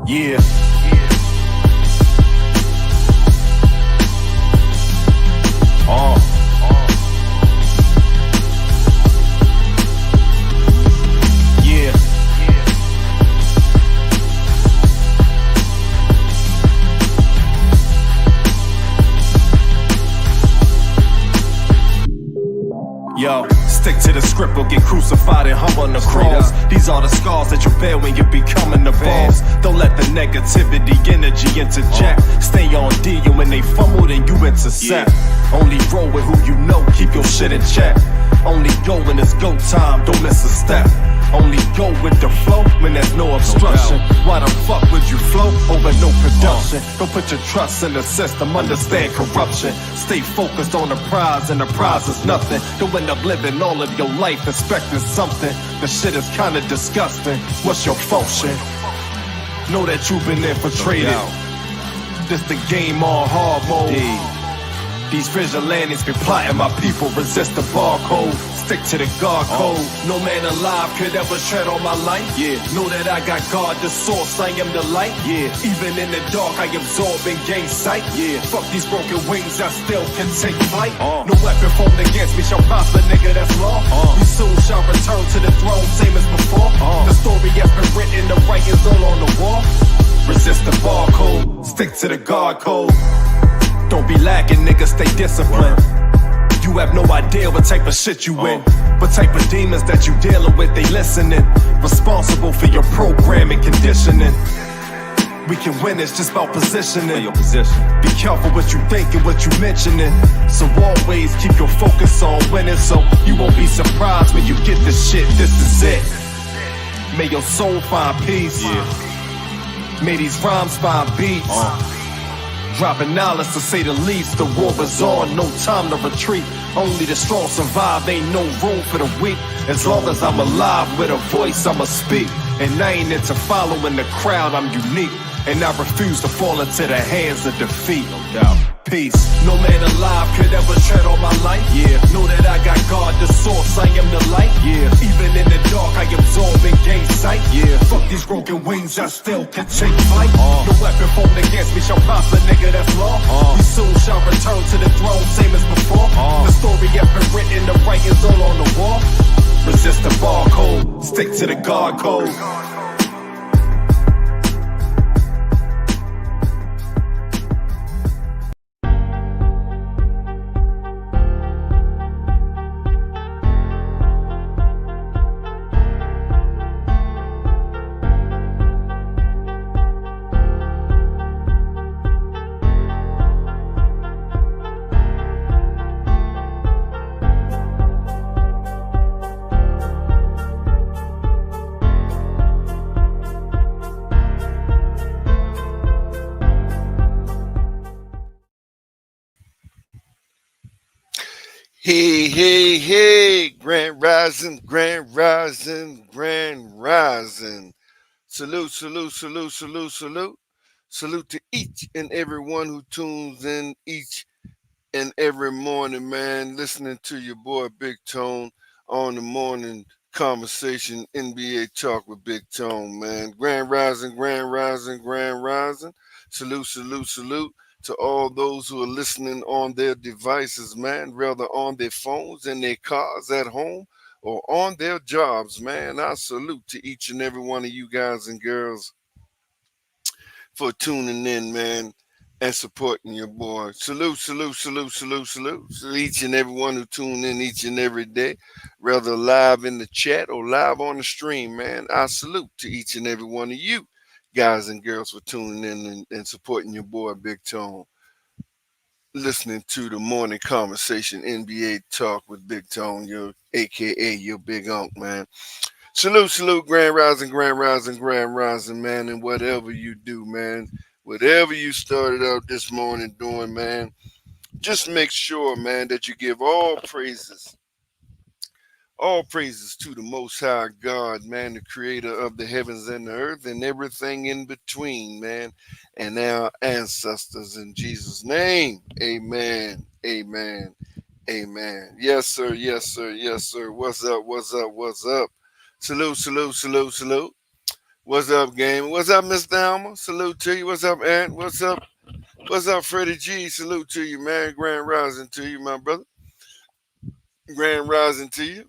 Yeah. Yeah. Yo, stick to the script or get crucified and hung on the cross. These are the scars that you bear when you becoming the boss. Don't let the negativity energy interject. Stay on D, and when they fumble, then you intercept. Only roll with who you know, keep your shit in check. Only go when it's go time, don't miss a step. Only go with the flow when there's no obstruction. Why the fuck would you flow over no production? Don't put your trust in the system, understand corruption. Stay focused on the prize, and the prize is nothing. Don't end up living all of your life expecting something. The shit is kinda disgusting. What's your function? Know that you've been infiltrated. This the game on hard mode. These vigilantes be plotting my people, resist the barcode. Stick to the guard code. No man alive could ever tread on my life. Know that I got God the source, I am the light. Even in the dark I absorb and gain sight. Fuck these broken wings, I still can take flight. No weapon formed against me shall prosper, nigga, that's law. We soon shall return to the throne, same as before. The story has been written, the writing's all on the wall. Resist the barcode, stick to the guard code. Don't be lacking, nigga, stay disciplined. You have no idea what type of shit you in. What type of demons that you dealing with, they listening. Responsible for your programming, conditioning. We can win, it's just about positioning. Be careful what you think and what you mentioning. So always keep your focus on winning, so you won't be surprised when you get this shit. This is it. May your soul find peace. May these rhymes find beats. Dropping knowledge to say the least. The war is on, no time to retreat. Only the strong survive, ain't no room for the weak. As long as I'm alive with a voice, I'ma speak. And I ain't into following the crowd, I'm unique. And I refuse to fall into the hands of defeat. No doubt. Peace. No man alive could ever tread on my life. Know that I got God the source, I am the light. Even in the dark I absorb and gain sight. Fuck these broken wings, I still can take flight. No weapon formed against me shall prosper, nigga, that's law. We soon shall return to the throne, same as before. The story has been written, the writing's all on the wall. Resist the barcode, stick to the guard code. Hey, hey, hey, grand rising, grand rising, grand rising. Salute, salute, salute, salute, salute. Salute to each and every one who tunes in each and every morning, man. Listening to your boy Big Tone on the morning conversation, NBA Talk with Big Tone, man. Grand rising, grand rising, grand rising. Salute, salute, salute to all those who are listening on their devices, man, whether on their phones, in their cars, at home, or on their jobs, man. I salute to each and every one of you guys and girls for tuning in, man, and supporting your boy. Salute, salute, salute, salute, salute to each and every one who tune in each and every day, whether live in the chat or live on the stream, man. I salute to each and every one of you guys and girls for tuning in and supporting your boy Big Tone. Listening to the morning conversation, NBA Talk with Big Tone, your AKA your Big Unc, man. Salute, salute, grand rising, grand rising, grand rising, man, and whatever you do, man, whatever you started out this morning doing, man, just make sure, man, that you give all praises to the Most High God, man, the creator of the heavens and the earth and everything in between, man, and our ancestors in Jesus' name. Amen, amen, amen. Yes, sir, yes, sir, yes, sir. What's up, what's up, what's up? Salute, salute, salute, salute. What's up, game? What's up, Miss Thelma? Salute to you. What's up, Aunt? What's up? What's up, Freddie G? Salute to you, man. Grand rising to you, my brother. Grand rising to you.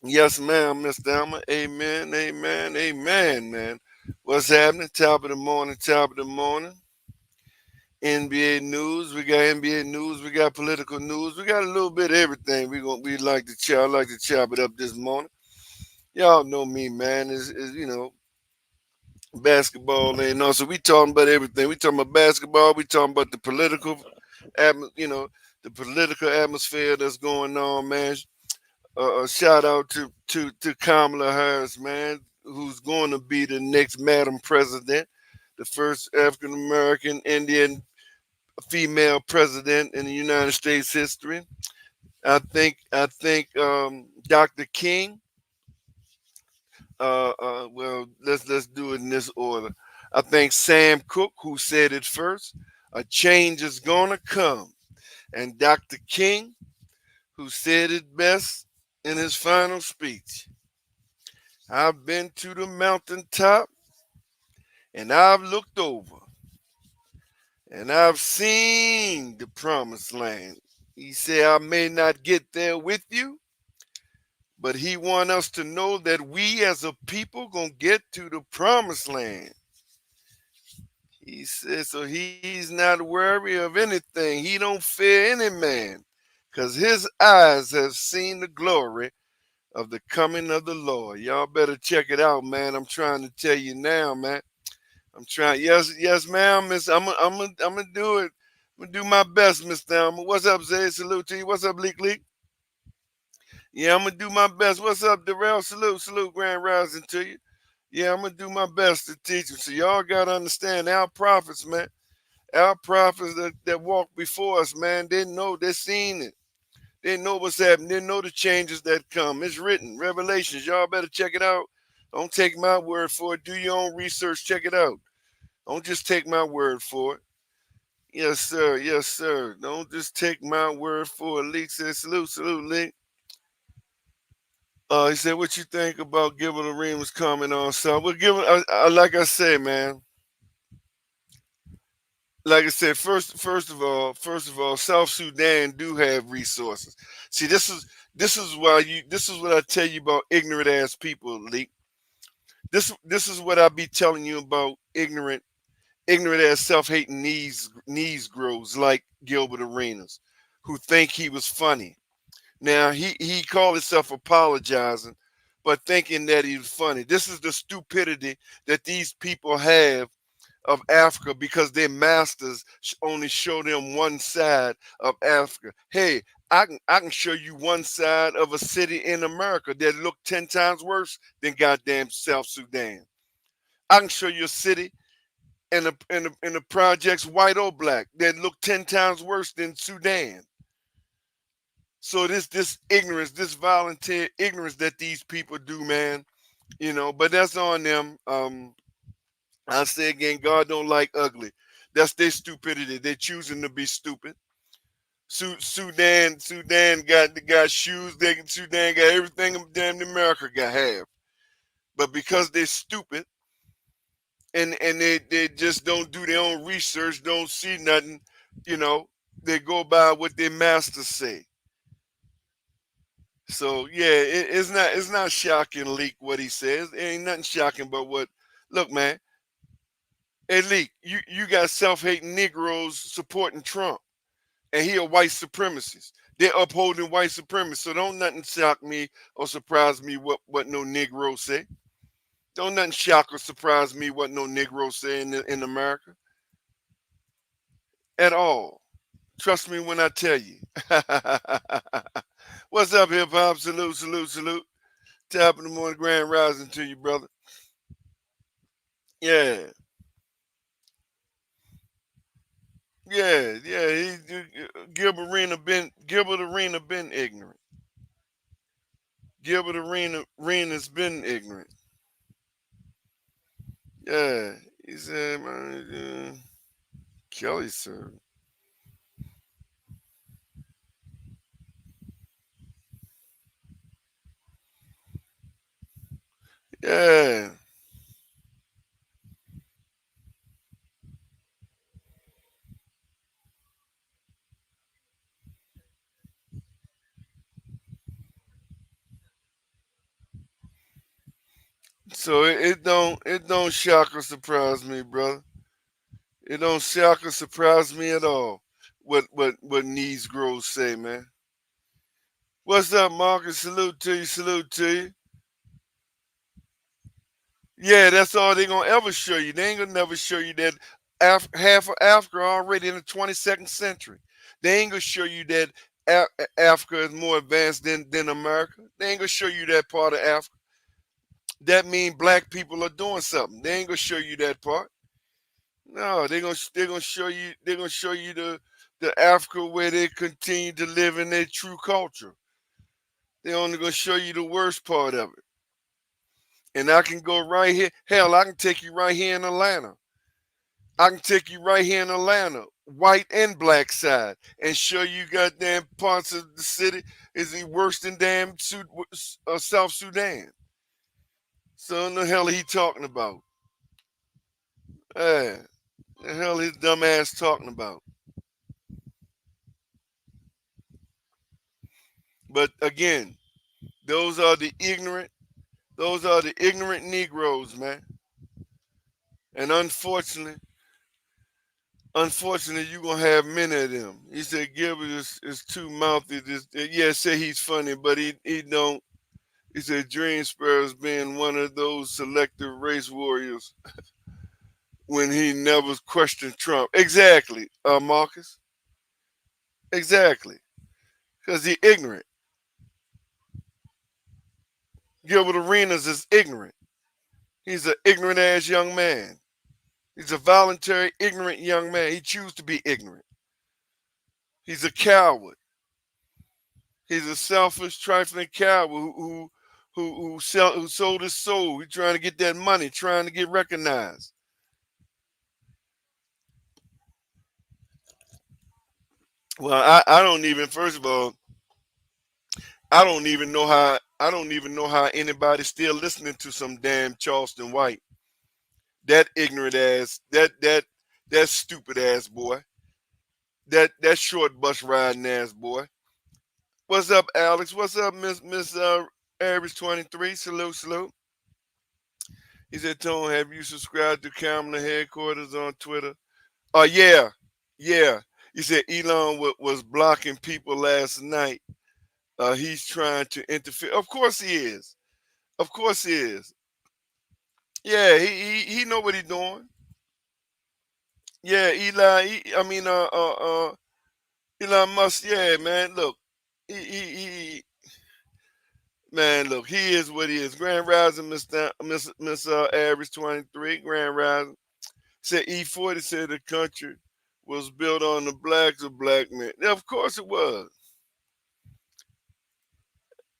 Yes, ma'am, Miss Thelma. Amen, amen, amen, man. What's happening? Top of the morning, top of the morning. NBA news. We got NBA news. We got political news. We got a little bit of everything. We like to chop. I like to chop it up this morning. Y'all know me, man. Is basketball ain't no. So we talking about everything. We talking about basketball. We talking about the political, the political atmosphere that's going on, man. A shout out to Kamala Harris, man, who's going to be the next Madam President, the first African American Indian female president in the United States history. I think Dr. King. Well, let's do it in this order. I think Sam Cooke, who said it first, a change is gonna come, and Dr. King, who said it best in his final speech. I've been to the mountaintop and I've looked over and I've seen the promised land. He said, I may not get there with you, but he want us to know that we as a people gonna get to the promised land. He said, so he's not wary of anything. He don't fear any man, because his eyes have seen the glory of the coming of the Lord. Y'all better check it out, man. I'm trying to tell you now, man. I'm trying. Yes, ma'am, Miss. I'm gonna do it. I'm gonna do my best, Miss Thelma. What's up, Zay? Salute to you. What's up, Leak Leak? Yeah, I'm gonna do my best. What's up, Darrell? Salute, Grand Rising to you. Yeah, I'm gonna do my best to teach you. So y'all gotta understand our prophets, man. Our prophets that walked before us, man, they know, they seen it. They know what's happening. They know the changes that come. It's written. Revelations. Y'all better check it out. Don't take my word for it. Do your own research. Check it out. Don't just take my word for it. Yes, sir. Yes, sir. Don't just take my word for it. Leak said, salute, Leak. He said, what you think about Gilbert Arenas comment on something? Well, like I say, man, like I said, first of all, South Sudan do have resources. See, this is what I tell you about ignorant ass people, Leak. This is what I be telling you about ignorant ass self-hating knees grows like Gilbert Arenas, who think he was funny. Now he called himself apologizing, but thinking that he was funny. This is the stupidity that these people have of Africa, because their masters only show them one side of Africa. Hey, I can show you one side of a city in America that look 10 times worse than goddamn South Sudan. I can show you a city in the projects, white or black, that look 10 times worse than Sudan. So this ignorance, this volunteer ignorance that these people do, man, but that's on them. I say again, God don't like ugly. That's their stupidity. They're choosing to be stupid. Sudan got shoes. Sudan got everything damn America got have. But because they're stupid and they just don't do their own research, don't see nothing, you know, they go by what their masters say. So yeah, it's not shocking, Leak, what he says. It ain't nothing shocking but what. Look, man, hey Leak, you got self-hating Negroes supporting Trump, and he a white supremacist. They're upholding white supremacy. So don't nothing shock me or surprise me what no Negro say. Don't nothing shock or surprise me what no Negro say in America at all. Trust me when I tell you. What's up, hip hop? Salute. Top of the morning, grand rising to you, brother. Yeah, yeah. Gilbert Arena been ignorant. Arena's been ignorant. Yeah, he said, man, Kelly, sir. Yeah, So it don't shock or surprise me, brother. It don't shock or surprise me at all. What Negroes say, man. What's up, Marcus? Salute to you. Salute to you. Yeah, that's all they gonna ever show you. They ain't gonna never show you that half of Africa already in the 22nd century. They ain't gonna show you that Africa is more advanced than America. They ain't gonna show you that part of Africa. That mean black people are doing something. They ain't gonna show you that part. No, they're gonna show you the Africa where they continue to live in their true culture. They're only gonna show you the worst part of it. And I can go right here. Hell, I can take you right here in Atlanta. I can take you right here in Atlanta, white and black side, and show you goddamn parts of the city is worse than damn South Sudan. So what the hell he talking about? Hey, the hell his dumb ass talking about? But again, those are the ignorant. Those are the ignorant Negroes, man. And unfortunately, you're gonna have many of them. He said Gilbert is too mouthy. Yeah, say he's funny, but he don't. He said Dream Sparrows being one of those selective race warriors when he never questioned Trump. Exactly, Marcus. Exactly, because he ignorant. Gilbert Arenas is ignorant. He's an ignorant ass young man. He's a voluntary ignorant young man. He chooses to be ignorant. He's a coward. He's a selfish, trifling coward who sold his soul. He's trying to get that money, trying to get recognized. Well, I don't even. First of all, I don't even know how anybody's still listening to some damn Charleston White. That ignorant ass, that stupid ass boy. That short bus riding ass boy. What's up, Alex? What's up, Miss Average 23? Salute, salute. He said, Tone, have you subscribed to Kamala headquarters on Twitter? Oh yeah, yeah. He said Elon was blocking people last night. He's trying to interfere. Of course he is. Of course he is. Yeah, he know what he's doing. Yeah, Elon Musk. Yeah, man. Look, man. Look, he is what he is. Grand Rising, Miss Average 23. Grand Rising said E-40 said the country was built on the blacks of black men. Yeah, of course it was.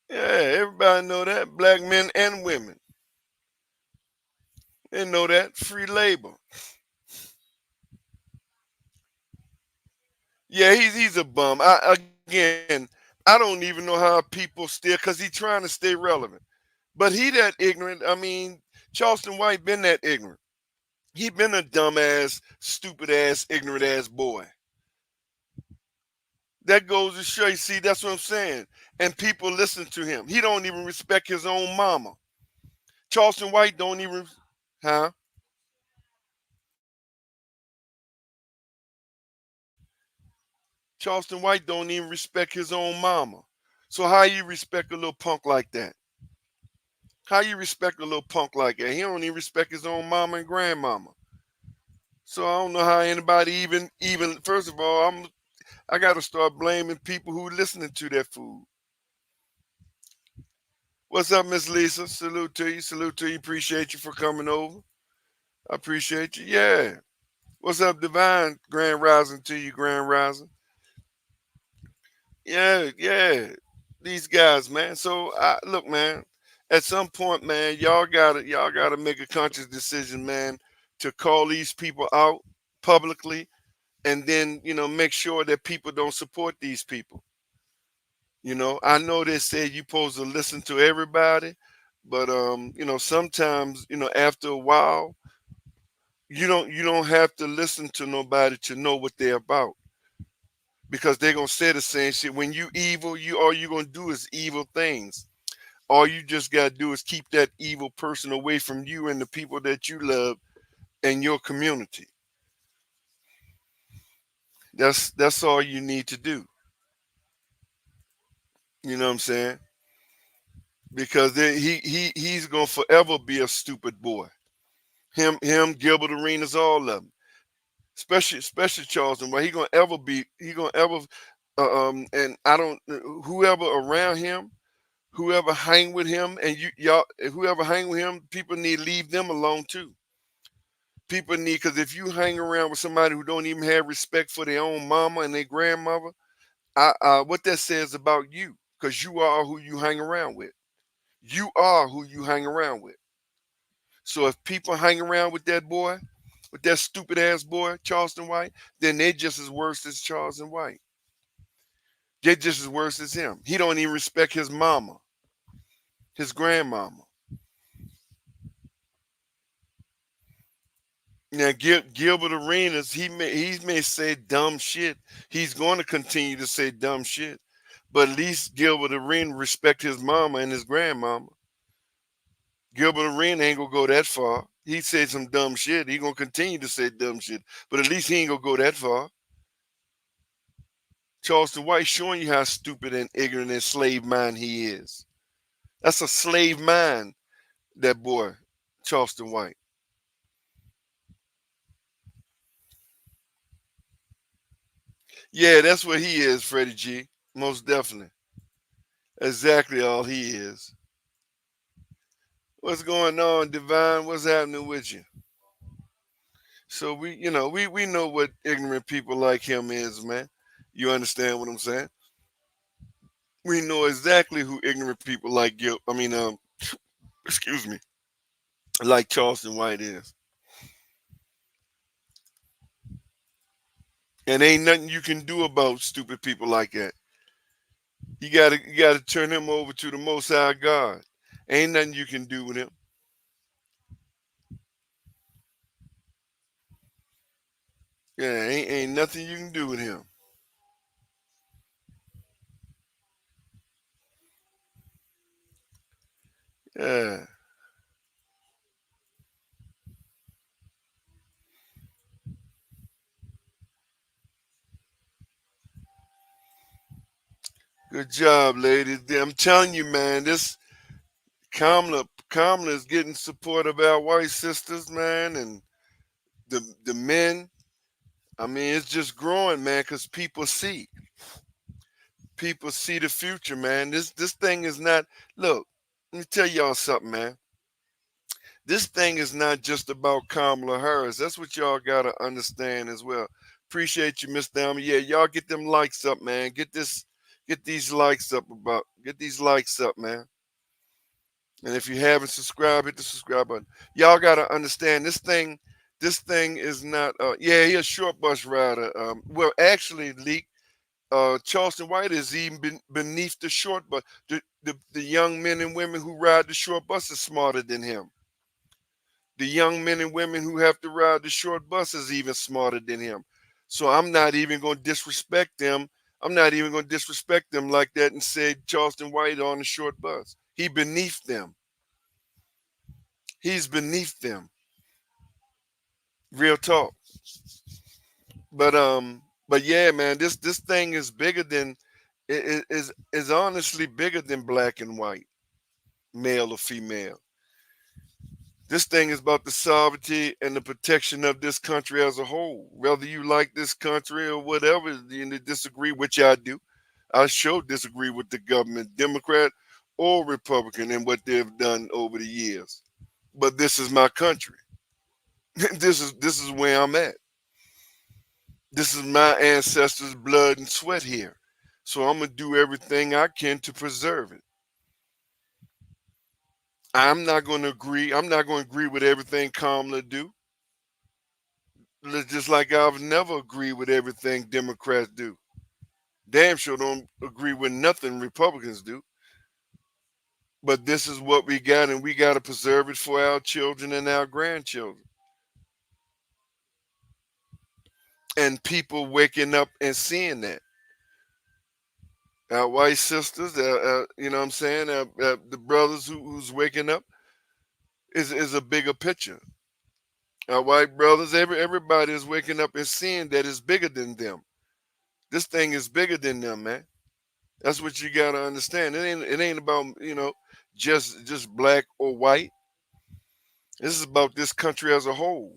Yeah, everybody know that. Black men and women. They know that. Free labor. Yeah, he's a bum. Again, I don't even know how people still because he's trying to stay relevant. But he that ignorant. I mean, Charleston White been that ignorant. He been a dumbass, stupid ass, ignorant ass boy. That goes to show you. See, that's what I'm saying. And people listen to him. He don't even respect his own mama. Charleston White don't even, huh? Charleston White don't even respect his own mama. So how you respect a little punk like that? How you respect a little punk like that? He don't even respect his own mama and grandmama. So I don't know how anybody even first of all, I gotta start blaming people who listening to that food. What's up, Miss Lisa? Salute to you. Salute to you. Appreciate you for coming over. I appreciate you. Yeah. What's up, Divine? Grand Rising to you, Grand Rising. Yeah, yeah. These guys, man. So look, man. At some point, man, y'all gotta make a conscious decision, man, to call these people out publicly, and then make sure that people don't support these people. I know they say you supposed to listen to everybody, but sometimes after a while, you don't have to listen to nobody to know what they're about because they're gonna say the same shit. When you evil, you all you gonna do is evil things. All you just got to do is keep that evil person away from you and the people that you love and your community. That's all you need to do. You know what I'm saying? Because he's gonna forever be a stupid boy. Him, Gilbert Arenas, all of them. Especially Charleston, where he gonna ever and I don't whoever around him, whoever hang with him, and y'all whoever hang with him, people need to leave them alone too. People need, because if you hang around with somebody who don't even have respect for their own mama and their grandmother, what that says about you, because you are who you hang around with. You are who you hang around with. So if people hang around with that boy, with that stupid ass boy, Charleston White, then they just as worse as Charleston White. They're just as worse as him. He don't even respect his mama, his grandmama. Now Gilbert Arenas, he may say dumb shit. He's going to continue to say dumb shit. But at least Gilbert Arenas respect his mama and his grandmama. Gilbert Arenas ain't gonna go that far. He said some dumb shit. He gonna continue to say dumb shit. But at least he ain't gonna go that far. Charleston White showing you how stupid and ignorant and slave mind he is. That's a slave mind, that boy, Charleston White. Yeah, that's what he is, Freddie G. Most definitely. Exactly all he is. What's going on, Divine? What's happening with you? So we know what ignorant people like him is, man. You understand what I'm saying? We know exactly who ignorant people like excuse me, like Charleston White is. And ain't nothing you can do about stupid people like that. You gotta turn him over to the Most High God. Ain't nothing you can do with him. Yeah, ain't nothing you can do with him. Yeah, good job, ladies. I'm telling you, man, this Kamala is getting support of our white sisters, man, and the men. I mean, it's just growing, man, because people see the future, man. This thing is not. Look, let me tell y'all something, man. This thing is not just about Kamala Harris. That's what y'all gotta understand as well. Appreciate you, Miss Dama. Yeah, y'all get them likes up, man. Get these likes up get these likes up, man. And if you haven't subscribed, hit the subscribe button. Y'all gotta understand this thing is not yeah, he a short bus rider. Well actually, Leak, Charleston White is even beneath the short bus. The young men and women who ride the short bus are smarter than him. The young men and women who have to ride the short bus is even smarter than him. So I'm not even going to disrespect them. I'm not even going to disrespect them like that and say Charleston White on the short bus. He beneath them. He's beneath them. Real talk. But yeah, man, this thing is bigger than is honestly bigger than black and white, male or female. This thing is about the sovereignty and the protection of this country as a whole. Whether you like this country or whatever, you disagree, which I do. I sure disagree with the government, Democrat or Republican, and what they've done over the years. But this is my country. This is where I'm at. This is my ancestors' blood and sweat here. So I'm gonna do everything I can to preserve it. I'm not gonna agree. I'm not gonna agree with everything Kamala do. Just like I've never agreed with everything Democrats do. Damn sure don't agree with nothing Republicans do. But this is what we got, and we got to preserve it for our children and our grandchildren. And people waking up and seeing that. Our white sisters, you know what I'm saying, the brothers who's waking up is a bigger picture. Our white brothers, everybody is waking up and seeing that it's bigger than them. This thing is bigger than them, man. That's what you gotta understand. It ain't about just black or white. This is about this country as a whole.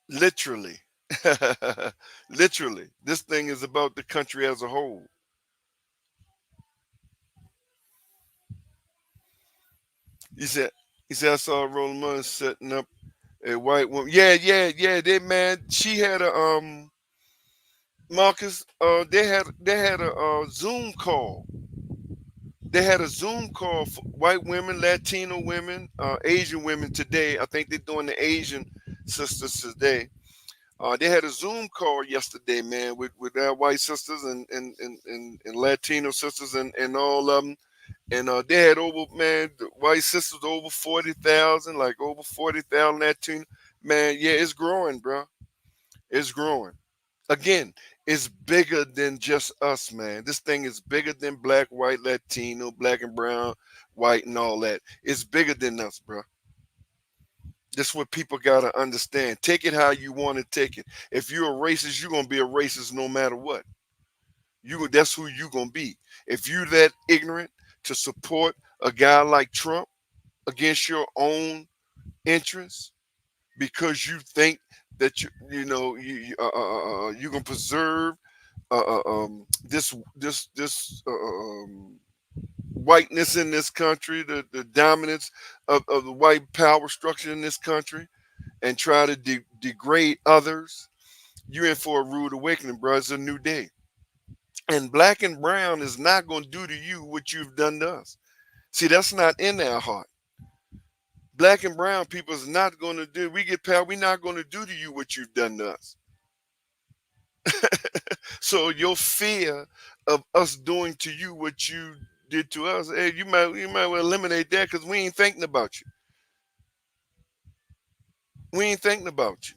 Literally. Literally. This thing is about the country as a whole. He said he said I saw Roland Martin setting up a white woman. Yeah. They man, she had a Marcus, they had a Zoom call. They had a Zoom call for white women, Latino women, Asian women today. I think they're doing the Asian sisters today. They had a Zoom call yesterday, man, with our white sisters and Latino sisters and all of them. And they had over, man, the white sisters over 40,000, like over 40,000 Latino. Man, yeah, it's growing, bro. It's growing. Again, it's bigger than just us, man. This thing is bigger than black, white, Latino, black and brown, white, and all that. It's bigger than us, bro. That's what people gotta understand. Take it how you want to take it. If you're a racist, you're gonna be a racist no matter what. That's who you gonna be. If you that ignorant to support a guy like Trump against your own interests because you think that you can preserve this whiteness in this country, the dominance of the white power structure in this country, and try to degrade others, you're in for a rude awakening, bro. It's a new day. And black and brown is not going to do to you what you've done to us. See, that's not in our heart. Black and brown people is not going to do. We get power. We're not going to do to you what you've done to us. So your fear of us doing to you what you did to us, hey, you might well eliminate that because we ain't thinking about you. We ain't thinking about you.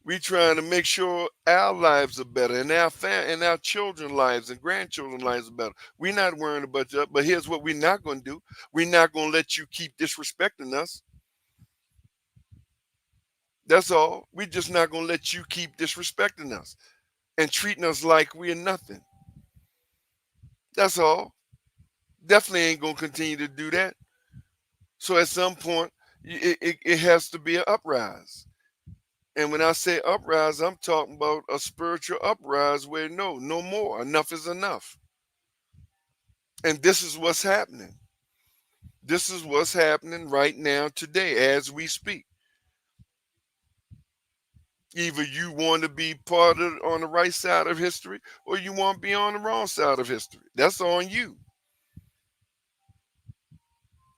We trying to make sure our lives are better and our children's lives and grandchildren's lives are better. We're not worrying about that. But here's what we're not going to do. We're not going to let you keep disrespecting us. That's all. We're just not going to let you keep disrespecting us and treating us like we're nothing. That's all. Definitely ain't going to continue to do that. So at some point, it has to be an uprise. And when I say uprise, I'm talking about a spiritual uprise where no more. Enough is enough. And this is what's happening. This is what's happening right now today as we speak. Either you want to be part of on the right side of history or you want to be on the wrong side of history. That's on you.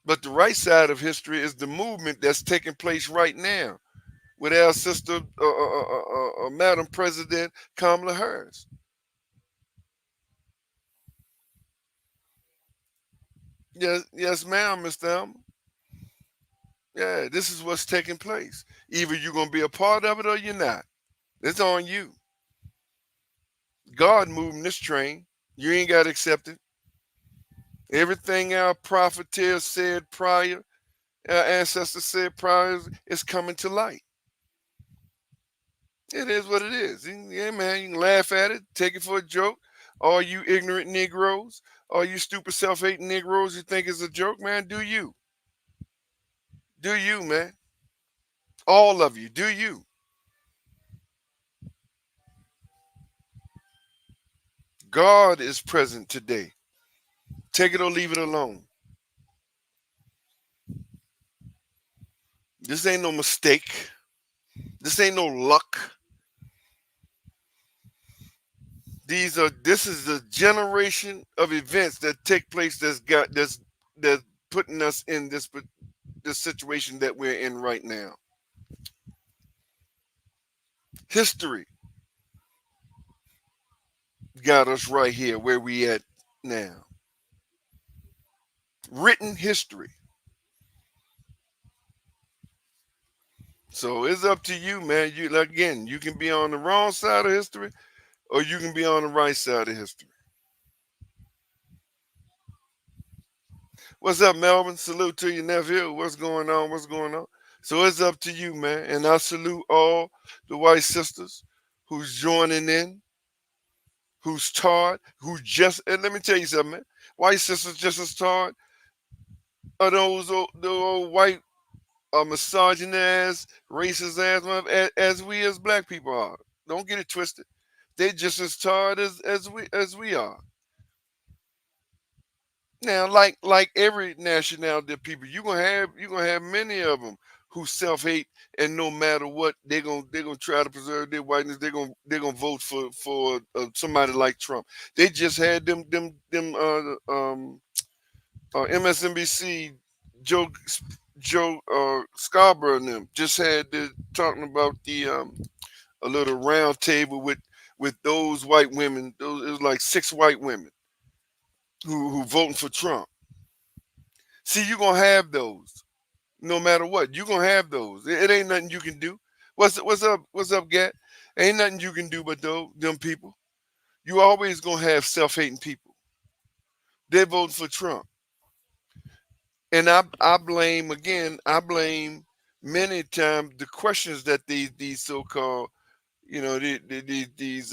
But the right side of history is the movement that's taking place right now with our sister, Madam President Kamala Harris. Yes, ma'am, Mr. Elmer. Yeah, this is what's taking place. Either you're going to be a part of it or you're not. It's on you. God moving this train. You ain't got to accept it. Everything our prophetess said prior, our ancestors said prior, is coming to light. It is what it is. Yeah, man, you can laugh at it, take it for a joke. All you ignorant Negroes, all you stupid self-hating Negroes you think it's a joke, man, do you. Do you, man. All of you, do you. God is present today. Take it or leave it alone. This ain't no mistake. This ain't no luck. This is the generation of events that take place that's putting us in this situation that we're in right now. History got us right here where we at now. Written history. So it's up to you, man. You again, you can be on the wrong side of history, or you can be on the right side of history. What's up, Melvin? Salute to your nephew. What's going on? What's going on? So it's up to you, man. And I salute all the white sisters who's joining in, who's taught, who just, and let me tell you something, man. White sisters just as taught are the old white misogynist ass, racist ass, as we as black people are. Don't get it twisted. They just as taught as we are. Now, like every nationality of people, you gonna have many of them who self hate, and no matter what, they gonna try to preserve their whiteness. They're gonna vote for somebody like Trump. They just had them MSNBC Joe Scarborough and them just had talking about the a little round table with those white women. Those, it was like 6 white women who voting for Trump. See, you're gonna have those no matter what. You're gonna have those. It ain't nothing you can do. What's up, Gat? Ain't nothing you can do but them people. You always gonna have self-hating people. They're voting for Trump. And I blame many times the questions that these so-called these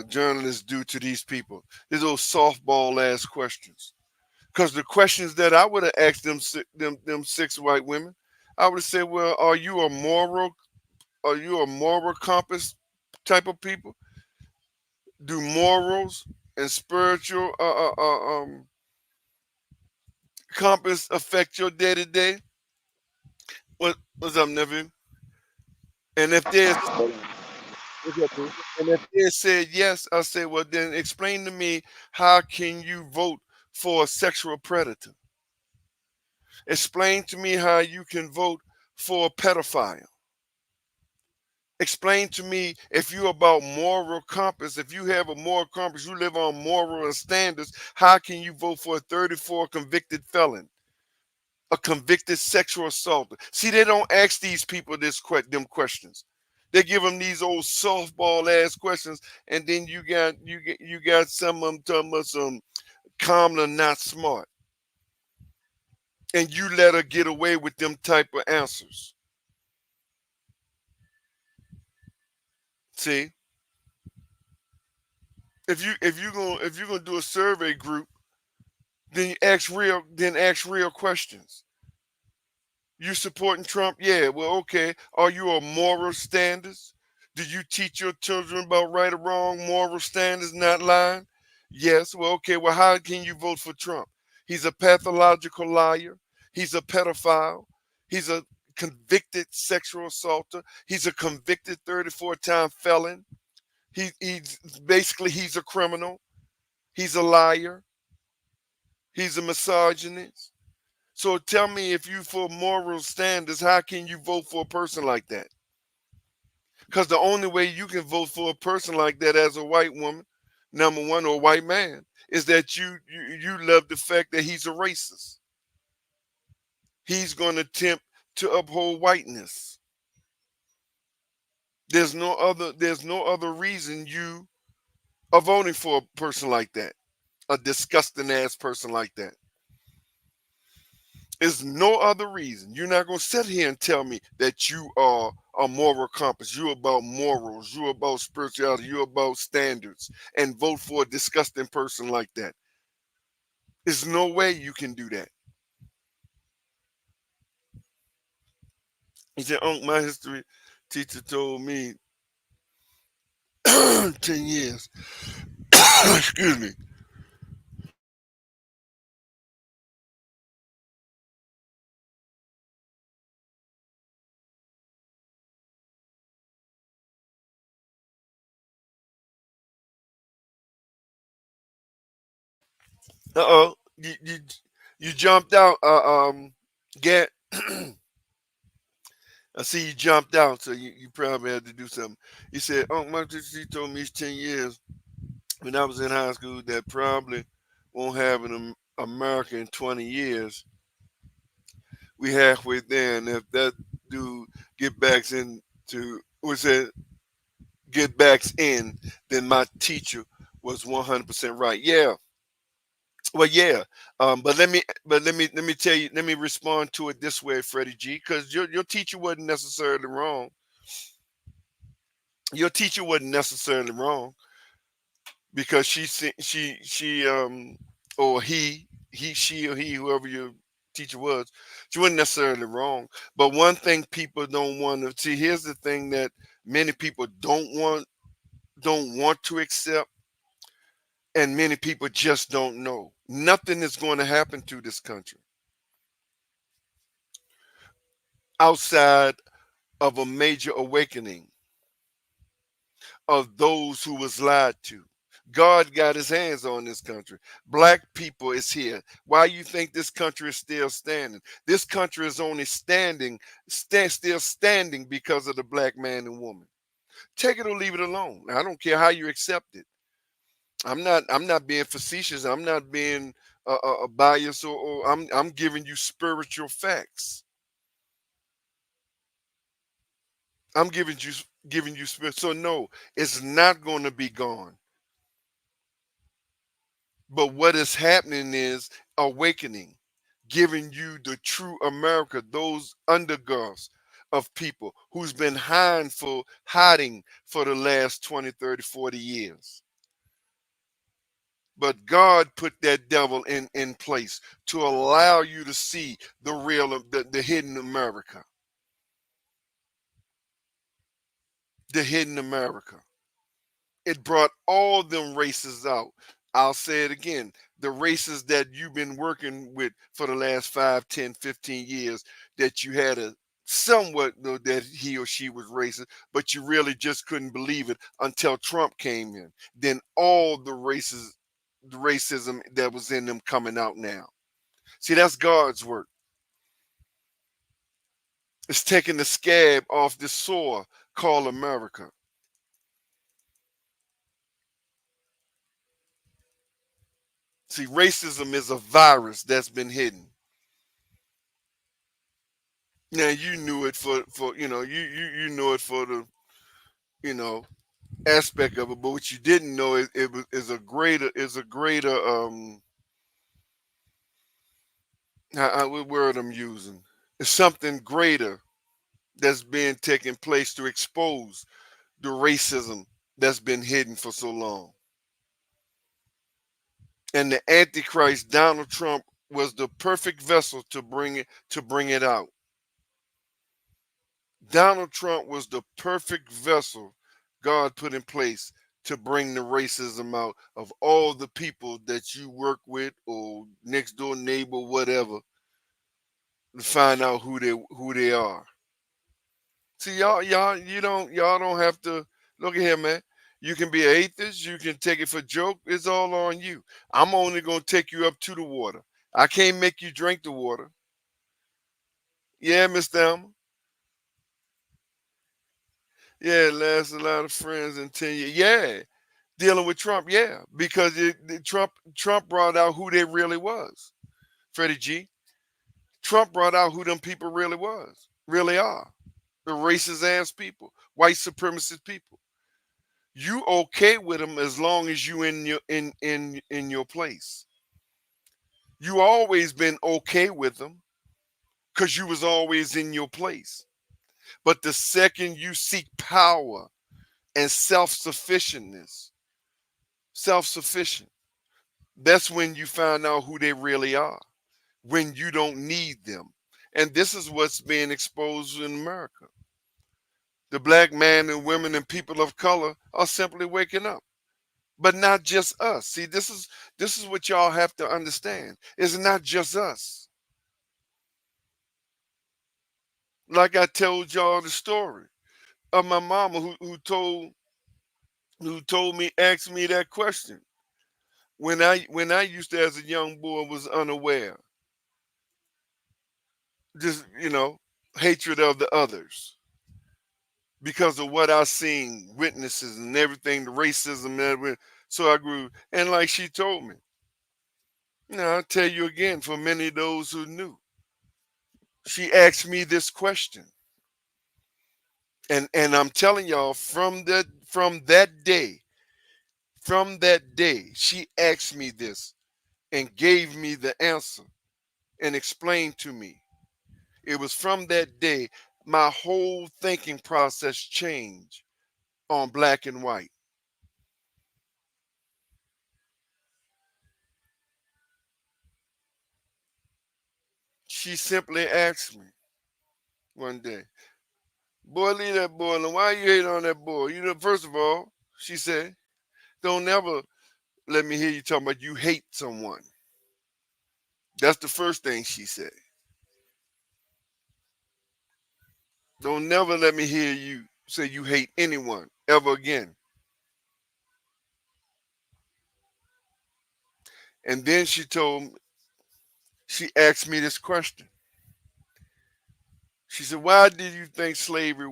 journalists do to these people. These those softball ass questions. Because the questions that I would have asked them 6 white women, I would have said, "Well, are you a moral compass type of people? Do morals and spiritual compass affect your day to day? What's up, nephew? And if there's and if they said yes, I said, well, then explain to me how can you vote for a sexual predator? Explain to me how you can vote for a pedophile. Explain to me if you're about moral compass, if you have a moral compass, you live on moral standards, how can you vote for a 34 convicted felon, a convicted sexual assaulter? See, they don't ask these people them questions. They give them these old softball ass questions, and then you got some of them talking about some Kamala not smart, and you let her get away with them type of answers. See, if you're gonna do a survey group, then ask real questions. You supporting Trump? Yeah. Well, okay. Are you a moral standards? Do you teach your children about right or wrong, moral standards, not lying? Yes. Well, okay. Well, how can you vote for Trump? He's a pathological liar. He's a pedophile. He's a convicted sexual assaulter. He's a convicted 34-time felon. He's a criminal. He's a liar. He's a misogynist. So tell me, if you for moral standards, how can you vote for a person like that? Because the only way you can vote for a person like that as a white woman, number one, or a white man, is that you love the fact that he's a racist. He's going to attempt to uphold whiteness. There's no other reason you are voting for a person like that, a disgusting ass person like that. There's no other reason. You're not going to sit here and tell me that you are a moral compass. You're about morals. You're about spirituality. You're about standards, and vote for a disgusting person like that. There's no way you can do that. He said, "Unc, my history teacher told me 10 years." Excuse me. Uh-oh. You jumped out. Get. I see you jumped out, so you probably had to do something. He said, "Unc, my teacher told me it's 10 years when I was in high school that probably won't have an America in 20 years. We halfway there, and if that dude get back into what's that get backs in, then my teacher was 100% right. Yeah. Well, yeah. But let me tell you, let me respond to it this way, Freddie G, because your teacher wasn't necessarily wrong. Your teacher wasn't necessarily wrong because she or he she or he, whoever your teacher was, she wasn't necessarily wrong. But one thing people don't want to see, here's the thing that many people don't want to accept, and many people just don't know. Nothing is going to happen to this country outside of a major awakening of those who was lied to. God got his hands on this country. Black people is here. Why you think this country is still standing? This country is only still standing because of the black man and woman. Take it or leave it alone. I don't care how you accept it. I'm not being facetious. I'm not being biased, or I'm giving you spiritual facts. I'm giving you spirit. So no, it's not going to be gone. But what is happening is awakening, giving you the true America, those undergirls of people who's been hiding for the last 20, 30, 40 years. But God put that devil in place to allow you to see the real, the hidden America, the hidden America. It brought all them races out. I'll say it again. The races that you've been working with for the last 5, 10, 15 years, that you had a somewhat know that he or she was racist, but you really just couldn't believe it until Trump came in. Then all the racism that was in them coming out now. See, that's God's work. It's taking the scab off this sore called America. See, racism is a virus that's been hidden. Now you knew it for you know it for the you know aspect of it, but what you didn't know is a greater what word I'm using. It's something greater that's being taking place to expose the racism that's been hidden for so long. And the Antichrist, Donald Trump, was the perfect vessel to bring it out. Donald Trump was the perfect vessel God put in place to bring the racism out of all the people that you work with or next door neighbor, whatever, to find out who they are. See, y'all don't have to look at here, man. You can be an atheist, you can take it for joke, it's all on you. I'm only gonna take you up to the water. I can't make you drink the water. Yeah, Mr. Elmer. Yeah, lost a lot of friends in 10 years. Yeah, dealing with Trump. Yeah, because Trump brought out who they really was. Freddie G. Trump brought out who them people really are. The racist ass people, white supremacist people. You okay with them as long as you in your place. You always been okay with them because you was always in your place. But the second you seek power and self-sufficient, that's when you find out who they really are, when you don't need them. And this is what's being exposed in America. The black man and women and people of color are simply waking up. But not just us. See, this is what y'all have to understand. It's not just us. Like I told y'all the story of my mama who told me, asked me that question when I used to, as a young boy, was unaware. Just hatred of the others because of what I seen, witnesses and everything, the racism and everything. So I grew, and like she told me, I'll tell you again, for many of those who knew, she asked me this question: And I'm telling y'all, from that day, she asked me this and gave me the answer and explained to me. It was from that day my whole thinking process changed on black and white. She simply asked me one day, "Boy, leave that boy alone. Why you hate on that boy? You know, first of all," she said, "don't never let me hear you talking about you hate someone." That's the first thing she said. "Don't never let me hear you say you hate anyone ever again." And then she asked me this question. She said, "Why did you think slavery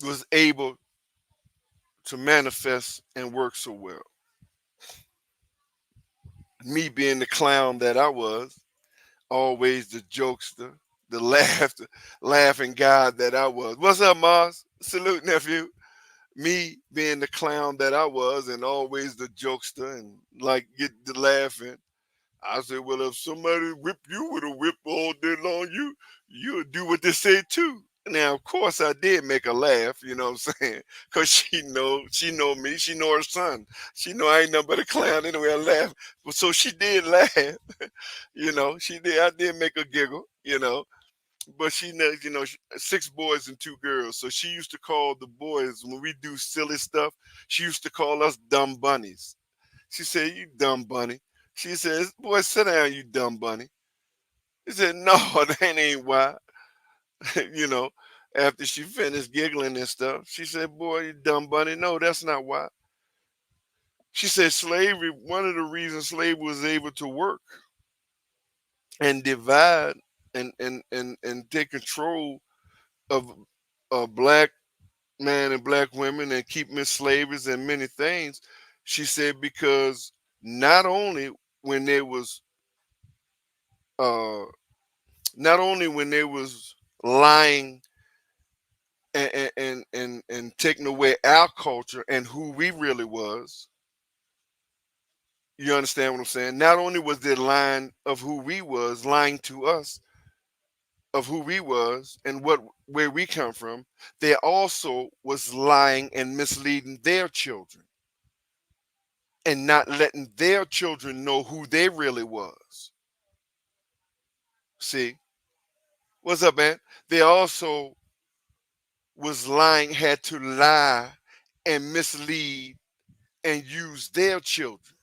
was able to manifest and work so well?" Me being the clown that I was, always the jokester, the laughing guy that I was. "What's up, Mars? Salute, nephew." Me being the clown that I was and always the jokester and like get the laughing. I said, "Well, if somebody whipped you with a whip all day long, you would do what they say too." Now, of course, I did make her laugh, you know what I'm saying? Cause she know me, she know her son, she know I ain't nothing but a clown anyway. I laugh, but so she did laugh, she did. I did make her giggle, but she knows, six boys and two girls. So she used to call the boys when we do silly stuff. She used to call us dumb bunnies. She said, "You dumb bunny." She says, "Boy, sit down, you dumb bunny." He said, "No, that ain't why." you know, After she finished giggling and stuff, she said, "Boy, you dumb bunny." "No, that's not why." She said slavery, one of the reasons slavery was able to work and divide and take control of black man and black women and keep them as slaves and many things. She said because not only when they was uh not only when they was lying and taking away our culture and who we really was. You understand what I'm saying? Not only was they lying of who we was, lying to us of who we was and where we come from, they also was lying and misleading their children and not letting their children know who they really was. See? What's up, man? They also was lying, had to lie and mislead and use their children.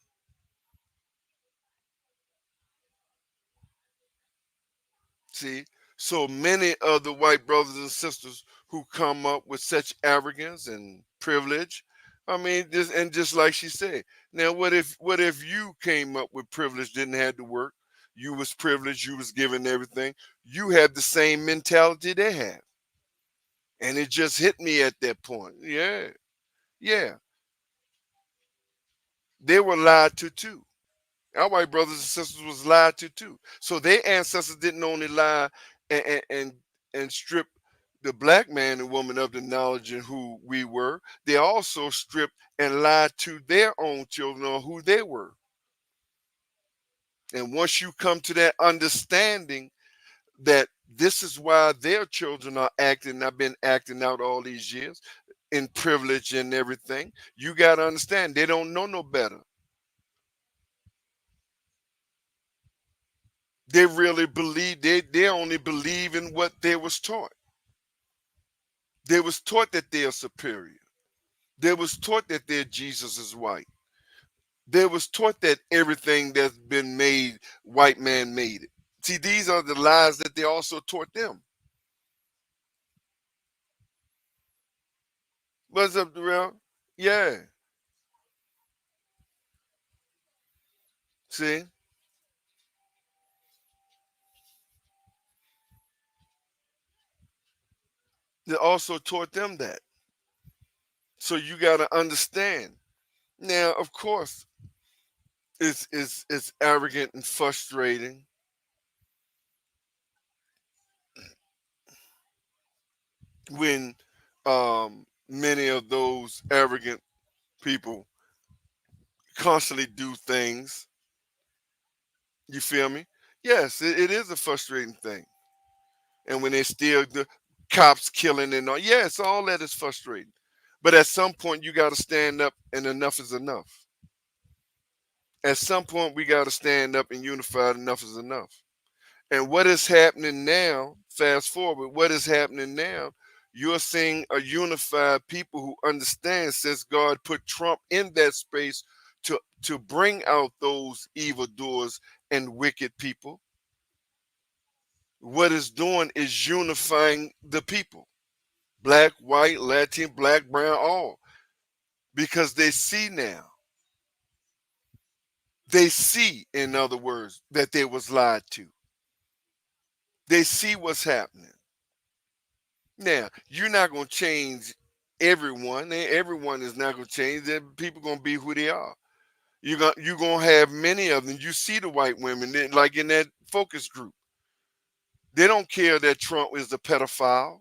See, so many of the white brothers and sisters who come up with such arrogance and privilege, I mean, just like she said. Now, what if you came up with privilege, didn't have to work, you was privileged, you was given everything, you had the same mentality they have, and it just hit me at that point. Yeah, yeah, they were lied to too. Our white brothers and sisters was lied to too. So their ancestors didn't only lie and and strip the black man and woman of the knowledge and who we were. They also stripped and lied to their own children on who they were. And once you come to that understanding that this is why their children are acting, I've been acting out all these years in privilege and everything, you got to understand they don't know no better. They really believe they only believe in what they was taught. They was taught that they are superior. They was taught that their Jesus is white. They was taught that everything that's been made, white man made it. See, these are the lies that they also taught them. What's up, Darrell? Yeah. See, they also taught them that. So you got to understand. Now, of course, it's arrogant and frustrating when many of those arrogant people constantly do things. You feel me? Yes, it is a frustrating thing. And when they still the cops killing and all, yes, all that is frustrating. But at some point, you got to stand up, and enough is enough. At some point, we got to stand up and unify. Enough is enough. And what is happening now? Fast forward, what is happening now? You're seeing a unified people who understand, since God put Trump in that space to bring out those evildoers and wicked people. What it's doing is unifying the people, black, white, Latin, black, brown, all, because they see now. They see, in other words, that they was lied to. They see what's happening. Now, you're not going to change everyone. Everyone is not going to change. People going to be who they are. You're going to have many of them. You see the white women, like in that focus group. They don't care that Trump is a pedophile.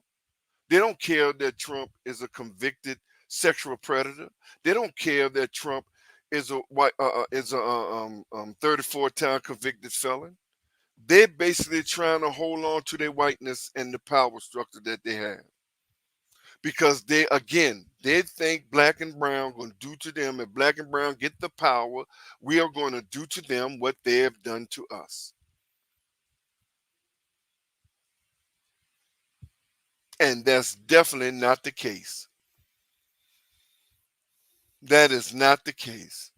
They don't care that Trump is a convicted sexual predator. They don't care that Trump is a white is a 34-time convicted felon. They're basically trying to hold on to their whiteness and the power structure that they have, because they think black and brown going to do to them. If black and brown get the power, we are going to do to them what they have done to us. And that's definitely not the case. That is not the case.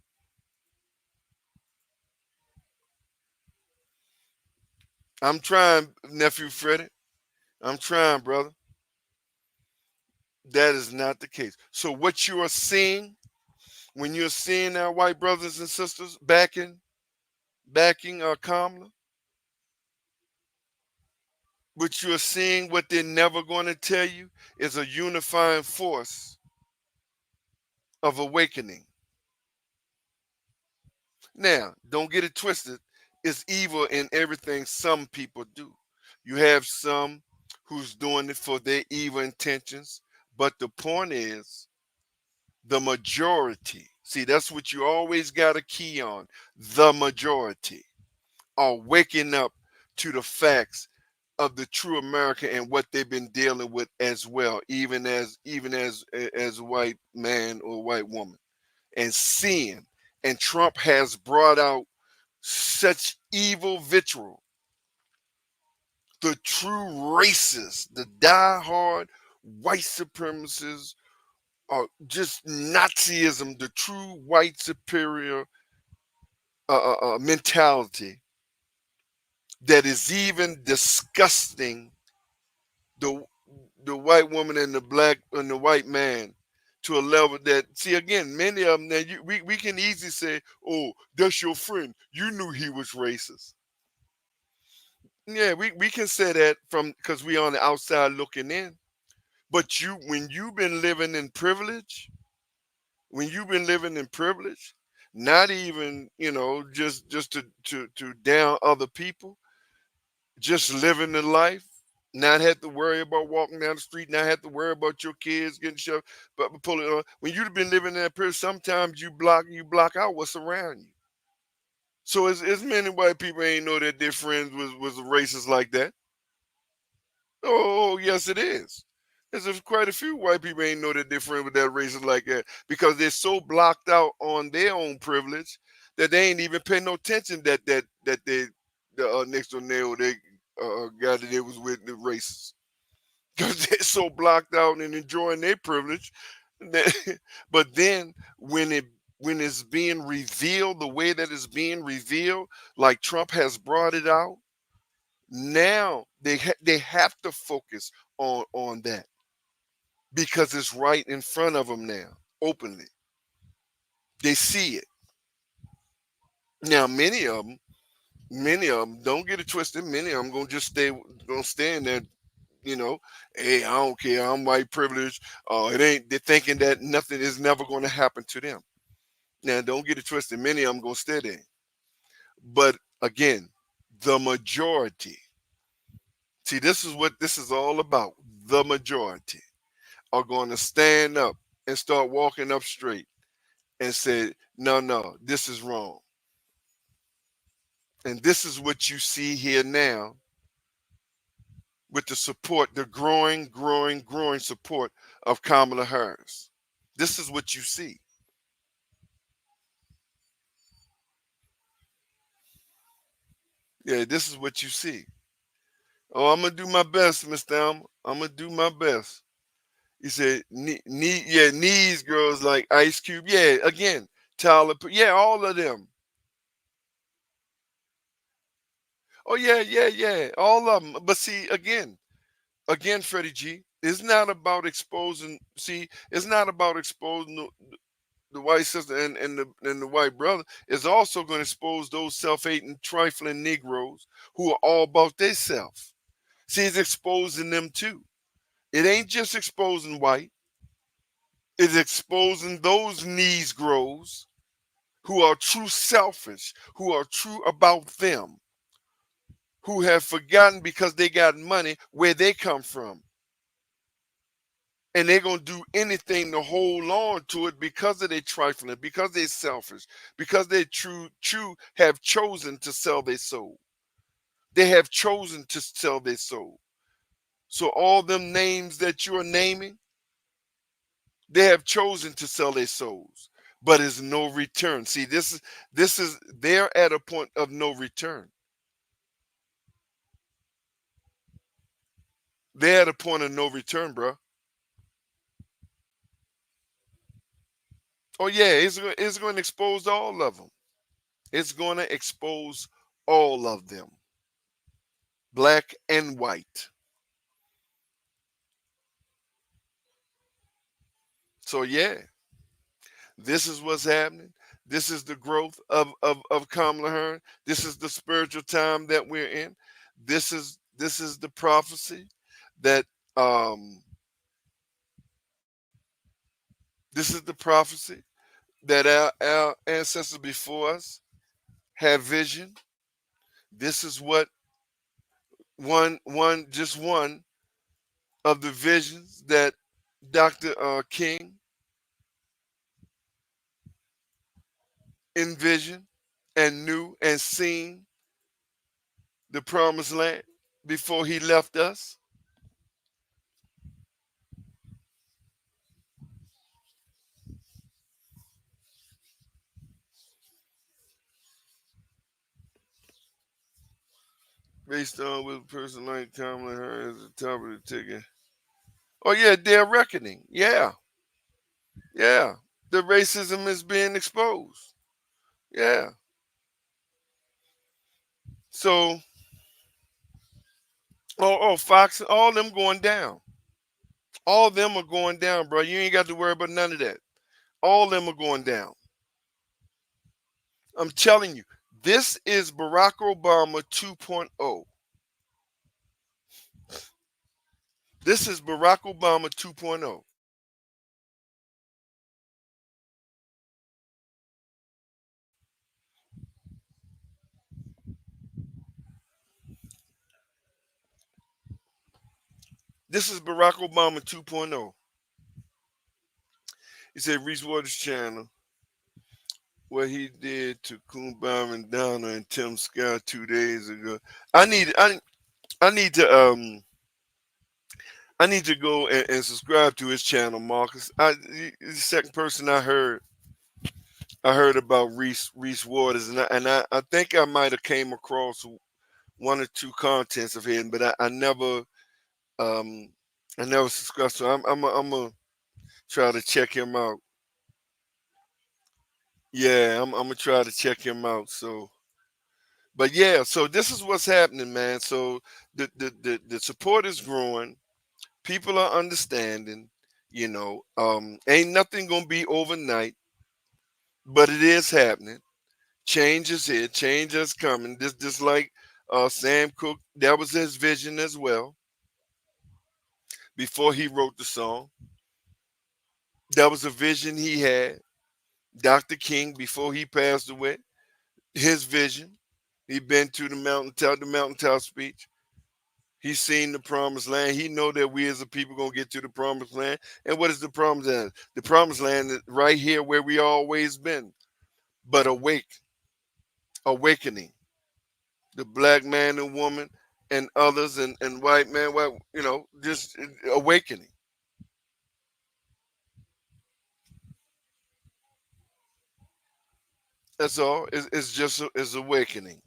I'm trying, nephew Freddie. I'm trying, brother. That is not the case. So what you are seeing, when you're seeing our white brothers and sisters backing Kamala, what you're seeing, what they're never going to tell you, is a unifying force of awakening. Now, don't get it twisted. It's evil in everything some people do. You have some who's doing it for their evil intentions, but the point is, the majority, see, that's what you always got a key on. The majority are waking up to the facts of the true America and what they've been dealing with as well, even as a white man or white woman, and seeing. And Trump has brought out such evil vitriol. The true racists, the diehard white supremacists, are just Nazism, the true white superior mentality that is even disgusting the the white woman and the black and the white man to a level that, see, again, many of them, that we can easily say, oh, that's your friend, you knew he was racist. Yeah, we can say that from, because we on the outside looking in. But when you've been living in privilege, when you've been living in privilege, not even, just to down other people, just living the life, not have to worry about walking down the street, not have to worry about your kids getting shoved, but pulling on. When you've been living in that privilege, sometimes you block out what's around you. So as many white people ain't know that their friends was racist like that. Oh, yes, it is. Quite a few white people ain't know that they're friends with that racist like that, because they're so blocked out on their own privilege that they ain't even pay no attention that they the next door neighbor they guy that they was with the racist, because they're so blocked out and enjoying their privilege. But then when it's being revealed the way that it's being revealed, like Trump has brought it out, now they have to focus on that, because it's right in front of them now, openly. They see it. Now, many of them, don't get it twisted. Many of them gonna stay in there. Hey, I don't care. I'm white privileged. It ain't. They're thinking that nothing is never going to happen to them. Now, don't get it twisted. Many of them gonna stay there. But again, the majority. See, this is what this is all about. the majority, are going to stand up and start walking up straight and say, no, this is wrong. And this is what you see here now with the support, the growing support of Kamala Harris. This is what you see. Yeah, this is what you see. Oh, I'm gonna do my best, Mr. Elmer. I'm gonna do my best. He said, knees girls like Ice Cube. Yeah, again, Tyler. Yeah, all of them. Oh yeah. All of them. But see, again, Freddie G, it's not about exposing. See, it's not about exposing the white sister and the white brother. It's also going to expose those self-hating, trifling Negroes who are all about themselves. See, it's exposing them too. It ain't just exposing white. It's exposing those Negroes who are true selfish, who are true about them, who have forgotten because they got money where they come from. And they're going to do anything to hold on to it because of their trifling, because they're selfish, because they have chosen to sell their soul. They have chosen to sell their soul. So all them names that you're naming, they have chosen to sell their souls, but it's no return. See, this is they're at a point of no return. They're at a point of no return, bro. Oh yeah, it's going to expose all of them. It's going to expose all of them, black and white. So yeah, this is what's happening. This is the growth of Kamala Harris. This is the spiritual time that we're in. This is the prophecy that this is the prophecy that our ancestors before us have vision. This is what one of the visions that Dr. King envisioned and knew and seen the promised land before he left us. Based on with a person like Kamala Harris at the top of the ticket. Oh yeah, they're reckoning. Yeah. The racism is being exposed. Yeah. So Fox, all them going down. All of them are going down, bro. You ain't got to worry about none of that. All of them are going down. I'm telling you, this is Barack Obama 2.0. This is Barack Obama 2.0. This is Barack Obama 2.0. He said Reese Waters channel what he did to Coon and Donna and Tim Scott 2 days ago. I need to go and subscribe to his channel, Marcus. He's the second person I heard about Reese Waters, and I think I might have came across one or two contents of him, but I never subscribed. So I'm gonna try to check him out. Yeah, I'm gonna try to check him out. So, but yeah, so this is what's happening, man. So the support is growing. People are understanding. Ain't nothing gonna be overnight, but it is happening. Change is here. Change is coming. This like Sam Cooke. That was his vision as well. Before he wrote the song, that was a vision he had. Dr. King, before he passed away, his vision. He'd been to the mountaintop speech. He's seen the promised land. He know that we as a people gonna get to the promised land. And what is the promised land? The promised land is right here where we always been, but awakening. The black man and woman and others and white man, just awakening. That's all. It's just it's awakening.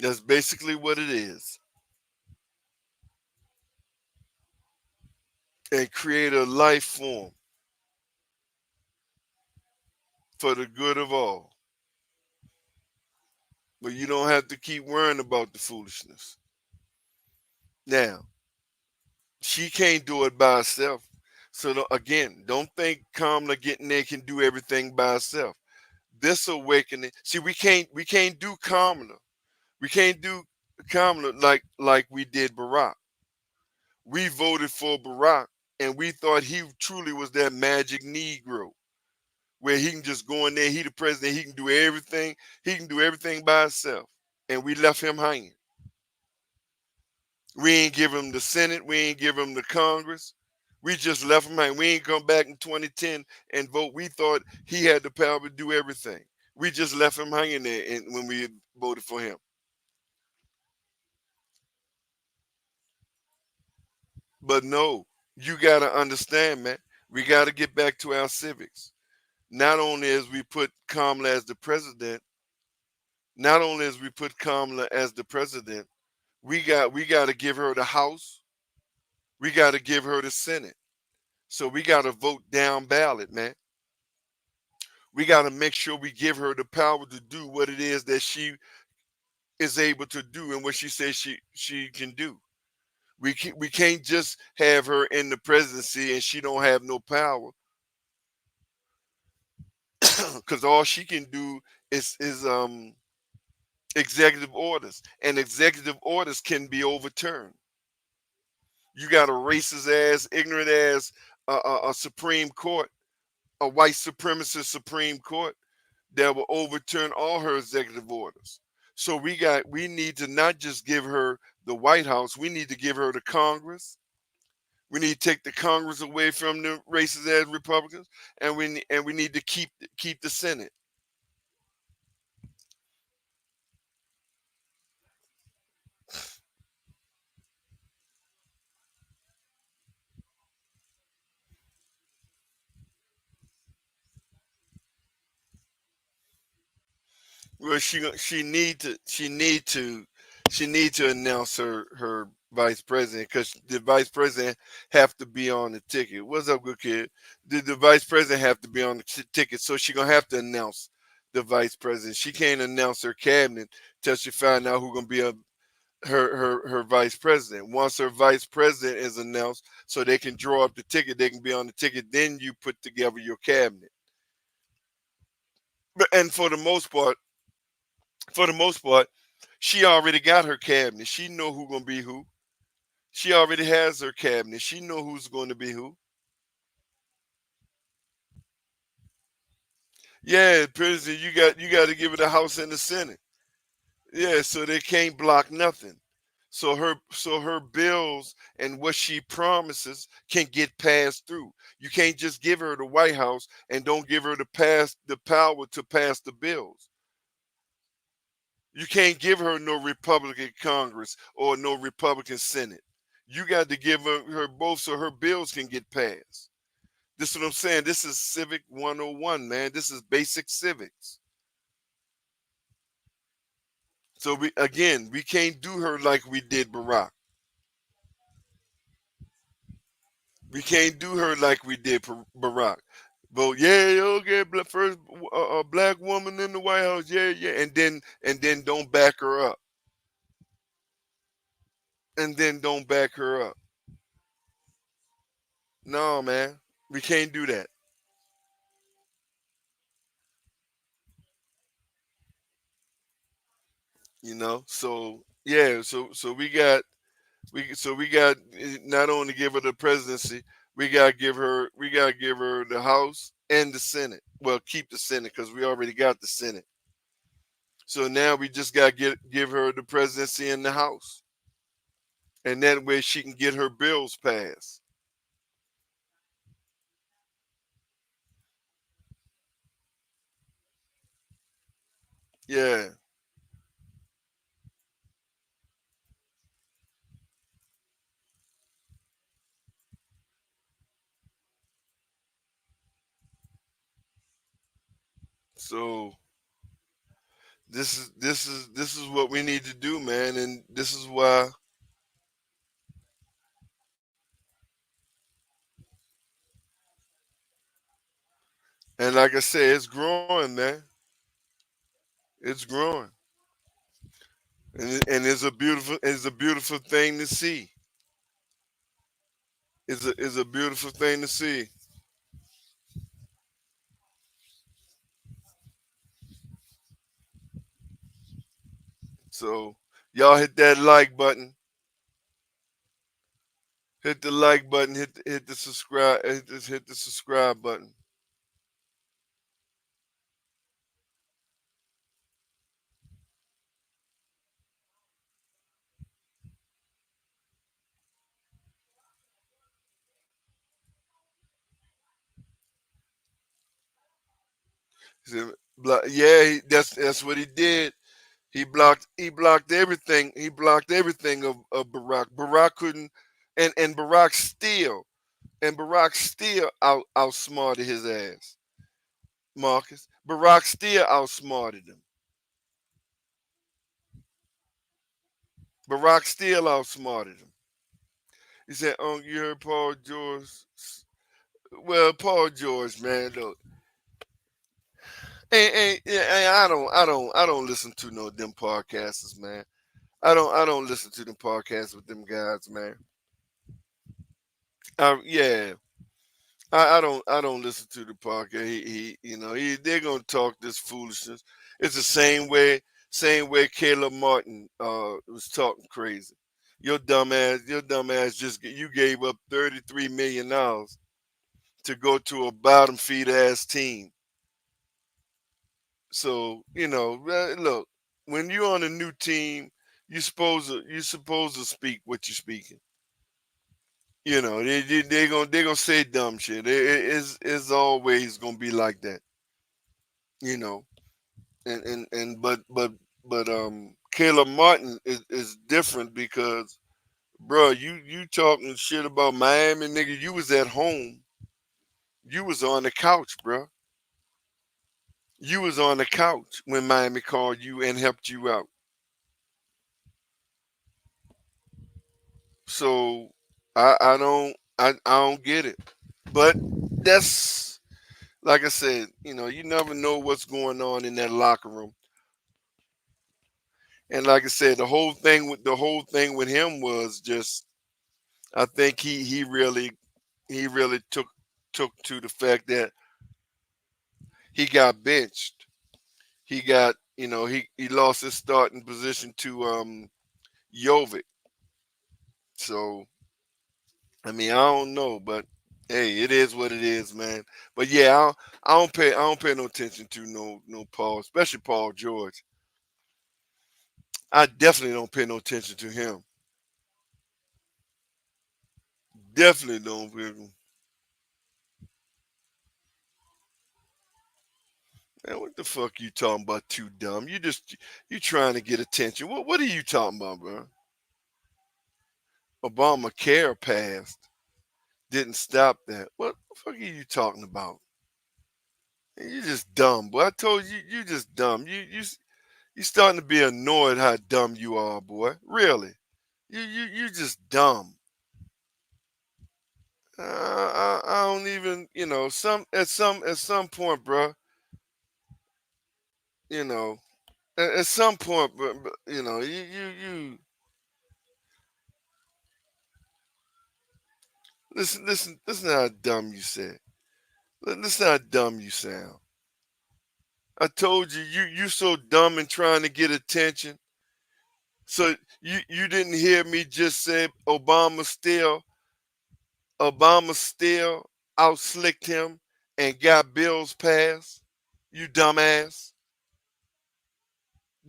That's basically what it is. And create a life form for the good of all. But you don't have to keep worrying about the foolishness. Now, she can't do it by herself. So again, don't think Kamala getting there can do everything by herself. This awakening, see, we can't do Kamala. We can't do Kamala like we did Barack. We voted for Barack, and we thought he truly was that magic Negro, where he can just go in there, he the president, he can do everything. He can do everything by himself, and we left him hanging. We ain't give him the Senate. We ain't give him the Congress. We just left him hanging. We ain't come back in 2010 and vote. We thought he had the power to do everything. We just left him hanging there when we voted for him. But no, you got to understand, man. We got to get back to our civics. Not only as we put Kamala as the president, not only as we put Kamala as the president, we got to give her the House. We got to give her the Senate. So we got to vote down ballot, man. We got to make sure we give her the power to do what it is that she is able to do and what she says she can do. We can't just have her in the presidency and she don't have no power, because all she can do is executive orders, and executive orders can be overturned. You got a racist ass, ignorant ass a Supreme Court, a white supremacist Supreme Court that will overturn all her executive orders. So we need to not just give her the White House, we need to give her the Congress. We need to take the Congress away from the racist ass Republicans, and we need to keep the Senate. Well, she need to announce her vice president, because the vice president have to be on the ticket. What's up, good kid? The vice president have to be on the ticket, so she gonna have to announce the vice president. She can't announce her cabinet till she find out who's gonna be her vice president. Once her vice president is announced, so they can draw up the ticket, they can be on the ticket. Then you put together your cabinet. And for the most part, she already got her cabinet. She know who gonna be who. She already has her cabinet. She know who's going to be who. Yeah, President, you got to give it a House and the Senate. Yeah, so they can't block nothing. So her bills and what she promises can get passed through. You can't just give her the White House and don't give her the power to pass the bills. You can't give her no Republican Congress or no Republican Senate. You got to give her both so her bills can get passed. This is what I'm saying. This is Civic 101, man. This is basic civics. So we can't do her like we did Barack. We can't do her like we did Barack. But yeah, okay, first a black woman in the White House, yeah, yeah, and then don't back her up, and then don't back her up. No, man, we can't do that. So yeah, so we got not only give her the presidency, we got to give her the House and the Senate. Well, keep the Senate because we already got the Senate. So now we just got to give her the presidency in the House. And that way she can get her bills passed. Yeah. So this is what we need to do, man, and this is why. And like I said, it's growing, man. It's growing, and it's a beautiful thing to see. It's a beautiful thing to see. So y'all hit that like button, hit the like button, hit the subscribe, hit the subscribe button. He said, yeah, that's what he did. He blocked everything. He blocked everything of Barack. Barack couldn't, and Barack still outsmarted his ass. Marcus. Barack still outsmarted him. Barack still outsmarted him. He said, "Oh, you heard Paul George?" Well, Paul George, man, look, I don't listen to no them podcasters, man. I don't listen to them podcasts with them guys, man. Yeah, I don't listen to the podcast. They're gonna talk this foolishness. It's the same way Caleb Martin was talking crazy. Your dumb ass you gave up $33 million to go to a bottom feed ass team. So look, when you're on a new team, you supposed to speak what you're speaking. They gonna say dumb shit. It's always gonna be like that. You know, but Caleb Martin is different because, bro, you talking shit about Miami, nigga. You was at home. You was on the couch, bro. You was on the couch when Miami called you and helped you out. So I don't get it. But that's like I said, you never know what's going on in that locker room. And like I said, the whole thing with him was just, I think he really took to the fact that he got benched. He lost his starting position to Jovic. So I mean, I don't know, but hey, it is what it is, man. But yeah, I don't pay no attention to no Paul, especially Paul George. I definitely don't pay no attention to him. Definitely don't. Man, what the fuck you talking about? Too dumb. You trying to get attention. What are you talking about, bro? Obamacare passed. Didn't stop that. What the fuck are you talking about? You just dumb, boy. I told you, you just dumb. You starting to be annoyed how dumb you are, boy. Really? You just dumb. I don't even, some point, bro. You know, at some point, but you listen how dumb you said. Listen how dumb you sound. I told you, you so dumb and trying to get attention. So you didn't hear me just say Obama still outslicked him and got bills passed. You dumbass.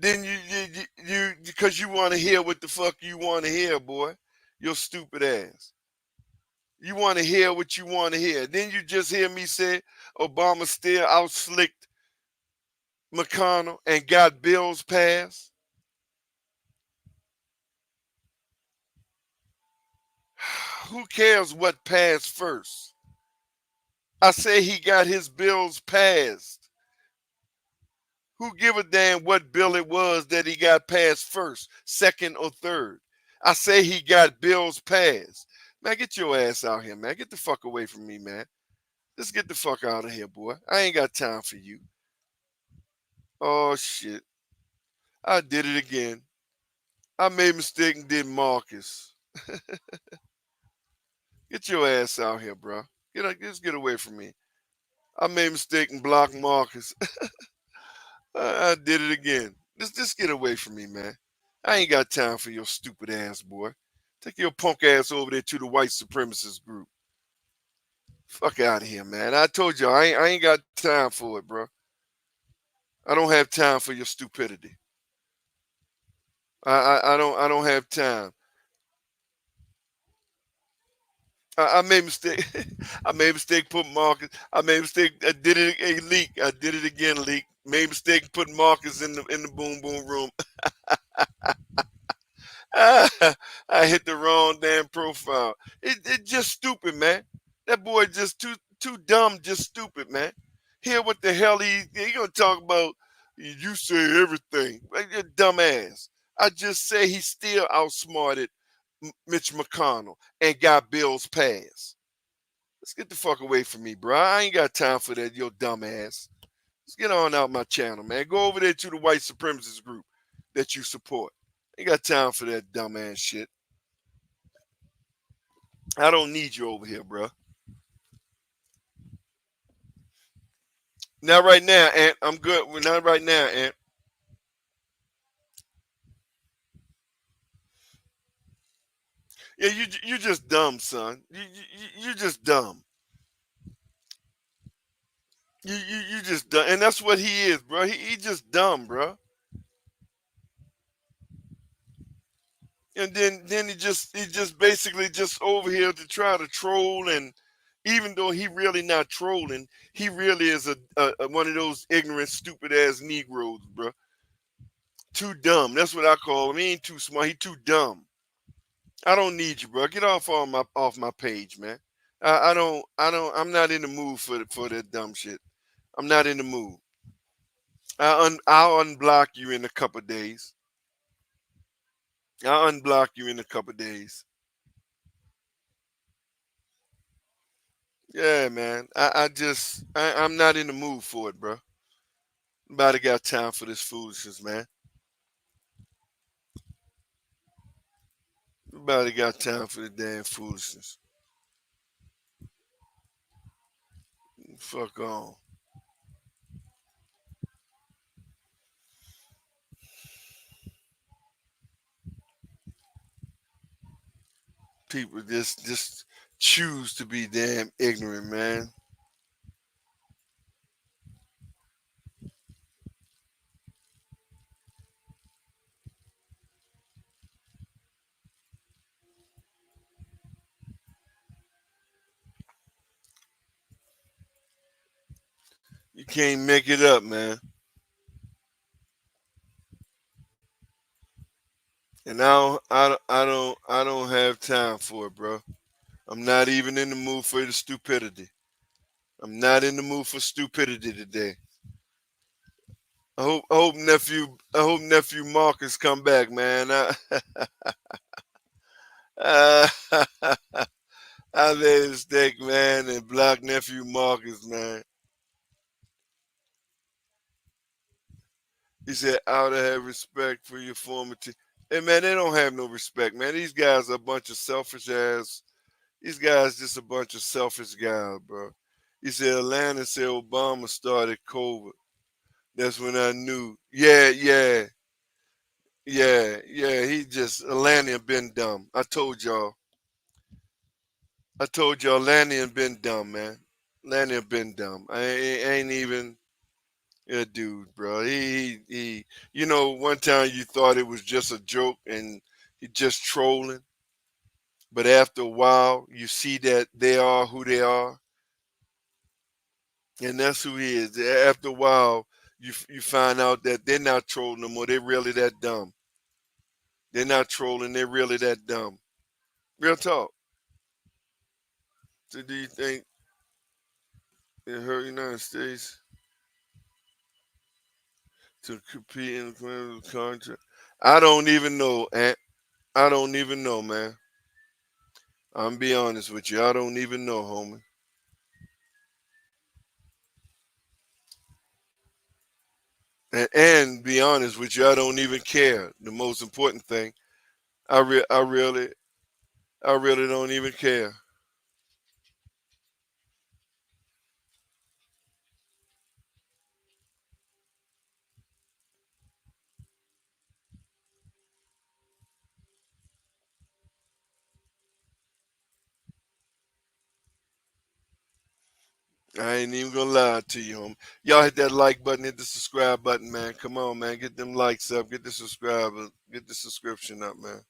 Then you because you want to hear what the fuck you want to hear, boy. Your stupid ass. You want to hear what you want to hear. Then you just hear me say Obama still outslicked McConnell and got bills passed. Who cares what passed first? I say he got his bills passed. Who give a damn what bill it was that he got passed first, second, or third? I say he got bills passed. Man, get your ass out here, man. Get the fuck away from me, man. Just get the fuck out of here, boy. I ain't got time for you. Oh, shit. I did it again. I made a mistake and did Marcus. Get your ass out here, bro. Just get away from me. I made a mistake and blocked Marcus. I did it again. Just get away from me, man. I ain't got time for your stupid ass, boy. Take your punk ass over there to the white supremacist group. Fuck out of here, man. I told you I ain't got time for it, bro. I don't have time for your stupidity. I don't have time. I made a mistake. I made a mistake putting Marcus. I made a mistake. I did it a leak. I did it again, leak. Made a mistake putting Marcus in the boom boom room. I hit the wrong damn profile. It just stupid, man. That boy just too dumb, just stupid, man. Hear what the hell he gonna talk about? You say everything, like your dumb ass. I just say he still outsmarted Mitch McConnell and got bills passed. Let's get the fuck away from me, bro. I ain't got time for that, your dumb ass. Let's get on out my channel, man. Go over there to the white supremacist group that you support. Ain't got time for that dumb ass shit. I don't need you over here, bro. Not right now, Aunt. I'm good. We're not right now, Aunt. Yeah, you just dumb, son. You just dumb. You just dumb, and that's what he is, bro. He just dumb, bro. And then he just basically just over here to try to troll, and even though he really not trolling, he really is a one of those ignorant, stupid ass Negroes, bro. Too dumb. That's what I call him. He ain't too smart. He too dumb. I don't need you, bro. Get off my page, man. I'm not in the mood for that dumb shit. I'm not in the mood. I'll unblock you in a couple days. I'll unblock you in a couple days. Yeah, man. I'm not in the mood for it, bro. Nobody got time for this foolishness, man. Nobody got time for the damn foolishness. Fuck on. People just choose to be damn ignorant, man. You can't make it up, man. And I don't have time for it, bro. I'm not even in the mood for the stupidity. I'm not in the mood for stupidity today. I hope nephew Marcus come back, man. I, I made a mistake, man, and blocked nephew Marcus, man. He said, "I ought to have respect for your former team." Hey, man, they don't have no respect, man. These guys are a bunch of selfish ass. These guys just a bunch of selfish guys, bro. He said Atlanta said Obama started COVID. That's when I knew. Yeah. He just Atlanta been dumb. I told y'all. Atlanta been dumb, man. Atlanta been dumb. I ain't even. Yeah, dude, bro. You know, one time you thought it was just a joke and he just trolling, but after a while, you see that they are who they are, and that's who he is. After a while, you find out that they're not trolling no more. They're really that dumb. They're not trolling. They're really that dumb. Real talk. So, do you think it hurt the United States to compete in the contract? I don't even know, Ant. I don't even know, man. I'm be honest with you. I don't even know, homie. And be honest with you, I don't even care. The most important thing, I really don't even care. I ain't even gonna lie to you, homie. Y'all hit that like button, hit the subscribe button, man. Come on, man. Get them likes up, get the get the subscription up, man.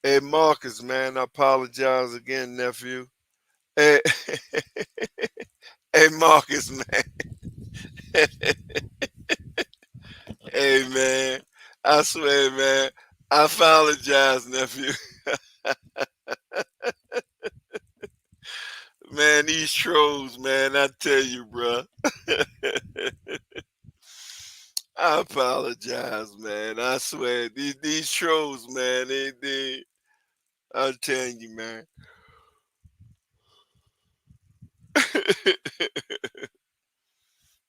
Hey, Marcus, man, I apologize again, nephew. Hey, hey, Marcus, man. Hey, man. I swear, man. I apologize, nephew. Man, these trolls, man, I tell you, bro. I apologize, man. I swear, these trolls, man, I'm telling you, man.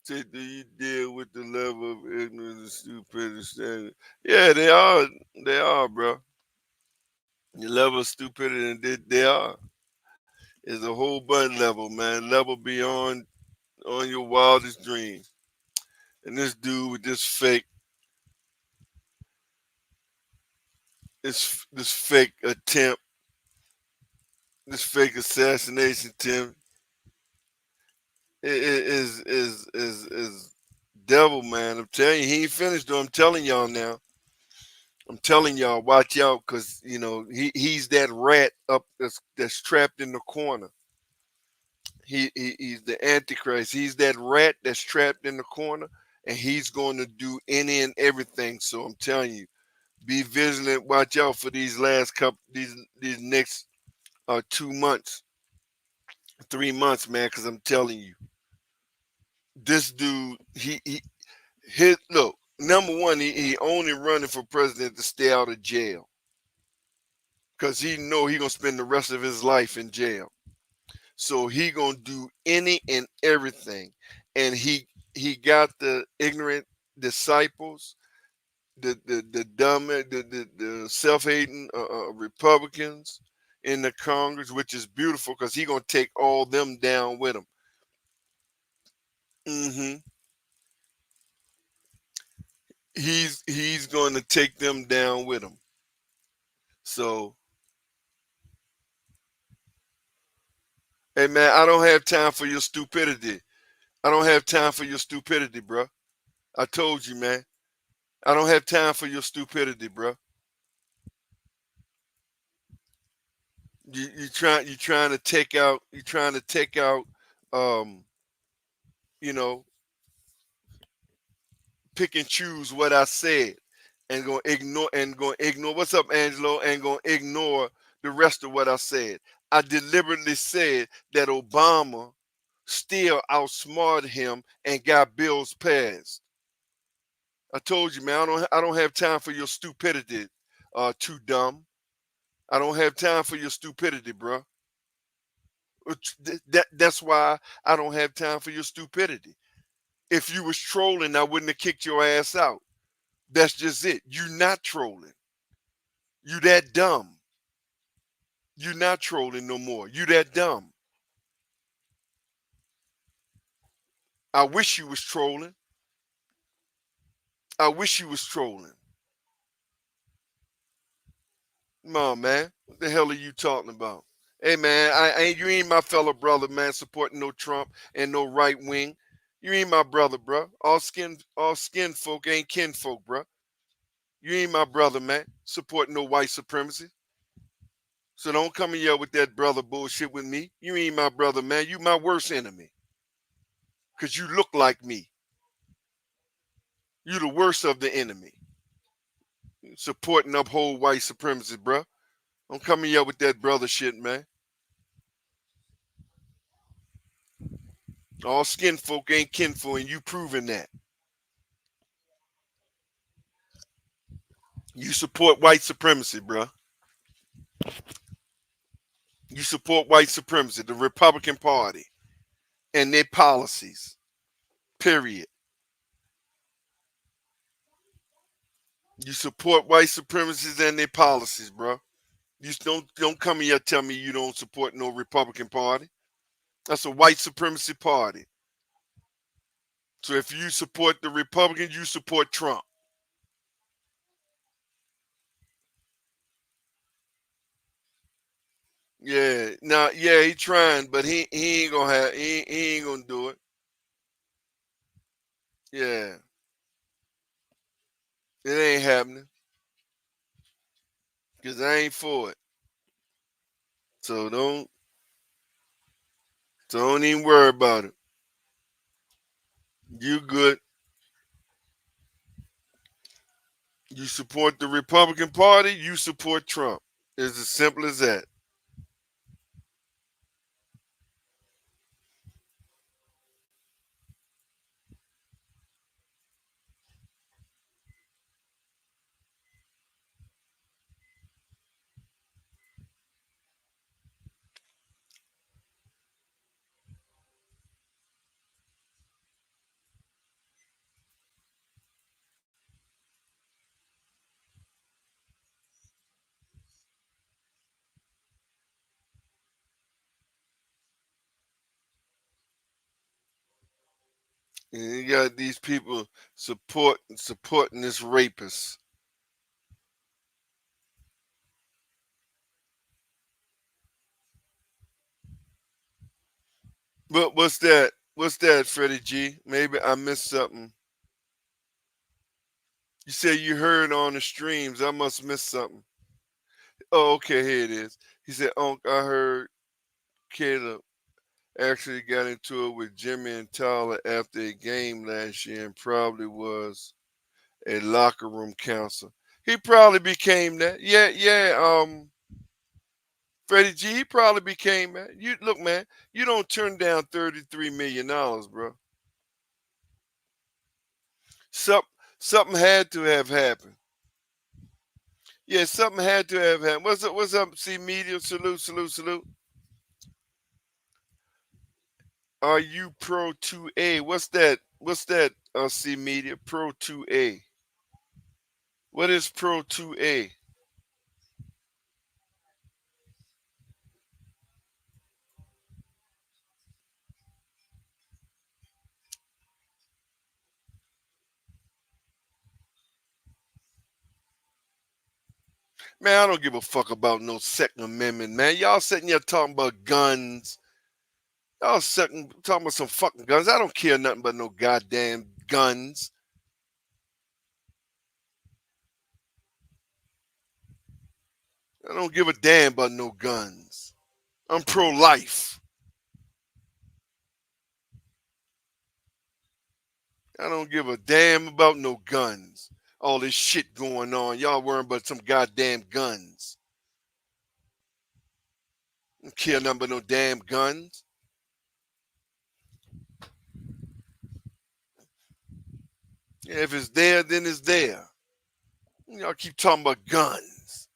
Say, do you deal with the level of ignorance and stupidity? Yeah, they are, bro. The level of stupidity, and they are. It's a whole bunch level, man. Level beyond on your wildest dreams. And this dude with this fake attempt, this fake assassination attempt, is devil, man. I'm telling you, he ain't finished though. I'm telling y'all now. I'm telling y'all, watch out, cause you know he's that rat up that's trapped in the corner. He's the antichrist. He's that rat that's trapped in the corner, and he's going to do any and everything. So I'm telling you, be vigilant. Watch out for these last couple these next 2 months, 3 months, man. Cause I'm telling you, this dude, he hit look. Number one, he only running for president to stay out of jail, cause he know he gonna spend the rest of his life in jail. So he gonna do any and everything, and he got the ignorant disciples, the dumb, the self-hating Republicans in the Congress, which is beautiful because he gonna take all them down with him. hmm he's going to take them down with him. So, hey man, I don't have time for your stupidity. I don't have time for your stupidity, bro. I told you, man. I don't have time for your stupidity, bro. You trying to take out um you know pick and choose what I said and gonna ignore what's up, Angelo, and gonna ignore the rest of what I said. I deliberately said that Obama still outsmarted him and got bills passed. I told you, man, I don't have time for your stupidity, too dumb. I don't have time for your stupidity, bro. That's why I don't have time for your stupidity. If you was trolling, I wouldn't have kicked your ass out. That's just it. You not trolling. You that dumb. You not trolling no more. You that dumb. I wish you was trolling. I wish you was trolling. Come on, man. What the hell are you talking about? Hey, man, you ain't my fellow brother, man, supporting no Trump and no right wing. You ain't my brother, bro. All skin folk ain't kinfolk, bro. You ain't my brother, man. Supporting no white supremacy. So don't come in here with that brother bullshit with me. You ain't my brother, man. You my worst enemy. Cause you look like me. You the worst of the enemy. Supporting uphold white supremacy, bro. Don't come in here with that brother shit, man. All skin folk ain't kinfolk, and you proving that. You support white supremacy, bro. You support white supremacy, the Republican Party, and their policies. Period. You support white supremacists and their policies, bro. You don't come here tell me you don't support no Republican Party. That's a white supremacy party. So if you support the Republicans, you support Trump. Yeah, now yeah, he trying, but he ain't gonna have he ain't gonna do it. Yeah, it ain't happening because I ain't for it. So don't even worry about it. You good. You support the Republican Party, you support Trump. It's as simple as that. And you got these people supporting this rapist. But what's that? What's that, Freddie G? Maybe I missed something. You said you heard on the streams. I must miss something. Oh, okay, here it is. He said, Unc, I heard Caleb actually got into it with Jimmy and Tyler after a game last year and probably was a locker room counselor. He probably became that. Yeah. Freddie G, he probably became that. You look, man, you don't turn down $33 million, bro. Some, something had to have happened. Yeah, something had to have happened. What's up, C Media? Salute. Are you Pro 2A? What's that, C Media? Pro 2A. What is Pro 2A? Man, I don't give a fuck about no Second Amendment, man. Y'all sitting here talking about guns. Y'all sitting talking about some fucking guns. I don't care nothing about no goddamn guns. I don't give a damn about no guns. I'm pro-life. I don't give a damn about no guns. All this shit going on. Y'all worrying about some goddamn guns. I don't care nothing about no damn guns. Yeah, if it's there, then it's there. Y'all keep talking about guns.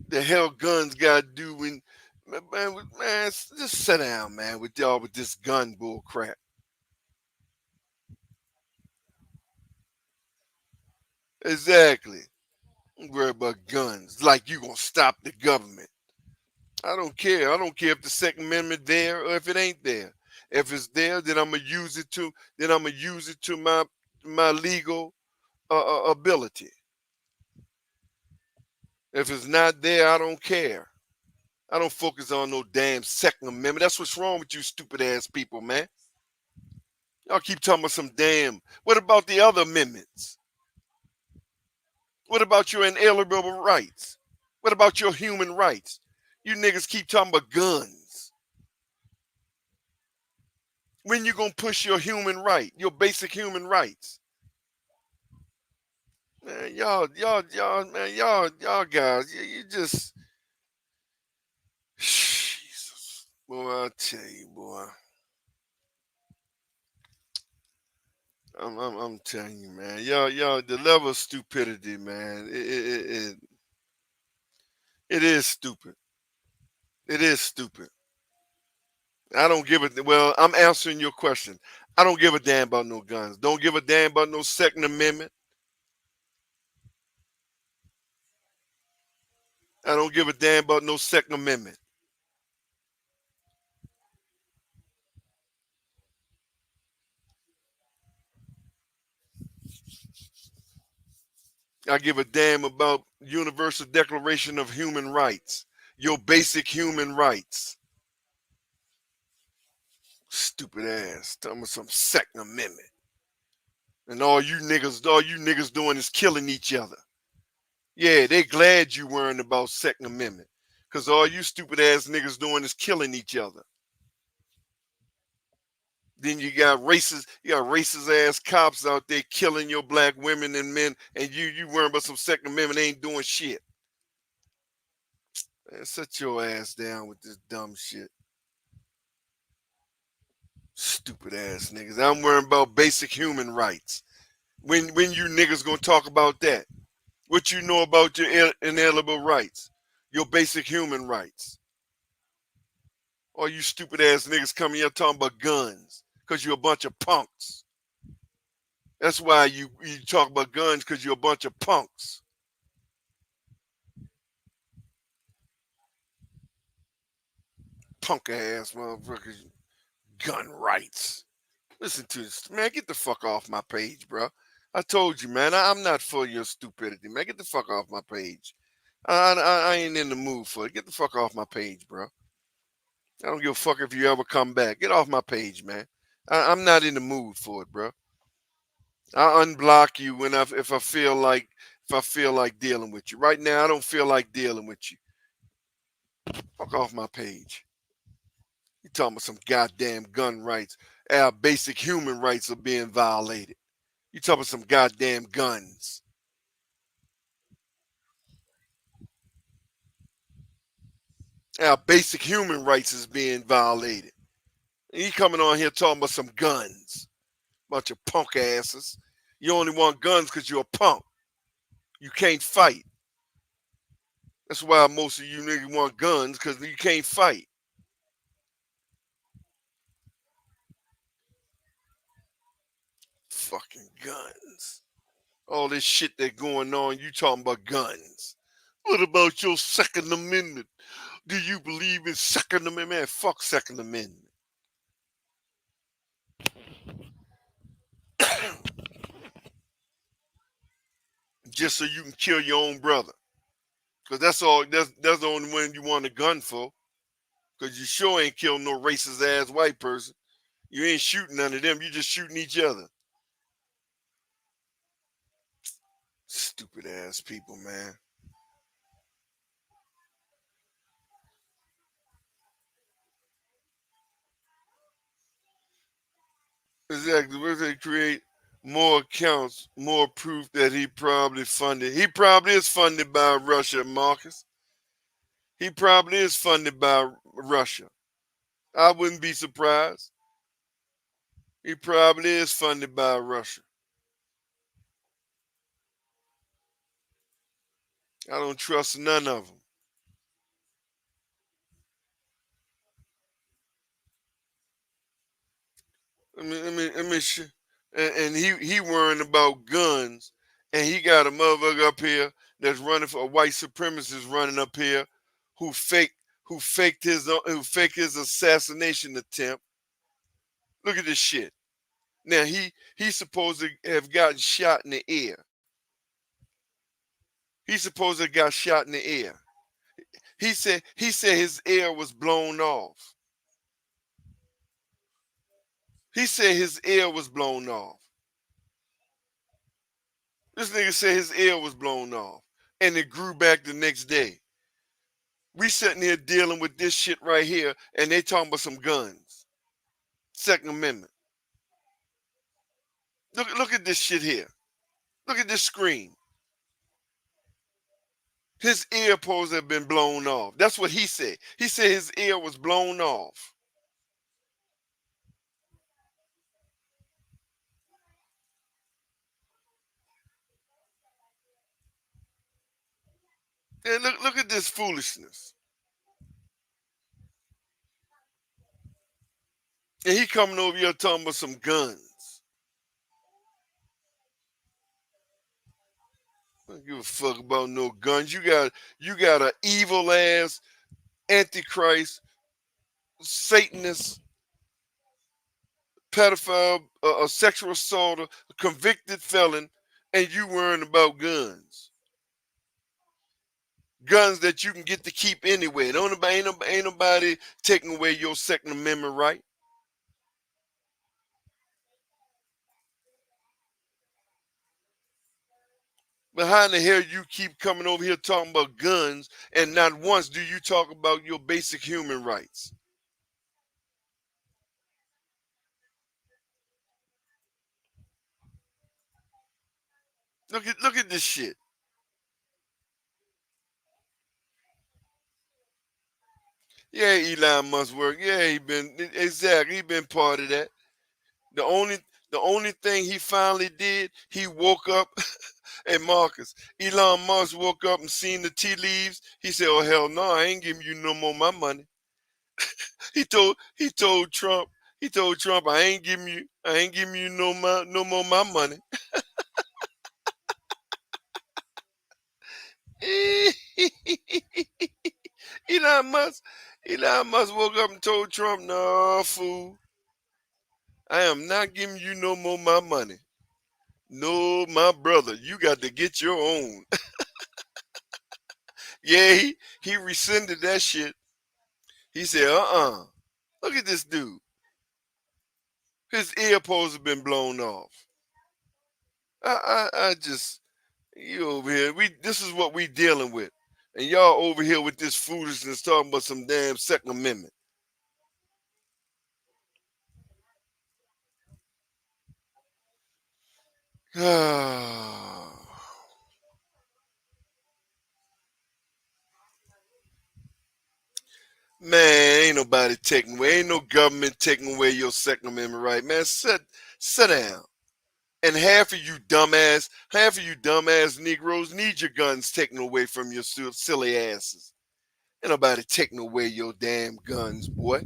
The hell guns got to do when, man, just sit down, man, with y'all with this gun bull crap. Exactly. Don't worry about guns. Like you gonna stop the government. I don't care. I don't care if the Second Amendment there or if it ain't there. If it's there, then I'm gonna use it to. Then I'm gonna use it to my legal ability. If it's not there, I don't care. I don't focus on no damn Second Amendment. That's what's wrong with you stupid ass people, man. Y'all keep talking about some damn. What about the other amendments? What about your inalienable rights? What about your human rights? You niggas keep talking about guns. When you gonna push your human right, your basic human rights? Man, y'all guys, you just Jesus. Boy, I tell you, boy. I'm telling you, man. Y'all, the level of stupidity, man. It is stupid. It is stupid. I don't give a well. I'm answering your question. I don't give a damn about no guns. Don't give a damn about no Second Amendment. I don't give a damn about no Second Amendment. I give a damn about Universal Declaration of Human Rights. Your basic human rights. Stupid ass. Talking about some Second Amendment. And all you niggas doing is killing each other. Yeah, they glad you worrying about Second Amendment. Cause all you stupid ass niggas doing is killing each other. Then you got racist ass cops out there killing your black women and men, and you worrying about some Second Amendment, ain't doing shit. Man, sit your ass down with this dumb shit. Stupid ass niggas. I'm worrying about basic human rights. When you niggas gonna talk about that? What you know about your inalienable rights? Your basic human rights? All you stupid ass niggas coming here talking about guns. Cause you're a bunch of punks. That's why you talk about guns, because you're a bunch of punks. Punk ass motherfuckers. Gun rights. Listen to this. Man, get the fuck off my page, bro. I told you, man, I'm not for your stupidity, man. Get the fuck off my page. I ain't in the mood for it. Get the fuck off my page, bro. I don't give a fuck if you ever come back. Get off my page, man. I'm not in the mood for it, bro. I unblock you if I feel like dealing with you. Right now, I don't feel like dealing with you. Fuck off my page. You talking about some goddamn gun rights? Our basic human rights are being violated. You talking about some goddamn guns? Our basic human rights is being violated. And you coming on here talking about some guns? Bunch of punk asses. You only want guns because you're a punk. You can't fight. That's why most of you niggas want guns, because you can't fight. Fucking guns. All this shit that going on, you talking about guns. What about your Second Amendment? Do you believe in Second Amendment? Man, fuck Second Amendment. Just so you can kill your own brother. Because that's the only one you want a gun for. Because you sure ain't killed no racist ass white person. You ain't shooting none of them. You just shooting each other. Stupid ass people, man. Exactly. Where they create more accounts, more proof that he probably funded. He probably is funded by Russia, Marcus. He probably is funded by Russia. I wouldn't be surprised. He probably is funded by Russia. I don't trust none of them. And he worrying about guns, and he got a motherfucker up here that's running for a white supremacist running up here, who faked his assassination attempt. Look at this shit. Now he's supposed to have gotten shot in the air. He's supposed to have got shot in the air. He said his ear was blown off. He said his ear was blown off. This nigga said his ear was blown off. And it grew back the next day. We sitting here dealing with this shit right here, and they talking about some guns. Second Amendment. Look at this shit here. Look at this screen. His ear supposed to have been blown off. That's what he said. He said his ear was blown off. And look at this foolishness. And he coming over here talking about some guns. I don't give a fuck about no guns. You got an evil ass antichrist, Satanist, pedophile, a sexual assaulter, a convicted felon, and you worrying about guns. Guns that you can get to keep anyway. Ain't nobody taking away your Second Amendment right. But how in the hell you keep coming over here talking about guns and not once do you talk about your basic human rights? Look at this shit. Yeah, Elon Musk work. Yeah, he been part of that. The only thing he finally did, he woke up. Hey Marcus, Elon Musk woke up and seen the tea leaves. He said, "Oh hell no, I ain't giving you no more my money." he told Trump, I ain't giving you no more my money. Elon Musk woke up and told Trump, "No, fool, I am not giving you no more my money. No, my brother, you got to get your own." Yeah, he rescinded that shit. He said, Look at this dude. His ear posts have been blown off. I just, you over here. This is what we dealing with. And y'all over here with this foolishness talking about some damn Second Amendment. Man, ain't nobody taking away, ain't no government taking away your Second Amendment right. Man, sit down. And half of you dumbass Negroes need your guns taken away from your silly asses. Ain't nobody taking away your damn guns, boy.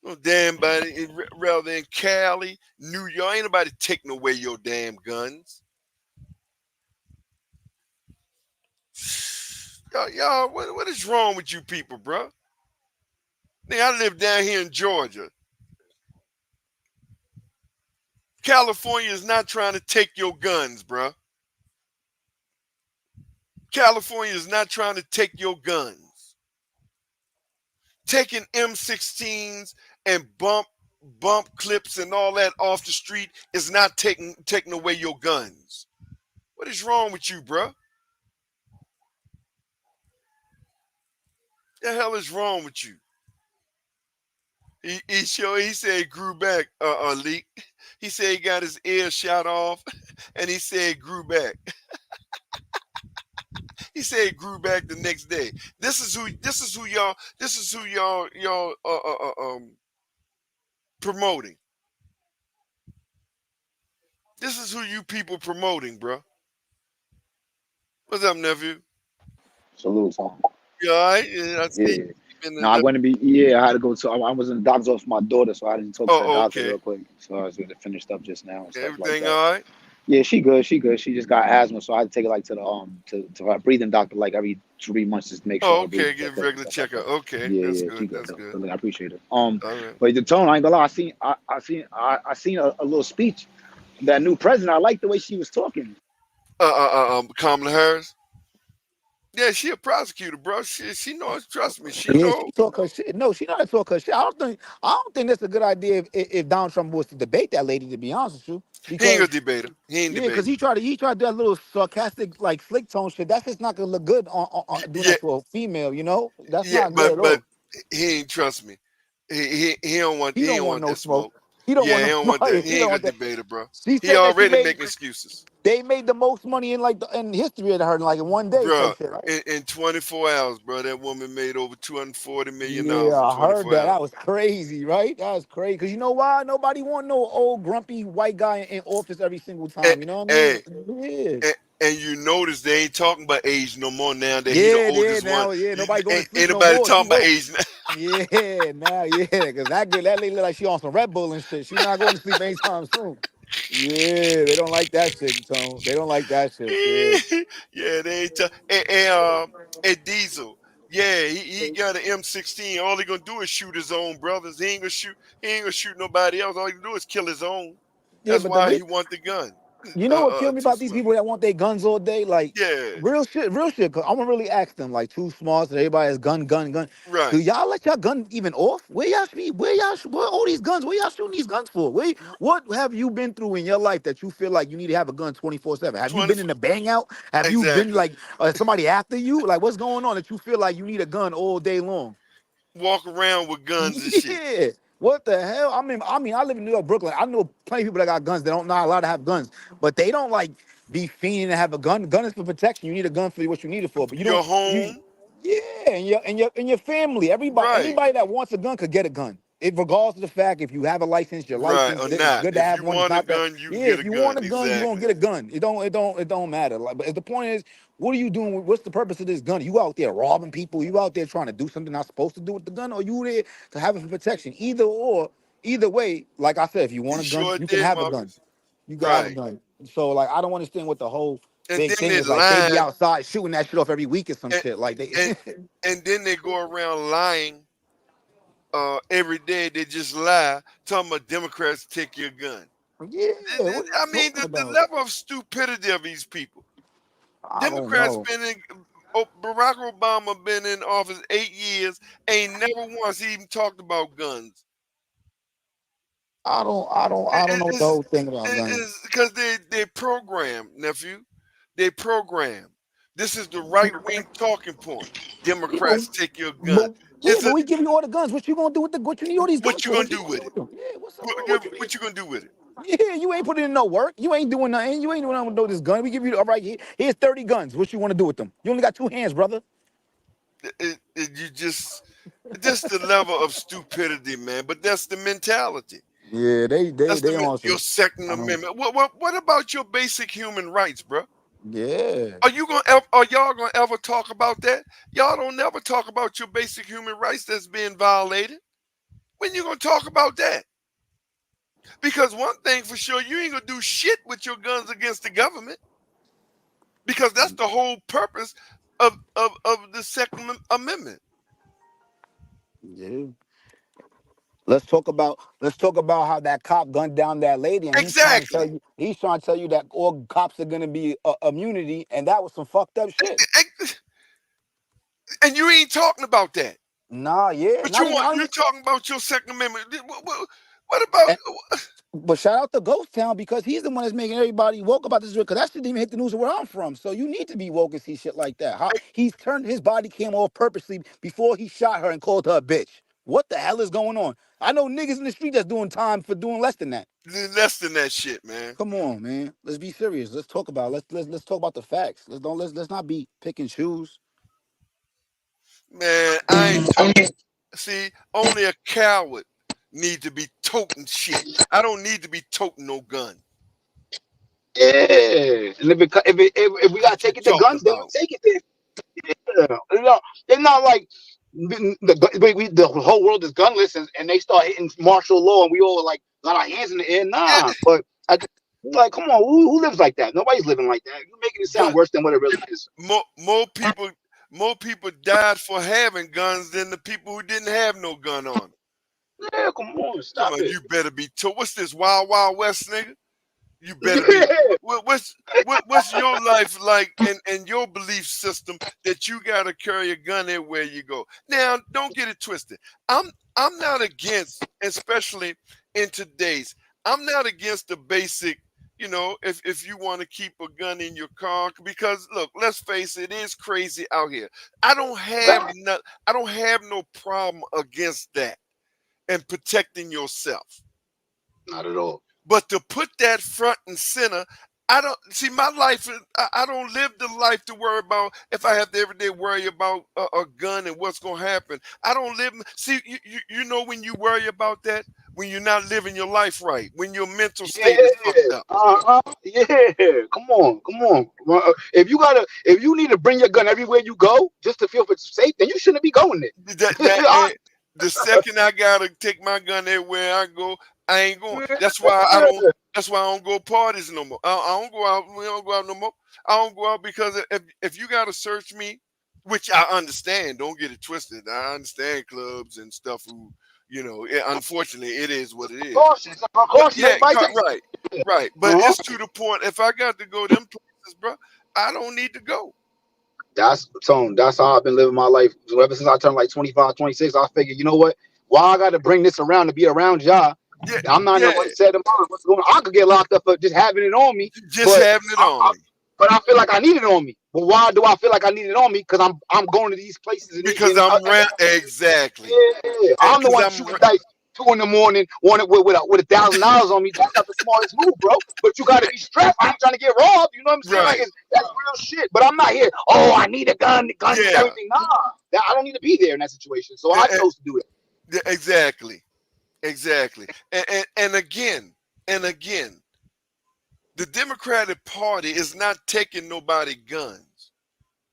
No damn body, rather in Cali, New York, ain't nobody taking away your damn guns. Y'all, what is wrong with you people, bro? I live down here in Georgia. California is not trying to take your guns, bro. California is not trying to take your guns. Taking M16s and bump clips and all that off the street is not taking away your guns. What is wrong with you, bro? The hell is wrong with you? He said he grew back, Leak. He said he got his ear shot off, and he said it grew back. He said it grew back the next day. This is who y'all promoting. This is who you people promoting, bro. What's up, nephew? Salute, Tom. You all right? Yeah, I see. Yeah. No, I went to be. Yeah, I had to go to. I was in the doctor's office with my daughter, so I didn't talk to the doctor real quick. So I was going to finish up just now. And stuff everything like that. all right? Yeah, she good. She just got asthma, so I had to take her like to the to her breathing doctor like every 3 months just to make sure. Oh, okay, get a regular checkup. Okay, yeah, that's yeah, good. she good. That's good. So, I appreciate it. All right. But the tone, I ain't gonna lie. I seen a little speech. That new president, I like the way she was talking. Kamala Harris. Yeah, she a prosecutor, bro. She knows. Trust me, she Yeah, know. she talk her shit. No, she not to talk her shit. I don't think that's a good idea if Donald Trump was to debate that lady. To be honest with you, He ain't because gonna debate her. He ain't yeah, because debating. he tried to do that little sarcastic like slick tone shit. That's just not gonna look good on doing Yeah, that to a female. You know, that's yeah, not good but at all. he ain't trust me. He don't want He he don't don't want want no that smoke. smoke. He don't want Yeah, he no don't smoke. want that. He He ain't don't gonna want that. debate her, bro. She He said that already making excuses, they made the most money in like in history of her in like in one day bro. type shit, right? In 24 hours, bro, that woman made over $240 million Yeah, in I heard 24 that. hours. That was crazy, right? That was crazy. Cause you know why? Nobody want no old grumpy white guy in office every single Hey, time. You know what I mean? hey, Yeah. and you notice they ain't talking about age no more now that he the Yeah, yeah, oldest one. now, yeah, nobody going to Ain't sleep no nobody more. She talking about woke. age now. Yeah, now, yeah, because that lady look like she on some Red Bull and shit. She not going to sleep anytime soon. Yeah, they don't like that shit, Tone. They don't like that shit. Yeah. Yeah, they ain't and Diesel. Yeah, he got an M16. All he gonna do is shoot his own brothers. He ain't gonna shoot nobody else. All he can do is kill his own. Yeah, That's but the why re- he want the gun. You know what killed me Too about these smart. people that want their guns all day? Like Yeah, real shit, real shit. Cause I'm gonna really ask them, like too smart, so everybody has gun, gun, gun. Do right. y'all let y'all gun even off? Where y'all be? Where all these guns? Where y'all shooting these guns for? What have you been through in your life that you feel like you need to have a gun 24/7? Have you 20 been in a bang out? Have you been exactly. like somebody after you? Like what's going on that you feel like you need a gun all day long? Walk around with guns and shit. Yeah. What the hell? I mean, I live in New York, Brooklyn. I know plenty of people that got guns. They don't not allowed to have guns, but they don't like be fiending to have a gun. Gun is for protection. You need a gun for what you need it for, but you Your don't. You, home, yeah, and your family. Everybody, right, anybody that wants a gun could get a gun. It regardless of the fact if you have a license, your right license. or It's not. good to If have you one. It's want a not that. gun, you can Yeah, get if a you want gun. a gun, you gonna Exactly. get a gun. It don't matter. Like, but the point is, what are you doing? What's the purpose of this gun? You out there robbing people? You out there trying to do something not supposed to do with the gun, or you there to have it for protection? Either way, like I said, if you want You a gun, sure you can did, have a gun. Marcus. You can have a Right. gun. So like, I don't understand what the whole And big then thing they is. Like they be lie, outside shooting that shit off every week or some and shit. Like they. and, and then they go around lying every day. They just lie, talking about Democrats take your gun. Yeah, what are you I mean, talking the about? level of stupidity of these people. I don't Democrats know. been in. Barack Obama been in office 8 years, ain't never once even talked about guns. I don't know what the It's whole thing about guns. because they program, nephew. They program. This is the right wing talking point. Yeah, but, Democrats take your gun. but yeah, It's but a we give you all the guns. What you gonna do with what you need all these guns what you for? gonna What you do gonna with do it? with them? Yeah, what's up? What, What you what you gonna do with it? Yeah, you ain't putting in no work. You ain't doing nothing. You ain't doing nothing with this gun. We give you all right. Here's 30 guns. What you want to do with them? You only got two hands, brother. You just the level of stupidity, man. But that's the mentality. Yeah, they they That's they on your some. Second Amendment. What about your basic human rights, bro? Yeah. Are y'all gonna ever talk about that? Y'all don't never talk about your basic human rights that's being violated. When you gonna talk about that? Because one thing for sure, you ain't gonna do shit with your guns against the government. Because that's the whole purpose of the Second Amendment. Yeah. Let's talk about how that cop gunned down that lady, and Exactly. he's trying to tell you that all cops are gonna be immunity, and that was some fucked up shit. And you ain't talking about that. Nah, yeah, But not even. I don't you even talking about your Second Amendment. What about and, but shout out to Ghost Town because he's the one that's making everybody woke about this. Because that shit didn't even hit the news where I'm from. So you need to be woke and see shit like that. How he's turned his body cam off purposely before he shot her and called her a bitch. What the hell is going on? I know niggas in the street that's doing time for doing less than that. less than that shit, man? Come on, man. Let's be serious. Let's talk about let's talk about the facts. Let's not be picking shoes. Man, I ain't see. Only a coward need to be toting shit. I don't need to be toting no gun. Yeah, and if we gotta What you take it to talking guns, then we about? take it there. Yeah. It's not like the whole world is gunless and they start hitting martial law and we all like got our hands in the air. Yeah, Nah, but like, come on, who lives like that? Nobody's living like that. You're making it gun, sound worse than what it really is. more people died for having guns than the people who didn't have no gun on. Yeah, come on, Come stop on, it. you better be told. What's this Wild Wild West, nigga? You better be. What's your life like and your belief system that you gotta carry a gun everywhere you go? Now, don't get it twisted. I'm not against, especially in today's. I'm not against the basic. If you want to keep a gun in your car, because look, let's face it, it is crazy out here. I don't have no problem against that and protecting yourself. Not at all. But to put that front and center, I don't see my life. I don't live the life to worry about if I have to every day worry about a gun and what's going to happen. I don't live. See, you know when you worry about that, when you're not living your life right, when your mental state is fucked up. Yeah. Come on. Well, if you need to bring your gun everywhere you go just to feel safe, then you shouldn't be going there. The second I gotta take my gun everywhere I go, I ain't going. That's why I don't. That's why I don't go parties no more. I don't go out. We don't go out no more. I don't go out because if you gotta search me, which I understand. Don't get it twisted. I understand clubs and stuff. Unfortunately, it is what it is. Precautions. Yeah, right. But it's to the point. If I got to go them places, bro, I don't need to go. That's Tone. That's how I've been living my life. So ever since I turned like 25, 26, I figured, you know what? Why I got to bring this around to be around y'all? Yeah, I'm not in the right set of mind. What's going on? I could get locked up for just having it on me. But I feel like I need it on me. But why do I feel like I need it on me? Because I'm going to these places. Because I'm around. Exactly. Yeah. I'm the one shooting dice 2 in the morning, wanted with $1,000 on me. That's not the smartest move, bro. But you got to be strapped. I ain't trying to get robbed. You know what I'm saying? Right. Like that's real shit. But I'm not here. Oh, I need a gun. The gun is everything. Nah, I don't need to be there in that situation. So I chose to do it. Exactly. And again, the Democratic Party is not taking nobody guns.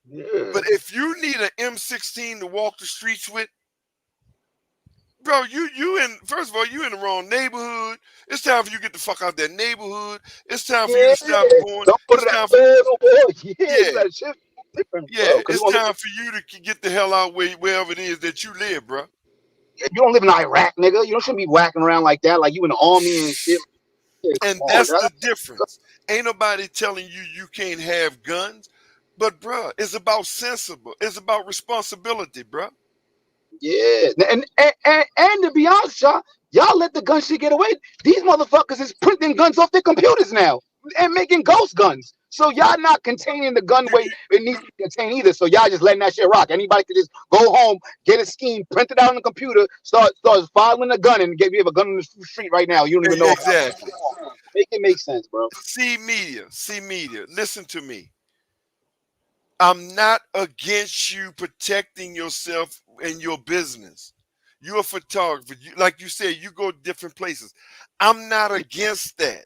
Yeah. But if you need an M16 to walk the streets with, bro, first of all, you in the wrong neighborhood. It's time for you to get the fuck out that neighborhood. It's time for you to stop going. Don't put it out there. You gotta shift different, bro. It's time for you to get the hell out wherever it is that you live, bro. You don't live in Iraq, nigga. You shouldn't be whacking around like that, like you in the army and shit. And that's the difference. Ain't nobody telling you can't have guns, but bro, it's about sensible. It's about responsibility, bro. Yeah, and to be honest, y'all let the gun shit get away. These motherfuckers is printing guns off their computers now and making ghost guns. So y'all not containing the gun weight it needs to contain either. So y'all just letting that shit rock. Anybody could just go home, get a scheme, print it out on the computer, start filing a gun, and we have a gun in the street right now. You don't even know exactly. Make it make sense, bro. See media. Listen to me. I'm not against you protecting yourself and your business. You're a photographer. Like you said, you go to different places. I'm not against that.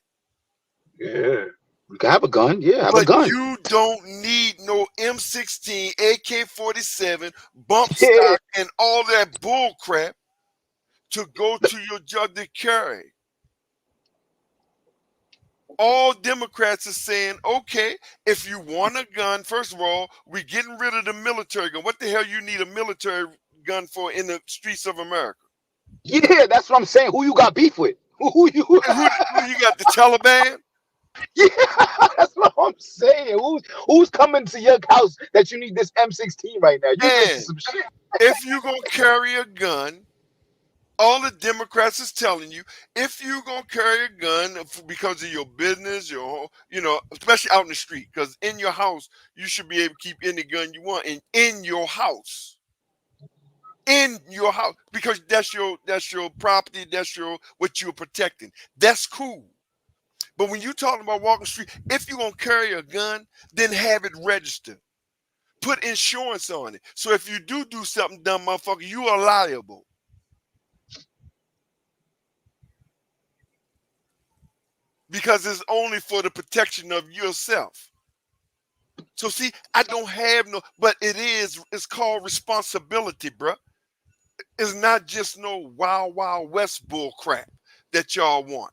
Yeah. You can have a gun. Yeah, have a gun. But you don't need no M16, AK-47, bump stock, and all that bull crap to go to your job to carry. All Democrats are saying, okay, if you want a gun, first of all, we're getting rid of the military gun. What the hell you need a military gun for in the streets of America? Yeah, that's what I'm saying. Who you got beef with? Who you got, the Taliban? Yeah, that's what I'm saying. Who's coming to your house that you need this M16 right now? You some shit. If you're going to carry a gun, all the Democrats is telling you, if you're going to carry a gun because of your business, especially out in the street, because in your house, you should be able to keep any gun you want in your house. In your house, because that's your property, that's what you're protecting. That's cool. But when you're talking about walking the street, if you're going to carry a gun, then have it registered. Put insurance on it. So if you do something dumb, motherfucker, you are liable. Because it's only for the protection of yourself. So see, I don't have no, but it's called responsibility, bro. It's not just no wild, wild west bull crap that y'all want.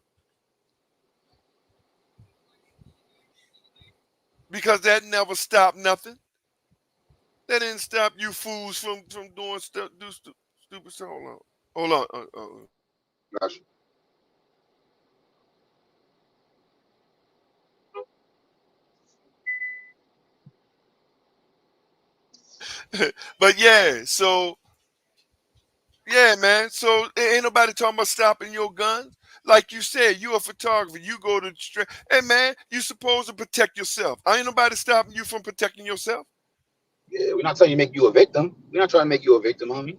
Because that never stopped nothing. That didn't stop you fools from doing stuff, stupid stuff. Hold on. Gotcha. But yeah, so yeah, man. So ain't nobody talking about stopping your guns. Like you said, you a photographer. You go to the street. Hey, man, you supposed to protect yourself. Ain't nobody stopping you from protecting yourself. Yeah, we're not telling you to make you a victim. We're not trying to make you a victim, homie.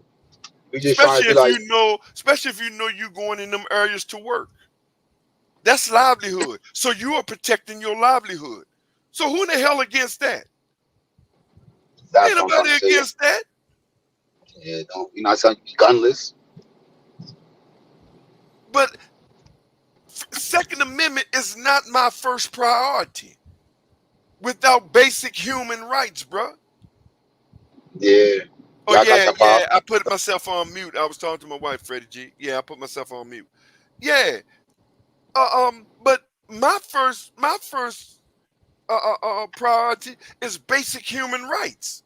We just trying to be like, Especially if you know you going in them areas to work. That's livelihood. So you are protecting your livelihood. So who in the hell against that? that's Ain't what I'm trying nobody to say. against that. Yeah, don't. You're not telling you to be gunless. But Second Amendment is not my first priority. Without basic human rights, bro. Yeah, Oh y'all got yeah, your yeah. pop. I put myself on mute. I was talking to my wife, Freddie G. Yeah, I put myself on mute. Yeah. But my first priority is basic human rights.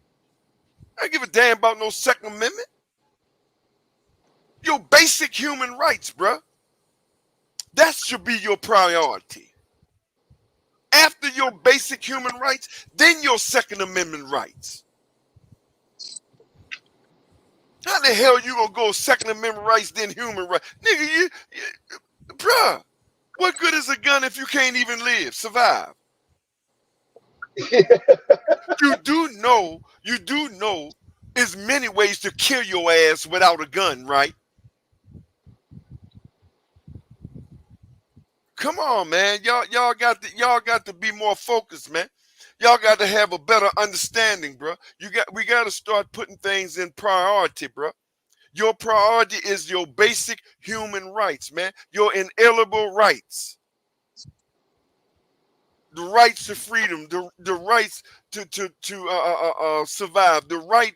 I don't give a damn about no Second Amendment. Your basic human rights, bruh. That should be your priority. After your basic human rights, then your Second Amendment rights. How the hell you gonna go Second Amendment rights, then human rights? Nigga, bruh, what good is a gun if you can't even live, survive? You do know there's many ways to kill your ass without a gun, right? Come on, man. Y'all got to be more focused, man. Y'all got to have a better understanding, bro. We got to start putting things in priority, bro. Your priority is your basic human rights, man. Your inalienable rights. The rights to freedom, the rights to survive, the right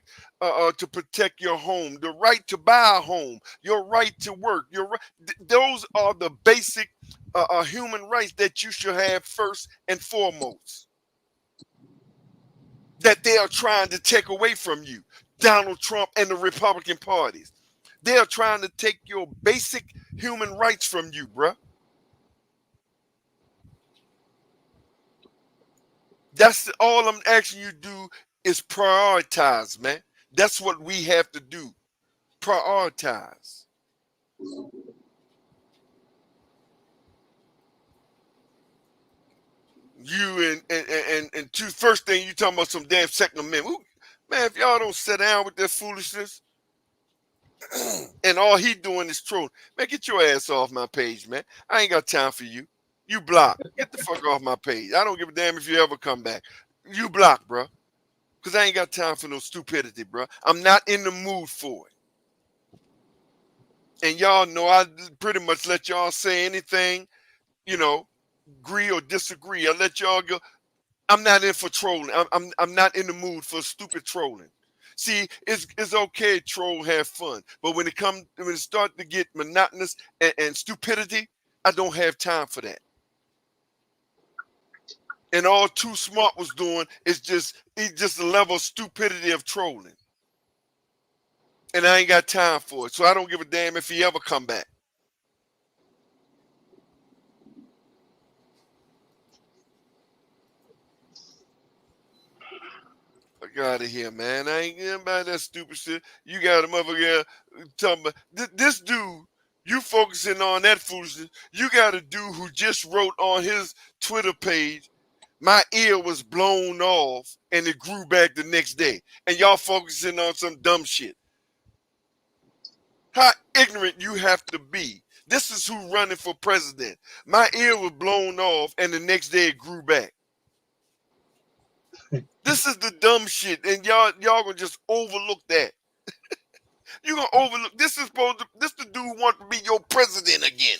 to protect your home, the right to buy a home, your right to work, those are the basic human rights that you should have first and foremost. That they are trying to take away from you, Donald Trump and the Republican parties. They are trying to take your basic human rights from you, bruh. That's all I'm asking you to do is prioritize, man. That's what we have to do. Prioritize. You and two first thing you talking about some damn Second Amendment. Man, if y'all don't sit down with that foolishness and all he doing is trolling, man, get your ass off my page, man. I ain't got time for you. You block. Get the fuck off my page. I don't give a damn if you ever come back. You block, bro. Because I ain't got time for no stupidity, bro. I'm not in the mood for it. And y'all know I pretty much let y'all say anything, you know, agree or disagree. I let y'all go. I'm not in for trolling. I'm not in the mood for stupid trolling. See, it's okay to troll, have fun, but when it start to get monotonous and stupidity, I don't have time for that. And all Too Smart was doing is just a level of stupidity of trolling, and I ain't got time for it. So I don't give a damn if he ever come back. Fuck out of here, man. I ain't getting about that stupid shit. You got a motherfucker talking about this dude. You focusing on that foolishness. You got a dude who just wrote on his Twitter page, "My ear was blown off and it grew back the next day." And y'all focusing on some dumb shit. How ignorant you have to be. This is who running for president. My ear was blown off and the next day it grew back. This is the dumb shit, and y'all gonna just overlook that. You gonna overlook this is this the dude want to be your president again.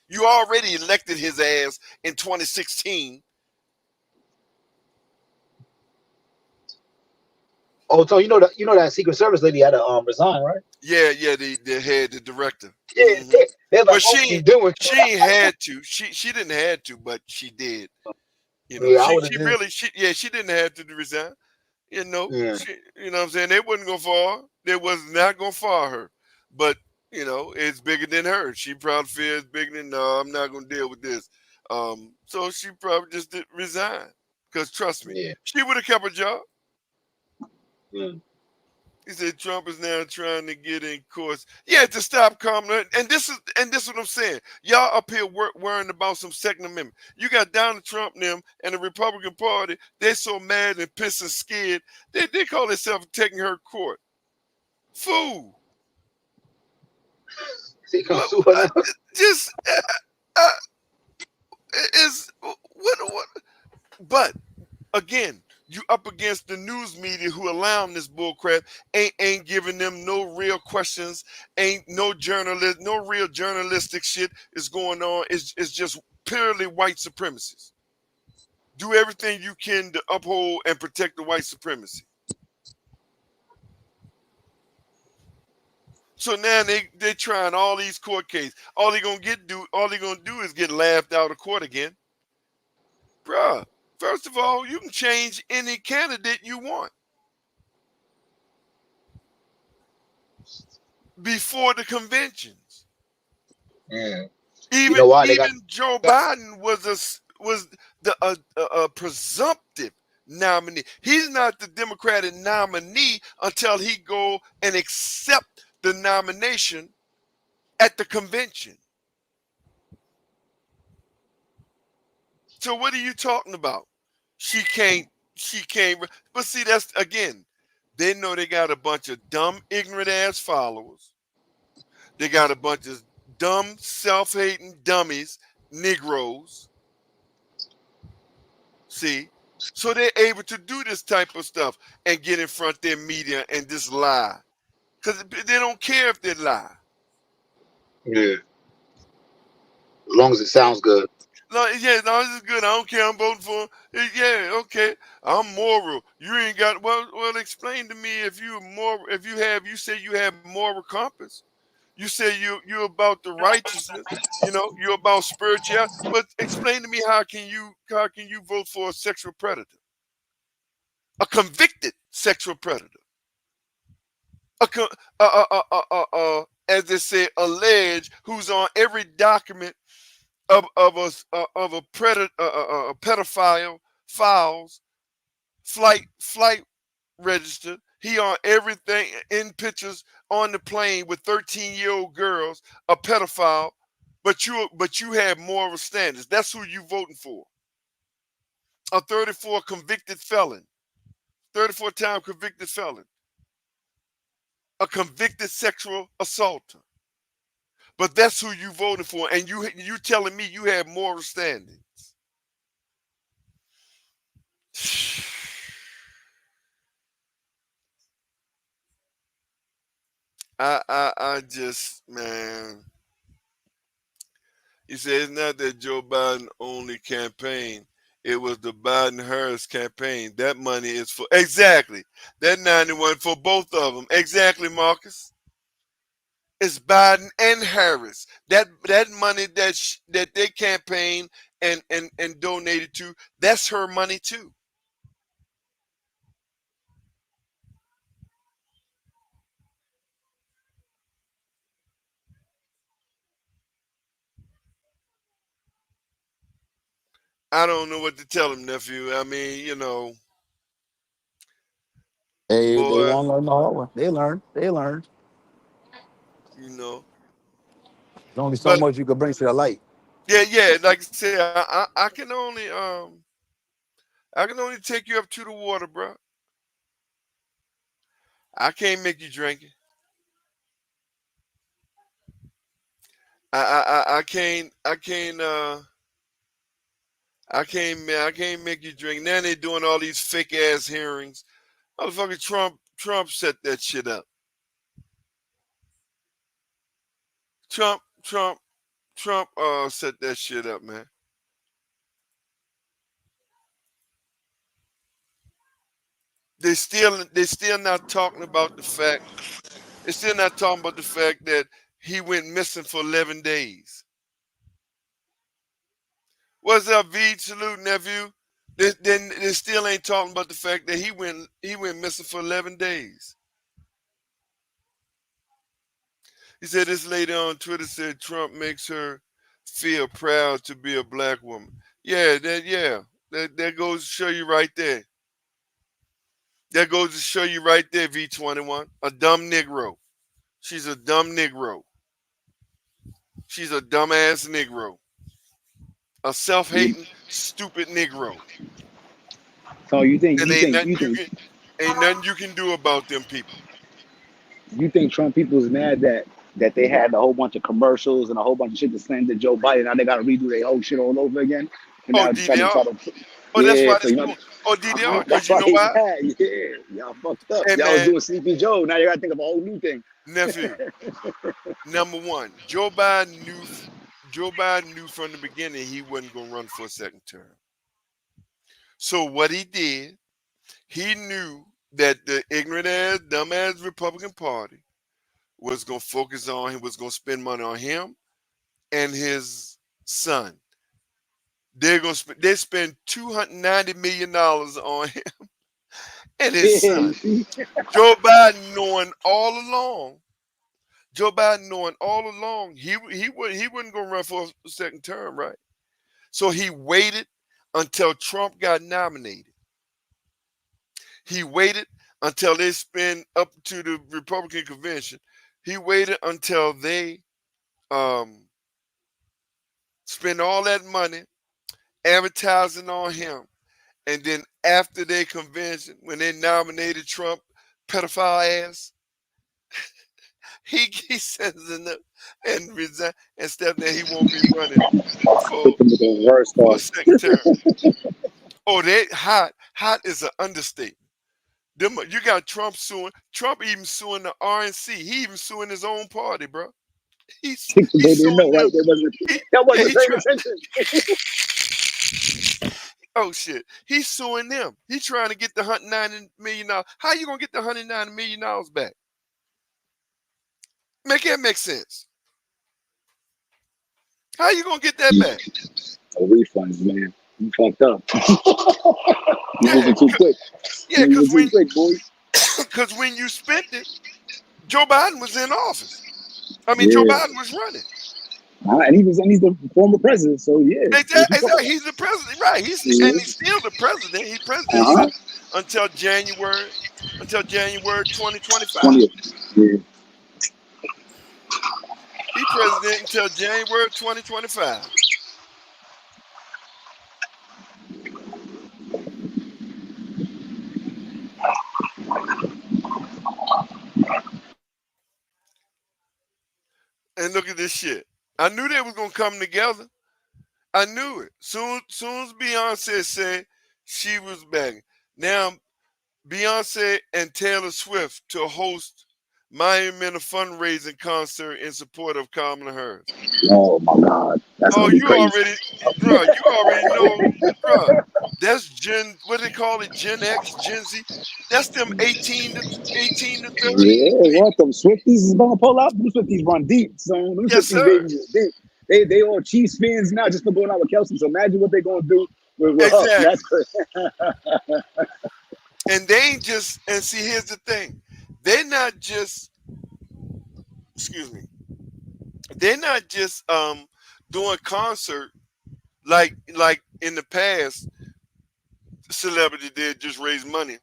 You already elected his ass in 2016. Oh, so you know that Secret Service lady had to resign, right? Yeah, the director. Yeah, Mm-hmm. yeah. They're like, But what are you doing? she ain't had to. She didn't have to, but she did. You know, Yeah, I would have just. she didn't have to resign. You know, Yeah, you know what I'm saying? They wasn't gonna fire. They was not gonna fire her. But, you know, it's bigger than her. She probably feels bigger than, no, I'm not gonna deal with this. So she probably just did resign. Because trust me, yeah, she would have kept her job. yeah. He said Trump is now trying to get in courts. Yeah, to stop Kamala. And this is what I'm saying. Y'all up here worrying about some Second Amendment. You got Donald Trump and them and the Republican Party. They're so mad and pissed and scared. They call themselves taking her to court. Fool. He gonna What, sue her now. just is what? But again, you up against the news media who allowing this bullcrap, ain't giving them no real questions, ain't no journalist, no real journalistic shit is going on. It's just purely white supremacists. Do everything you can to uphold and protect the white supremacy. So now they trying all these court cases. All they gonna do is get laughed out of court again. Bruh, first of all, you can change any candidate you want before the conventions. Yeah. You Even know why they got? even Joe Biden was the presumptive nominee. He's not the Democratic nominee until he go and accept the nomination at the convention. So what are you talking about? She can't. She can't. But see, that's again. They know they got a bunch of dumb, ignorant ass followers. They got a bunch of dumb, self-hating dummies, Negroes. See? So they're able to do this type of stuff and get in front of their media and just lie. Because they don't care if they lie. Yeah. As long as it sounds good. No, yeah, no, this is good. I don't care. I'm voting for him. Yeah, okay. I'm moral. You ain't got well, explain to me if you moral, if you say you have moral compass. You say you're about the righteousness, you're about spirituality. But explain to me how can you vote for a sexual predator? A convicted sexual predator. A as they say, alleged, who's on every document of a predator, a pedophile files, flight registered. He on everything in pictures on the plane with 13-year-old girls, a pedophile, but you have moral standards. That's who you voting for. A 34 convicted felon, 34-time convicted felon, a convicted sexual assaulter. But that's who you voting for, and you telling me you have moral standings. I just, man. He said it's not that Joe Biden only campaign. It was the Biden-Harris campaign. That money is for exactly that 91 for both of them. Exactly, Marcus. It's Biden and Harris. That money that they campaign and donated to. That's her money too. I don't know what to tell him, nephew. I mean, They boy, won't learn the hard way. They learn. They learn. you know. There's only so But much you can bring to the light. yeah. Like I said, I can only take you up to the water, bro. I can't make you drink it. I can't make you drink. Now they doing all these fake ass hearings. Motherfucker Trump set that shit up. Trump set that shit up, man. They still not talking about the fact. They're still not talking about the fact that he went missing for 11 days. What's up, V? Salute, nephew. They still ain't talking about the fact that he went missing for 11 days. He said this lady on Twitter said Trump makes her feel proud to be a black woman. Yeah, that goes to show you right there. That goes to show you right there, V21. A dumb Negro. She's a dumb Negro. She's a dumbass Negro. A You, self-hating, stupid Negro. so you think And you think you think ain't nothing you can do about them people. you think Trump people is mad that they had a whole bunch of commercials and a whole bunch of shit to send to Joe Biden. Now they got to redo their whole shit all over again. And Oh, now try DDR. to Oh, that's yeah. why So this you know going. Oh, DDR, that's because you why know he's why? mad. Yeah, y'all fucked up. Hey Y'all was man, doing Sleepy Joe. Now you got to think of a whole new thing. nephew, number one, Joe Biden knew from the beginning he wasn't gonna run for a second term. So what he did, he knew that the ignorant ass, dumbass Republican Party was gonna focus on him, was gonna spend money on him and his son. They spend $290 million on him and his Yeah, you son. see? Joe Biden knowing all along. Joe Biden knowing all along he wasn't gonna run for a second term, right? So he waited until Trump got nominated. He waited until they spent up to the Republican convention. He waited until they um, spend all that money advertising on him. And then after their convention, when they nominated Trump, pedophile ass, he sends in the and resign and step there. He won't be running for Put them with the worst for a off. second term. Oh, they hot is an understatement. You got Trump suing. Trump even suing the RNC. He even suing his own party, bro. He's They didn't suing know, them. right? He, That yeah, wasn't he paying try. attention. Oh shit, he's suing them. He's trying to get the $190 million. How you gonna get the $190 million back? Make that make sense. How you gonna get that back? No refunds, man. You fucked up. You Yeah, moving too quick. yeah, You moving too quick, boy. because when you spent it, Joe Biden was in office. I mean, Joe Yeah. Biden was running. And he's the former president, so yeah. Exactly. He's the president, right? Yeah. He's still the president. He's president Uh-huh. until January 2025. 20th. Yeah. He president until January 2025. And look at this shit. I knew they was gonna come together. I knew it. Soon as Beyonce said she was banging. Now Beyonce and Taylor Swift to host Miami in a fundraising concert in support of Kamala Harris. Oh my God. That's Oh, gonna be crazy. you already know, bro. That's what they call it, Gen X, Gen Z. That's them 18 to 30 Yeah, people. what them Swifties is gonna pull out? Them Swifties run deep, son. Them Yes, Swifties, sir. they all Chiefs fans now just for going out with Kelsey. So imagine what they're gonna do with her. That's Exactly. crazy. And they ain't just, and see, here's the thing. They're not just, excuse me, they're not just doing concert like in the past, celebrity did just raise money.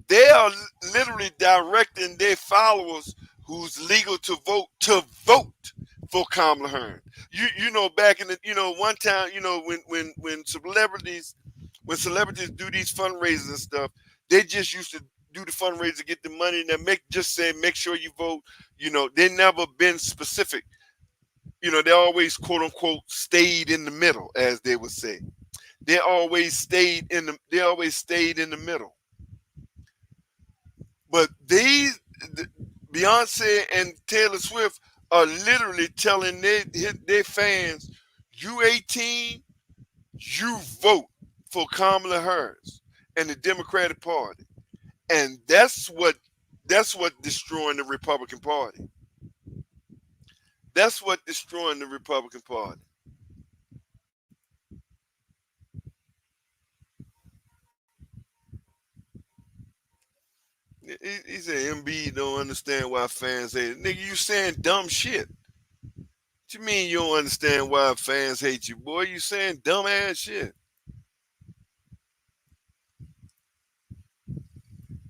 They are literally directing their followers who's legal to vote for Kamala Harris. You know, back in the one time, when celebrities do these fundraisers and stuff, they just used to do the fundraiser to get the money and make sure you vote. They never been specific. They always quote unquote stayed in the middle, as they would say. They always stayed in the middle. But Beyonce and Taylor Swift are literally telling their fans, you 18, you vote for Kamala Harris and the Democratic Party. And that's what destroying the Republican Party. That's what destroying the Republican Party. He said MB don't understand why fans hate it. Nigga, you saying dumb shit. What you mean you don't understand why fans hate you, boy? You saying dumb ass shit.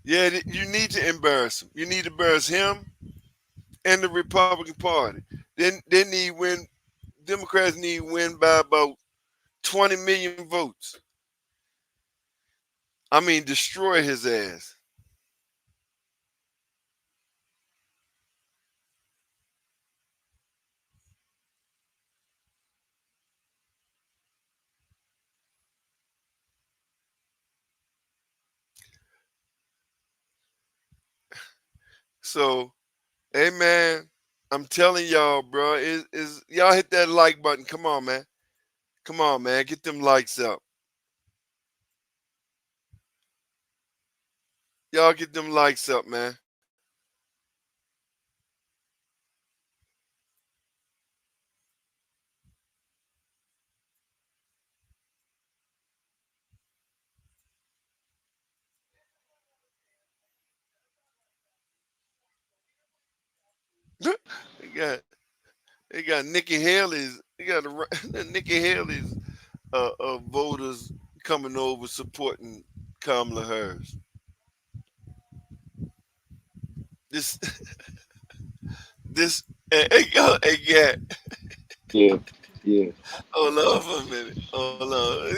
Yeah, you need to embarrass him. You need to embarrass him and the Republican Party. Then they need win. Democrats need win by about 20 million votes. I mean, destroy his ass. So, hey man, I'm telling y'all, bro, is y'all hit that like button. Come on, man. Come on, man. Get them likes up. Y'all get them likes up, man. they got they got Nikki Haley's. They got Nikki Haley's voters coming over supporting Kamala Harris. This this hey, yeah. Yeah, yeah. Hold on for a minute. Hold on.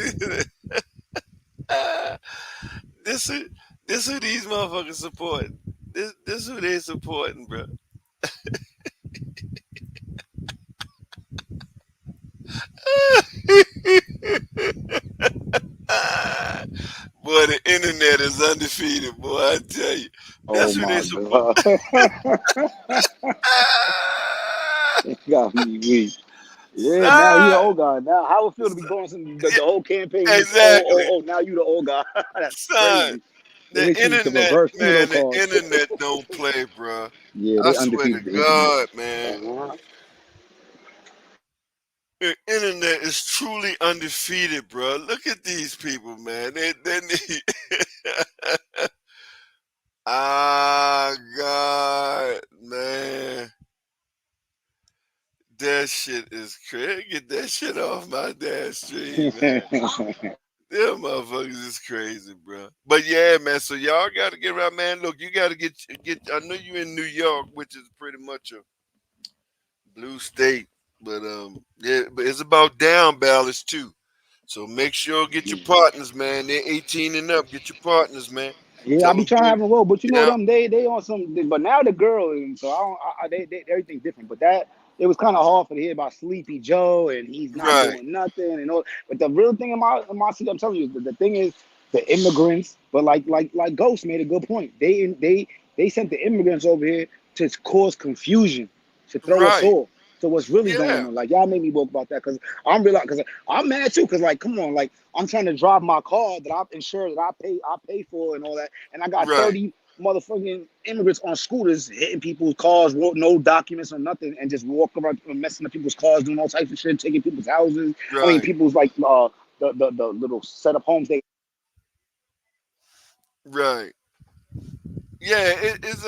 this who this who these motherfuckers supporting. This who they supporting, bro. Boy, the internet is undefeated, boy. I tell you, Oh that's who they my support. God. It got me weak. Yeah, now you the Son, old guy. Now how it feel to be going some the whole campaign is exactly, now you the old guy. That's son. crazy. They The make the internet, reverse Uno man. The card. internet don't play, bro. Yeah, I they swear to undefeated the internet. God, man. Uh-huh. The internet is truly undefeated, bro. Look at these people, man. They need. Ah, God, man. That shit is crazy. Get that shit off my damn stream, man. Them motherfuckers is crazy, bro. But yeah, man. So y'all got to get around, man. Look, you got to get. I know you in New York, which is pretty much a blue state, but yeah, but it's about down ballots too. So make sure get your partners, man. They're 18 and up. Get your partners, man. Yeah, I Tell be them trying to have a role, but you get know out. them they on some. But now the girl, and so I don't. They everything's different. But that it was kind of hard for to hear about Sleepy Joe and he's not Right, doing nothing and all. But the real thing in my city, I'm telling you, the thing is the immigrants. But like Ghost made a good point. They sent the immigrants over here to cause confusion, to throw us right. off. So what's really going Yeah, on? Like y'all made me woke about that because I'm mad too because like come on like I'm trying to drive my car that I've insured that I pay for and all that and I got right, 30 motherfucking immigrants on scooters hitting people's cars, no documents or nothing, and just walk around messing up people's cars, doing all types of shit, taking people's houses. I mean, right, people's like the little setup homes they. right. Yeah, it's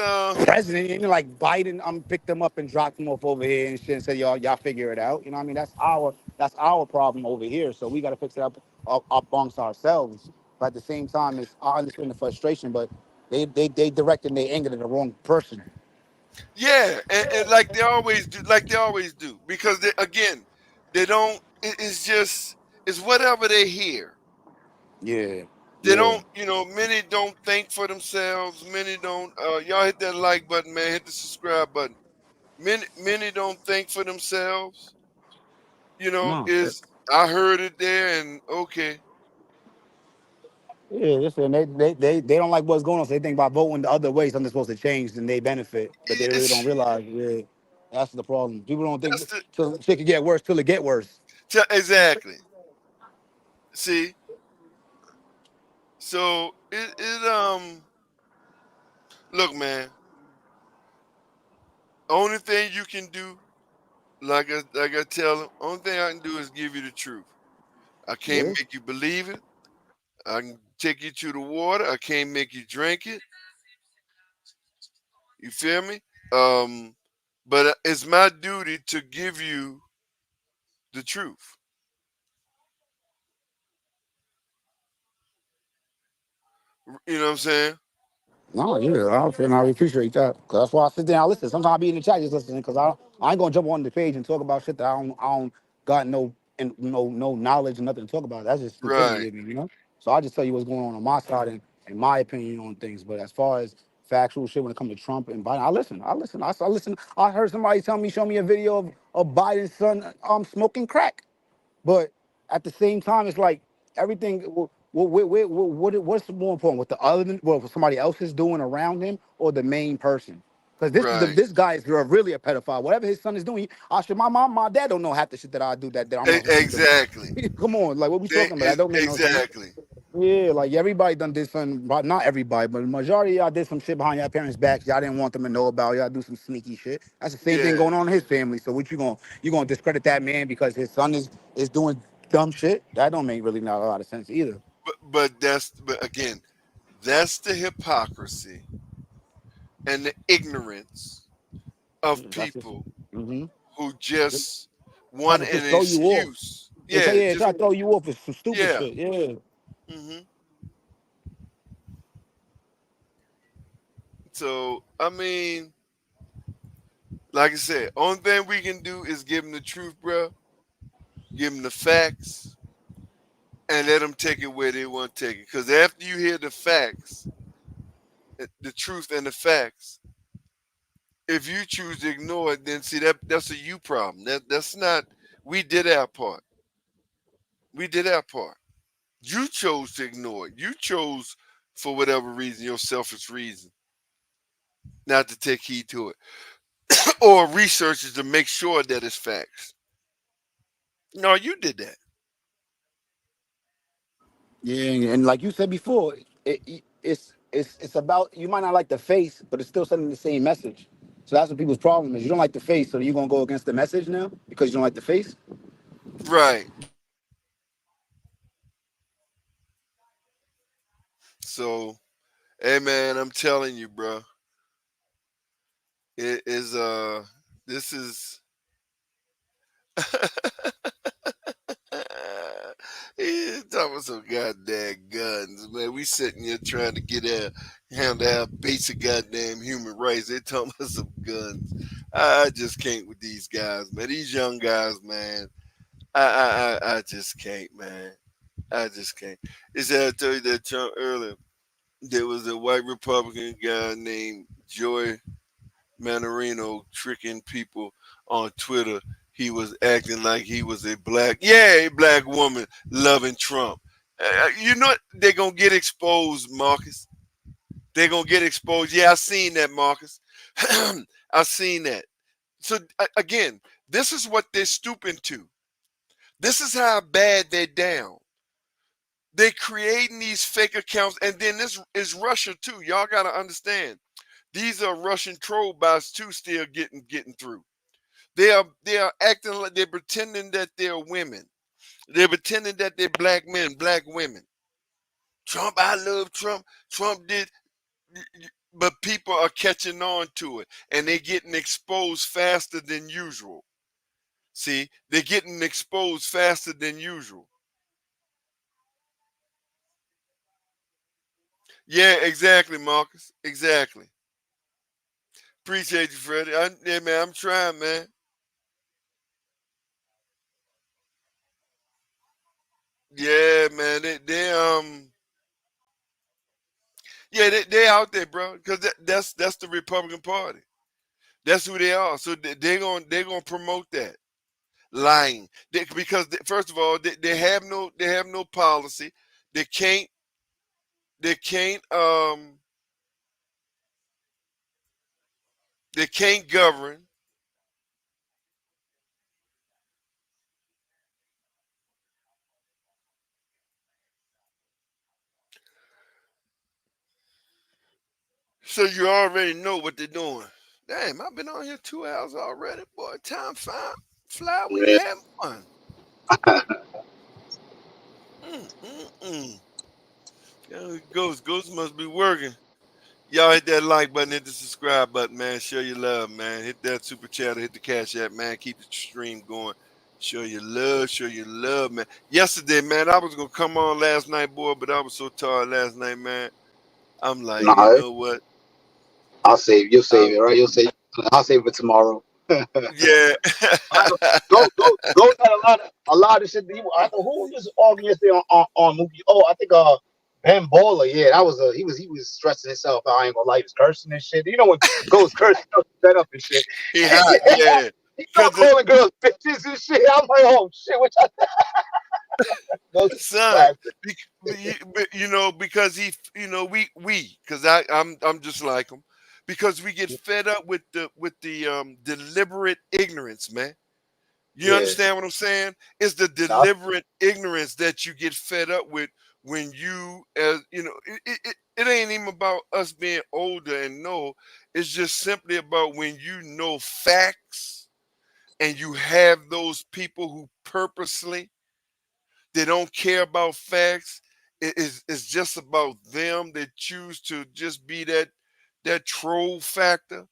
President, even like Biden, picked them up and dropped them off over here and shit and said, y'all figure it out. You know what I mean? That's our problem over here. So we got to fix it up amongst ourselves. But at the same time, I understand the frustration, but they directing their anger to the wrong person. yeah, and like they always do, because again, they don't. It's just it's whatever they hear. Yeah, They yeah. don't, many don't think for themselves. Many don't. Y'all hit that like button, man. Hit the subscribe button. Many don't think for themselves. No. Is I heard it there and okay. Yeah, listen, they don't like what's going on, so they think about voting the other way, something's supposed to change, and they benefit, but they really don't It's, realize, yeah, that's the problem. People don't think that's the till shit can get worse till it get worse. exactly. See, so it look, man. Only thing you can do, like I tell them, only thing I can do is give you the truth. I can't Yeah. make you believe it. I can take you to the water. I can't make you drink it. You feel me? Um, but it's my duty to give you the truth. You know what I'm saying? No, yeah, I appreciate that. Cause that's why I sit there and listen. Sometimes I be in the chat just listening, cause I ain't gonna jump on the page and talk about shit that I don't got no knowledge and nothing to talk about. That's just Right. stupidity to me, you know. So I just tell you what's going on my side and my opinion on things. But as far as factual shit when it comes to Trump and Biden, I listen. I heard somebody show me a video of Biden's son smoking crack. But at the same time, it's like everything. What's more important? What the other what somebody else is doing around him, or the main person? Because Right. this guy is really a pedophile. Whatever his son is doing, I should my dad don't know half the shit that I do that I'm not supposed to Exactly. do. Come on, like what we They talking about? That is don't make no sense. exactly. Yeah, like everybody done did something, but not everybody, but the majority of y'all did some shit behind your parents' backs. Y'all didn't want them to know about. Y'all do some sneaky shit. That's the same thing Yeah. going on in his family. So what you gonna discredit that man because his son is doing dumb shit? That don't make really not a lot of sense either. But again, that's the hypocrisy and the ignorance of That's just people mm-hmm. who just Try want to an just throw you off. excuse. They try, Yeah, yeah, just try to throw you off with some stupid yeah. shit. Yeah. hmm So I mean, like I said, only thing we can do is give them the truth, bro. Give them the facts, and let them take it where they want to take it. Because after you hear the facts, the truth and the facts, if you choose to ignore it, then see that's a you problem. That's not. We did our part. We did our part. You chose to ignore it. You chose, for whatever reason, your selfish reason, not to take heed to it, or research it to make sure that it's facts. No, you did that. Yeah, and like you said before, it's about you might not like the face, but it's still sending the same message. So that's what people's problem is. You don't like the face, so you're gonna go against the message now because you don't like the face. Right. So, hey man, I'm telling you, bro, it is this is he's talking about some goddamn guns, man. We sitting here trying to get handle our basic goddamn human rights. They talking about some guns. I just can't with these guys, man. These young guys, man. I just can't, man. I just can't. It's that I told you that Trump earlier. There was a white Republican guy named Joy Manorino tricking people on Twitter. He was acting like he was a black woman loving Trump. You know what? They're gonna get exposed, Marcus. They're gonna get exposed. Yeah, I seen that, Marcus. I seen that. So again, this is what they're stooping to. This is how bad they're down. They creating these fake accounts, and then this is Russia too. Y'all gotta understand. These are Russian troll bots too, still getting through. They are acting like they're pretending that they're women. They're pretending that they're black men, black women. Trump, I love Trump. Trump did, but people are catching on to it, and they're getting exposed faster than usual. See, they're getting exposed faster than usual. Yeah, exactly, Marcus. Exactly. Appreciate you, Freddie. Yeah, man, I'm trying, man. Yeah, man. Yeah, they out there, bro. Because that's the Republican Party. That's who they are. So they're gonna promote that lying. Because first of all, they have no policy. They can't they can't um they can't govern. So you already know what they're doing. Damn, I've been on here 2 hours already, boy. Time fly when Yeah. you have fun. Mm. Ghost must be working. Y'all hit that like button, hit the subscribe button, man. Show your love, man. Hit that super chat, hit the cash app, man. Keep the stream going. Show your love, man. Yesterday, man, I was gonna come on last night, boy, but I was so tired last night, man. I'm like, you Nah, know what? I'll save. You'll save it, Um, right? You'll save. I'll save it for tomorrow. yeah. Go had a lot of shit. I thought who was arguing yesterday on movie? Oh, I think Ben Baller. Yeah, that was he was stressing himself out. I ain't gonna lie, he was cursing and shit. You know when Ghost cursing set up and shit. He hot, yeah. He Cause start calling girls bitches and shit. I'm like, oh shit, what y'all Ghost is son, classic. because because I'm just like him, because we get fed up with the deliberate ignorance, man. You Yeah, understand what I'm saying? It's the nah, deliberate ignorance that you get fed up with when it ain't even about us being older and know. It's just simply about when you know facts and you have those people who purposely they don't care about facts. It's just about them. They choose to just be that troll factor,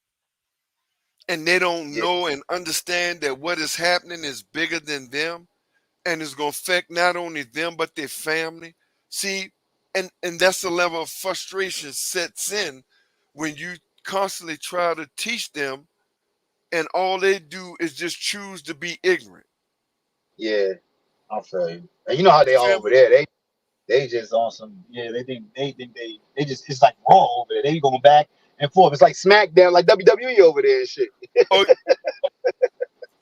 and they don't yeah, know and understand that what is happening is bigger than them, and it's gonna affect not only them but their family. See, and that's the level of frustration sets in when you constantly try to teach them, and all they do is just choose to be ignorant. yeah. I feel you. And you know how You they are feel over me? there. They just on some they just it's like raw over there. They going back and forth. It's like SmackDown, like WWE over there and shit. Oh,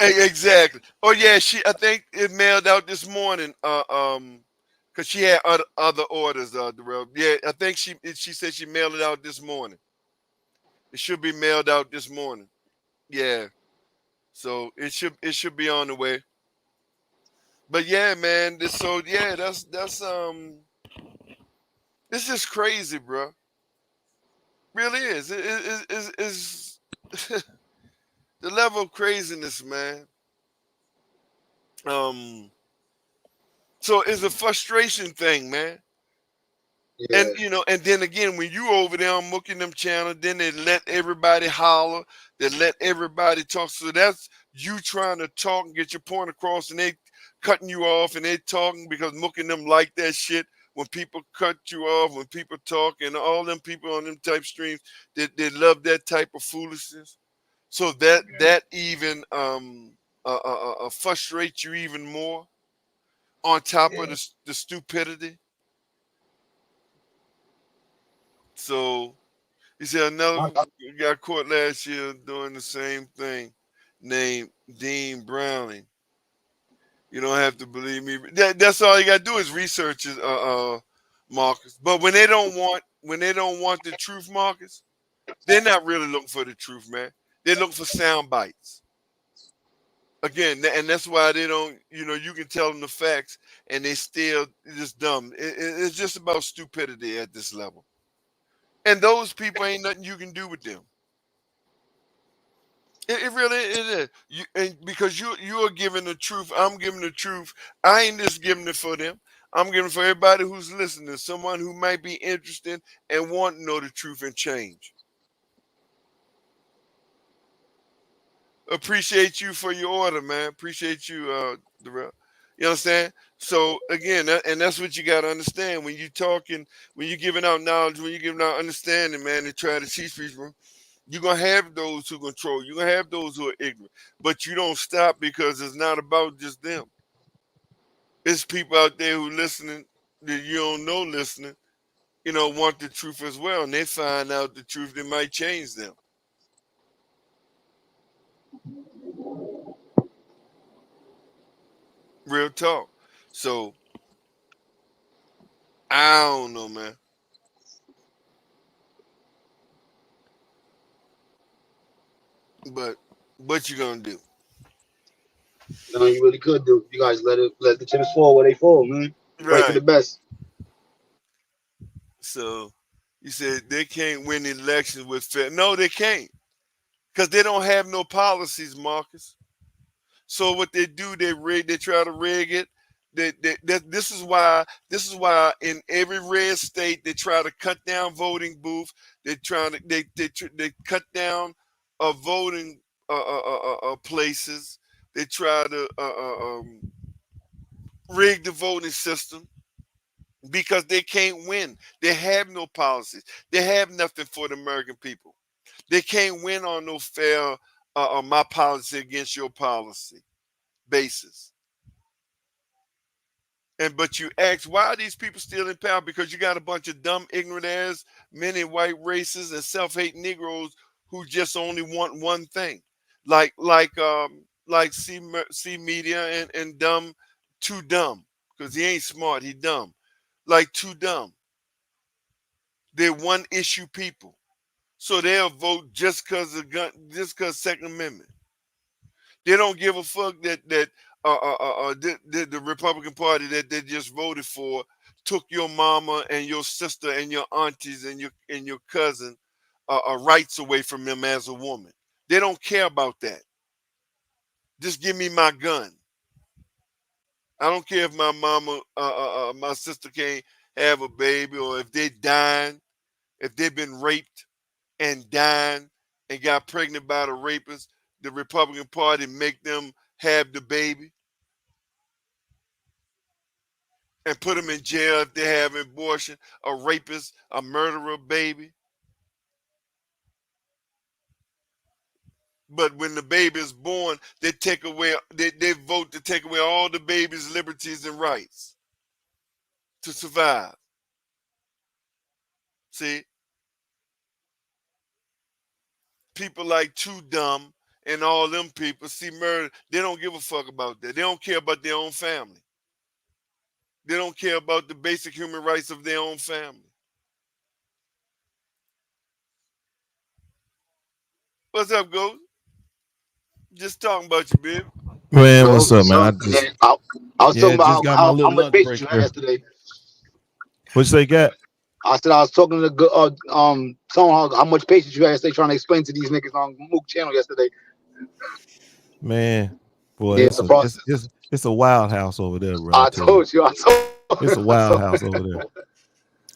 exactly. Oh yeah, I think it mailed out this morning. Cause she had other orders. Darrell. Yeah, I think she said she mailed it out this morning. It should be mailed out this morning. Yeah. So it should be on the way. But yeah, man. That's it's just crazy, bro. Really is. Is the level of craziness, man. Um. So it's a frustration thing, man. And Yeah, and then again, when you over there on Mookie them channel, then they let everybody holler, they let everybody talk. So that's you trying to talk and get your point across, and they cutting you off, and they talking because Mookie them like that shit. When people cut you off, when people talk, and all them people on them type streams, they love that type of foolishness. So that even frustrates you even more on top of yeah. the stupidity. So he said another got caught last year doing the same thing, named Dean Browning. You don't have to believe me. That's all you got to do is research it, Marcus. But when they don't want the truth, Marcus, they're not really looking for the truth, man. They're looking for sound bites. Again, and that's why they don't. You can tell them the facts, and they still just dumb. It's just about stupidity at this level. And those people ain't nothing you can do with them. It really it is. And because you are giving the truth, I'm giving the truth. I ain't just giving it for them. I'm giving it for everybody who's listening. Someone who might be interested and want to know the truth and change. Appreciate you for your order, man. Appreciate you, Darrell. You understand? So again, and that's what you got to understand when you talking, when you're giving out knowledge, when you're giving out understanding, man. And try to teach people. You're gonna have those who control. You're gonna have those who are ignorant. But you don't stop because it's not about just them. It's people out there who listening that you don't know listening, want the truth as well. And they find out the truth that might change them. Real talk. So I don't know, man. But what you gonna do? No, you really could do. You guys let the chips fall where they fall, man. Pray for the Right. best. So you said they can't win elections with fair. No, they can't. Because they don't have no policies, Marcus. So what they do, they try to rig it. This is why in every red state they try to cut down voting booths. They cut down voting places. They try to rig the voting system. because they can't win. They have no policies. They have nothing for the American people. They can't win on no fair my policy against your policy basis. But you ask, why are these people still in power? Because you got a bunch of dumb, ignorant ass, many white racists and self-hate Negroes who just only want one thing, like C media and dumb, too dumb, because he ain't smart, he dumb, like too dumb. They're one issue people, so they'll vote just because of gun, just because Second Amendment. They don't give a fuck that the Republican Party that they just voted for took your mama and your sister and your aunties and your cousin rights away from them as a woman. They don't care about that. Just give me my gun. I don't care if my mama, my sister can't have a baby, or if they dying, if they've been raped and dying and got pregnant by the rapist. The Republican Party make them have the baby and put them in jail if they have an abortion, a rapist, a murderer baby. But when the baby is born, they take away, they vote to take away all the baby's liberties and rights to survive. See? People like Too Dumb and all them people see murder. They don't give a fuck about that. They don't care about their own family. They don't care about the basic human rights of their own family. What's up, Ghost? Just talking about you, baby. Man, Bro, what's up, man? so, I yeah, just I was talking just about got my how little much lunch patience break you had here. yesterday. What you say, got? I said I was talking to someone how much patience you had yesterday trying to explain to these niggas on Mook channel yesterday. Man, boy, Yeah, it's a process. it's a wild house over there, bro. I I tell you, told you. it's a I wild told house over there.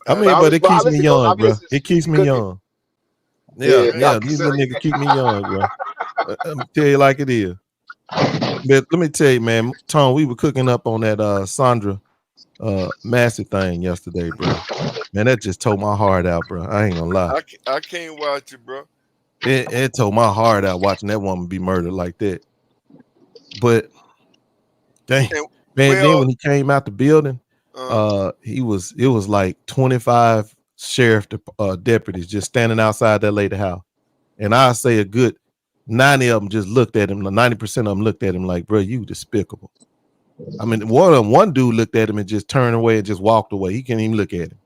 I Uh, mean, but it but I keeps me listen, Ghost. young, I'll be bro. listening It to you keeps me cooking. young. Yeah, Yeah, right. yeah. I can These say. little niggas keep me young, bro. I'm tell you like it is. But let me tell you, man, Tom, we were cooking up on that Sandra Massey thing yesterday, bro. Man, that just tore my heart out, bro. I ain't gonna lie. I can't watch it, bro. It tore my heart out watching that woman be murdered like that. But dang, And man, then well, when he came out the building, uh, it was like 25 deputies just standing outside that lady house. And I say a good 90 of them just looked at him, 90% of them looked at him like, bro, you despicable. I mean, one dude looked at him and just turned away and just walked away. He can't even look at him.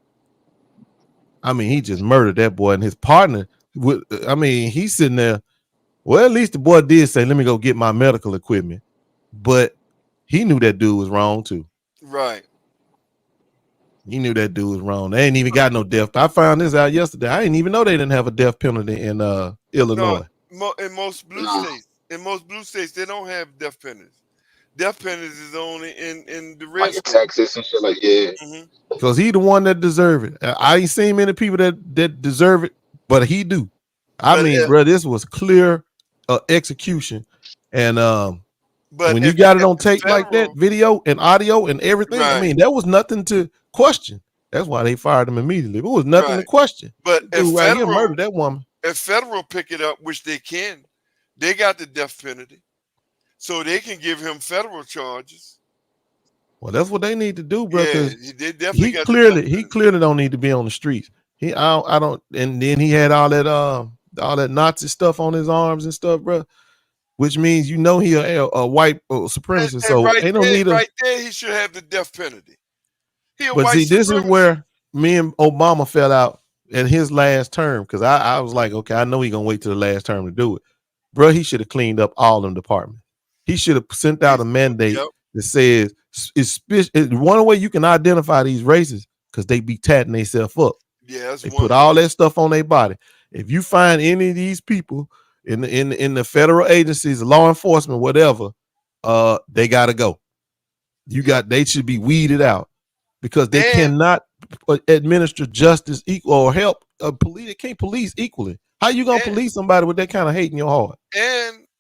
I mean, he just murdered that boy, and his partner, I mean, he's sitting there. Well, at least the boy did say, let me go get my medical equipment. But he knew that dude was wrong too. right. He knew that dude was wrong. They ain't even got no death. I found this out yesterday. I didn't even know they didn't have a death penalty in No, Illinois. in most blue Nah, states, they don't have death penalties. Death penalties is only in the red like in state. Texas and shit like yeah. Hmm. Because he the one that deserve it. I ain't seen many people that deserve it, but he do. I But mean, if, bro, this was clear execution. And but when you got it if on the tape like that, federal, video and audio and everything, I right, mean, there was nothing to question. That's why they fired him immediately. It was nothing to right. question. But The dude right here murdered that woman. if federal pick it up, which they can, they got the death penalty, so they can give him federal charges. Well, that's what they need to do, bro. Yeah, Because they definitely got the death he penalty. clearly don't need to be on the streets. I don't. And then he had all that Nazi stuff on his arms and stuff, bro. Which means he a white supremacist. And So ain't no need of. right there, he should have the death penalty. He a But white see, this is supremacist. where me and Obama fell out in his last term because I was like, okay, I know he gonna wait till the last term to do it, bro. He should have cleaned up all them departments. He should have sent out a mandate Yep. that says it's one way you can identify these races because they be tatting themselves up. Yeah, that's They one put all way. that stuff on their body. If you find any of these people in the federal agencies, law enforcement, whatever, they gotta go. Yep. They should be weeded out because they And cannot administer justice equal or help police. They can't police equally. How you gonna and police somebody with that kind of hate in your heart?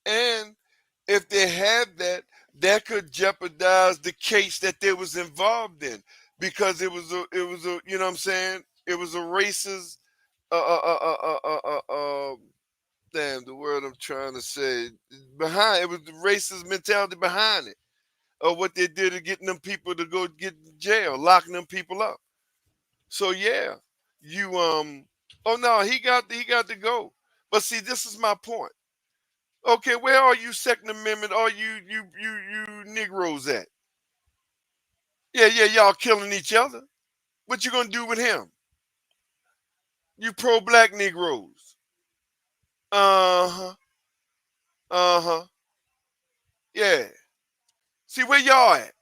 and if they have that, that could jeopardize the case that they was involved in. because it was a you know what I'm saying? It was a racist damn the word I'm trying to say behind it was the racist mentality behind it of what they did to getting them people to go get in jail, locking them people up. So yeah, you oh no, he got to go. But see, this is my point. Okay, where are you Second Amendment? Are you Negroes at? Yeah, y'all killing each other. What you gonna do with him? You pro-black Negroes. Uh-huh. Uh-huh. Yeah. See where y'all at?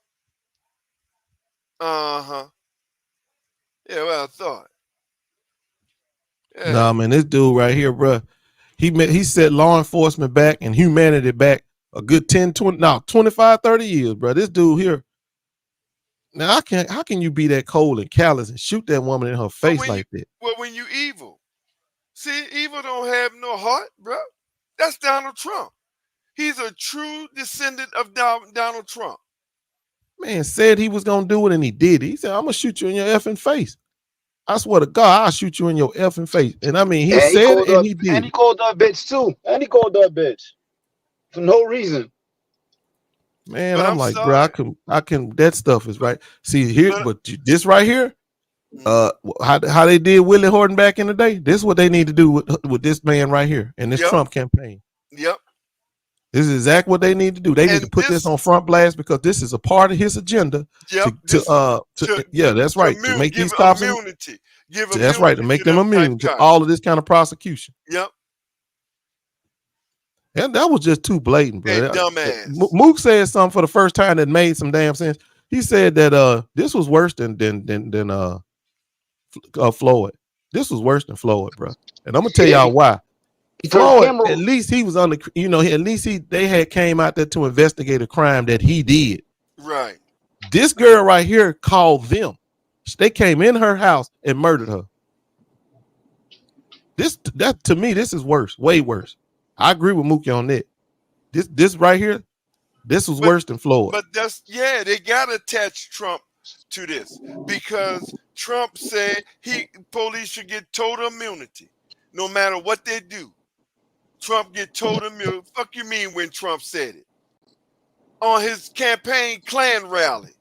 Uh-huh. Yeah, well I thought. Yeah. Nah, man, this dude right here, bro, he set law enforcement back and humanity back a good 10, 20, no, 25, 30 years, bro. This dude here. Now, how can you be that cold and callous and shoot that woman in her face like that? When you evil. See, evil don't have no heart, bro. That's Donald Trump. He's a true descendant of Donald Trump. Man said he was gonna do it and he did it. He said, I'm gonna shoot you in your effing face. I swear to God, I'll shoot you in your effing face. And I mean, he said it and he did. And he called her a bitch too. And he called her a bitch for no reason. Man, But I'm like, sorry, bro, I can. That stuff is right. See here, but this right here, how they did Willie Horton back in the day. This is what they need to do with this man right here and this Trump campaign. Yep. This is exactly what they need to do. They need to put this on front blast because this is a part of his agenda. Yep. That's right. To make these cops immunity. That's right. To make them immune to all of this kind of prosecution. Yep. And that was just too blatant, bro. Hey, dumbass. Mook said something for the first time that made some damn sense. He said that this was worse than Floyd. This was worse than Floyd, bro. And I'm gonna tell y'all why. Floyd, at least he was on the, at least they had came out there to investigate a crime that he did. Right. This girl right here called them. They came in her house and murdered her. That to me, this is worse, way worse. I agree with Mookie on that. This right here, this was worse than Floyd. But they gotta attach Trump to this because Trump said police should get total immunity no matter what they do. Trump get total immunity. Fuck you mean when Trump said it on his campaign Klan rally,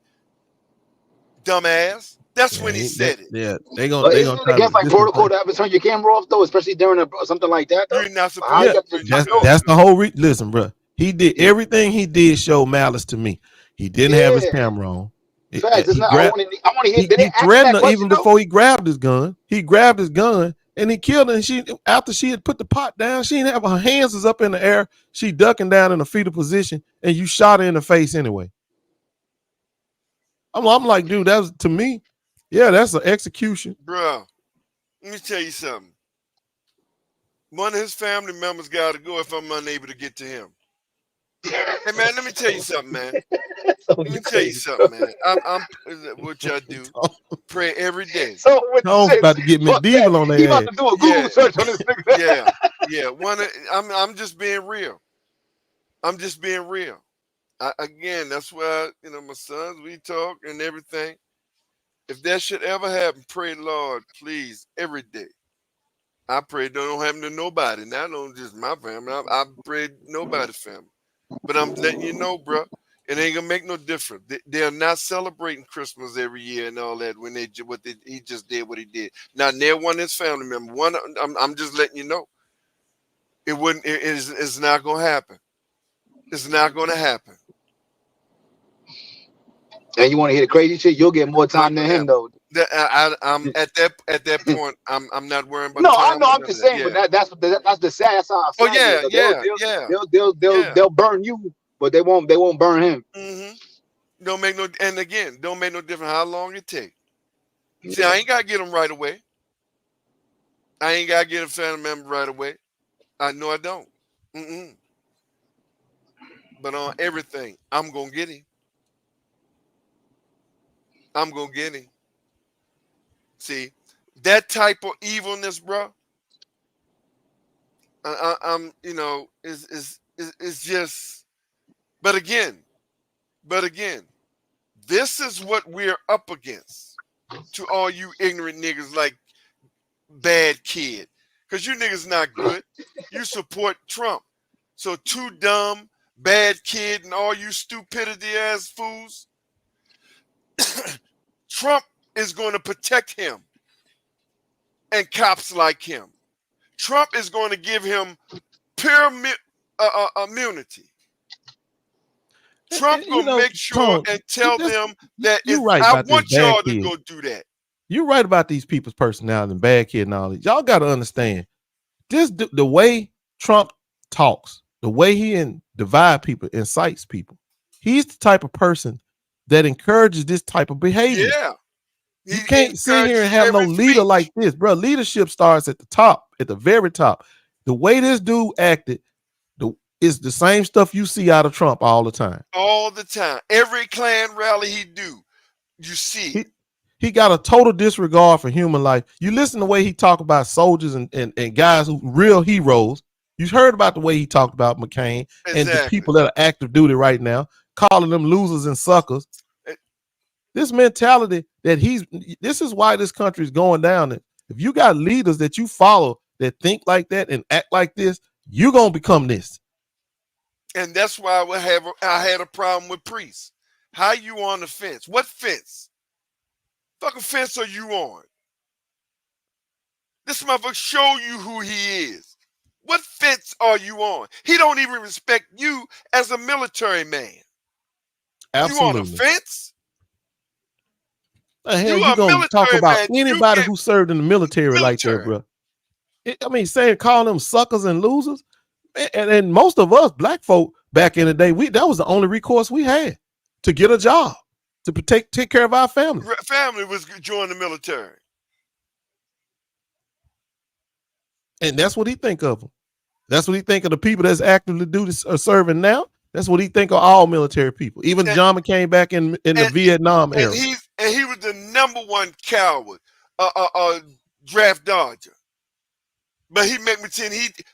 dumbass. That's when he said it. Yeah, they gonna against like protocol to ever turn your camera off though, especially during something like that. Though? You're not supposed to. That's the whole listen, bro. He did everything he did show malice to me. He didn't have his camera on. Facts. I want to hear. He threatened her even before he grabbed his gun. He grabbed his gun and he killed her. And after she had put the pot down, she didn't have her hands is up in the air. She ducking down in a fetal position, and you shot her in the face anyway. I'm like, dude, that was to me. Yeah, that's an execution. Bro, let me tell you something. One of his family members got to go if I'm unable to get to him. Hey, man, let me tell you something, man. Let me tell you something, man. I'm what y'all do. Pray every day. So Tom's about to get medieval on that. He about to do a Google search on this nigga. Yeah. I'm just being real. I'm just being real. Again, that's why, my sons, we talk and everything. If that should ever happen, pray, Lord, please, every day. I pray don't happen to nobody. Not only just my family. I pray nobody's family. But I'm letting you know, bro, it ain't gonna make no difference. They're not celebrating Christmas every year and all that when he just did what he did. Now, near one of his family member. I'm just letting you know. It's not gonna happen. It's not gonna happen. And you want to hear the crazy shit? You'll get more time than him, though. I'm at that point. I'm not worrying about. No, I know. I'm just saying, but that's the sad. That's how. They'll burn you, but they won't burn him. Mm-hmm. Don't make no difference how long it takes. See, I ain't gotta get him right away. I ain't gotta get a family member right away. I know I don't. But on everything, I'm gonna get him. I'm gonna get him. See, that type of evilness, bro. I'm, is just. But again, This is what we're up against. To all you ignorant niggas like Bad Kid. Because you niggas not good. You support Trump. So Too Dumb, Bad Kid, and all you stupidity ass fools, Trump is going to protect him and cops like him. Trump is going to give him pure immunity. Trump You gonna know, make sure Tone, and tell this, them that you right I about this want Bad y'all to Kid. go do that. You're right about these people's personality and Bad Kid and all this. Y'all got to understand this: the way Trump talks, the way he divide people, incites people. He's the type of person that encourages this type of behavior. Yeah. You can't sit here and have no leader like this, bro. Leadership starts at the top, at the very top. The way this dude acted is the same stuff you see out of Trump all the time. All the time. Every Klan rally he do, you see it. He got a total disregard for human life. You listen to the way he talk about soldiers and guys who real heroes. You heard about the way he talked about McCain and the people that are active duty right now, calling them losers and suckers. This mentality that this is why this country is going down. If you got leaders that you follow that think like that and act like this, you're going to become this. And that's why I had a problem with priests. How you on the fence? What fence? Fucking fence are you on? This motherfucker show you who he is. What fence are you on? He don't even respect you as a military man. Absolutely. You on a fence? The hell you gonna talk about anybody who served in the military like that, bro? I mean, calling them suckers and losers, and most of us black folk back in the day, that was the only recourse we had to get a job, to take care of our family. Family was join the military, and that's what he think of them. That's what he think of the people that's actively serving now. That's what he think of all military people. Even John McCain back in the Vietnam era. And he was the #1 coward, draft dodger. But he make me tell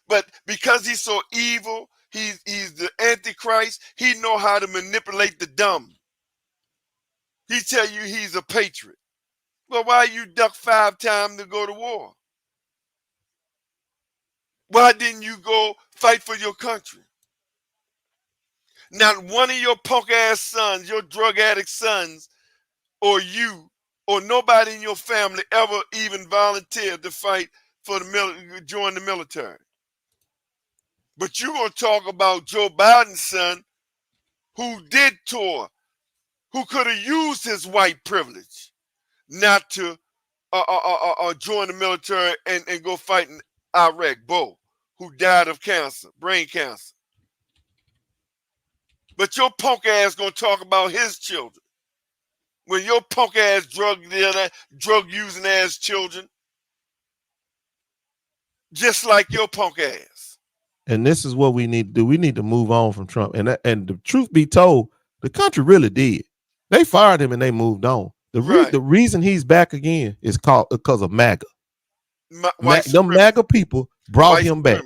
but because he's so evil, he's the Antichrist. He know how to manipulate the dumb. He tell you he's a patriot. Well, why you duck 5 times to go to war? Why didn't you go fight for your country? Not one of your punk ass sons, your drug addict sons, or you, or nobody in your family ever even volunteered to fight for join the military. But you're going to talk about Joe Biden's son who did tour, who could have used his white privilege not to join the military and go fight in Iraq, Bo, who died of cancer, brain cancer. But your punk ass going to talk about his children. When your punk ass drug using ass children, just like your punk ass. And this is what we need to do. We need to move on from Trump. And the truth be told, the country really did. They fired him and they moved on. The reason he's back again is because of MAGA. Them MAGA people brought him back.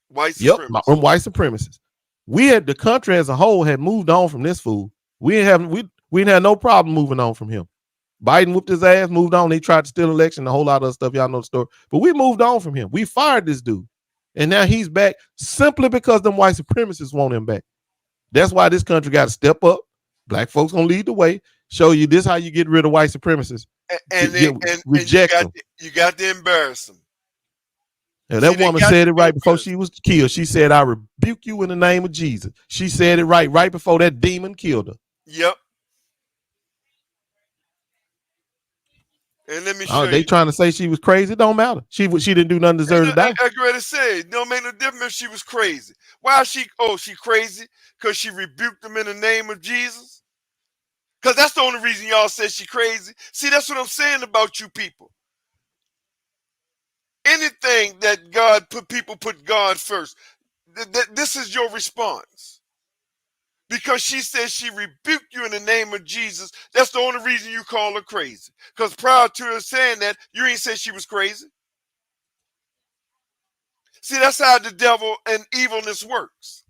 White supremacists. White supremacists. The country as a whole had moved on from this fool. We didn't have no problem moving on from him. Biden whipped his ass, moved on. He tried to steal election, a whole lot of stuff. Y'all know the story. But we moved on from him. We fired this dude. And now he's back simply because them white supremacists want him back. That's why this country got to step up. Black folks gonna lead the way. Show you this how you get rid of white supremacists. And reject them. You got to embarrass them. And that woman said it right before she was killed. She said, "I rebuke you in the name of Jesus." She said it right before that demon killed her. Yep. And let me show you. They trying to say she was crazy. It don't matter. She didn't do nothing to deserve to die. I agree to say it don't make no difference if she was crazy. Why is she? Oh, she crazy because she rebuked them in the name of Jesus. Because that's the only reason y'all said she crazy. See, that's what I'm saying about you people. Anything that people put God first. This is your response. Because she said she rebuked you in the name of Jesus. That's the only reason you call her crazy. Because prior to her saying that, you ain't said she was crazy. See, that's how the devil and evilness works.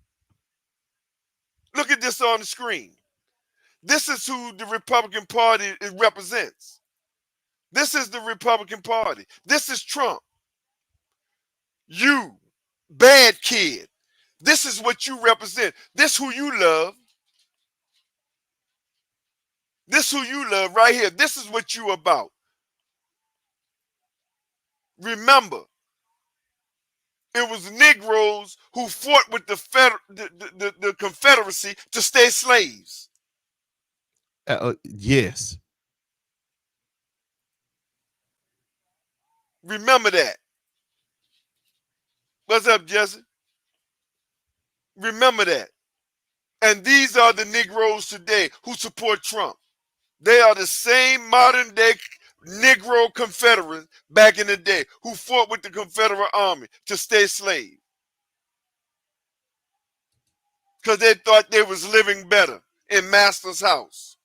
Look at this on the screen. This is who the Republican Party represents. This is the Republican Party. This is Trump. You, bad kid. This is what you represent. This who you love. This who you love right here. This is what you about. Remember, it was Negroes who fought with the Confederacy to stay slaves. Yes. Remember that. What's up, Jesse? Remember that. And these are the Negroes today who support Trump. They are the same modern day Negro Confederates back in the day who fought with the Confederate Army to stay slaves. Because they thought they was living better in master's house.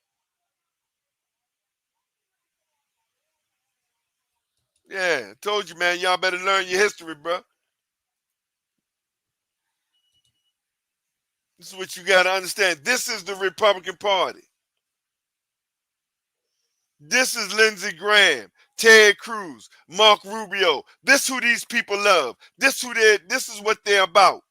Yeah, told you, man, y'all better learn your history, bro. This is what you got to understand. This is the Republican Party. This is Lindsey Graham, Ted Cruz, Mark Rubio. This who these people love. This is what they're about.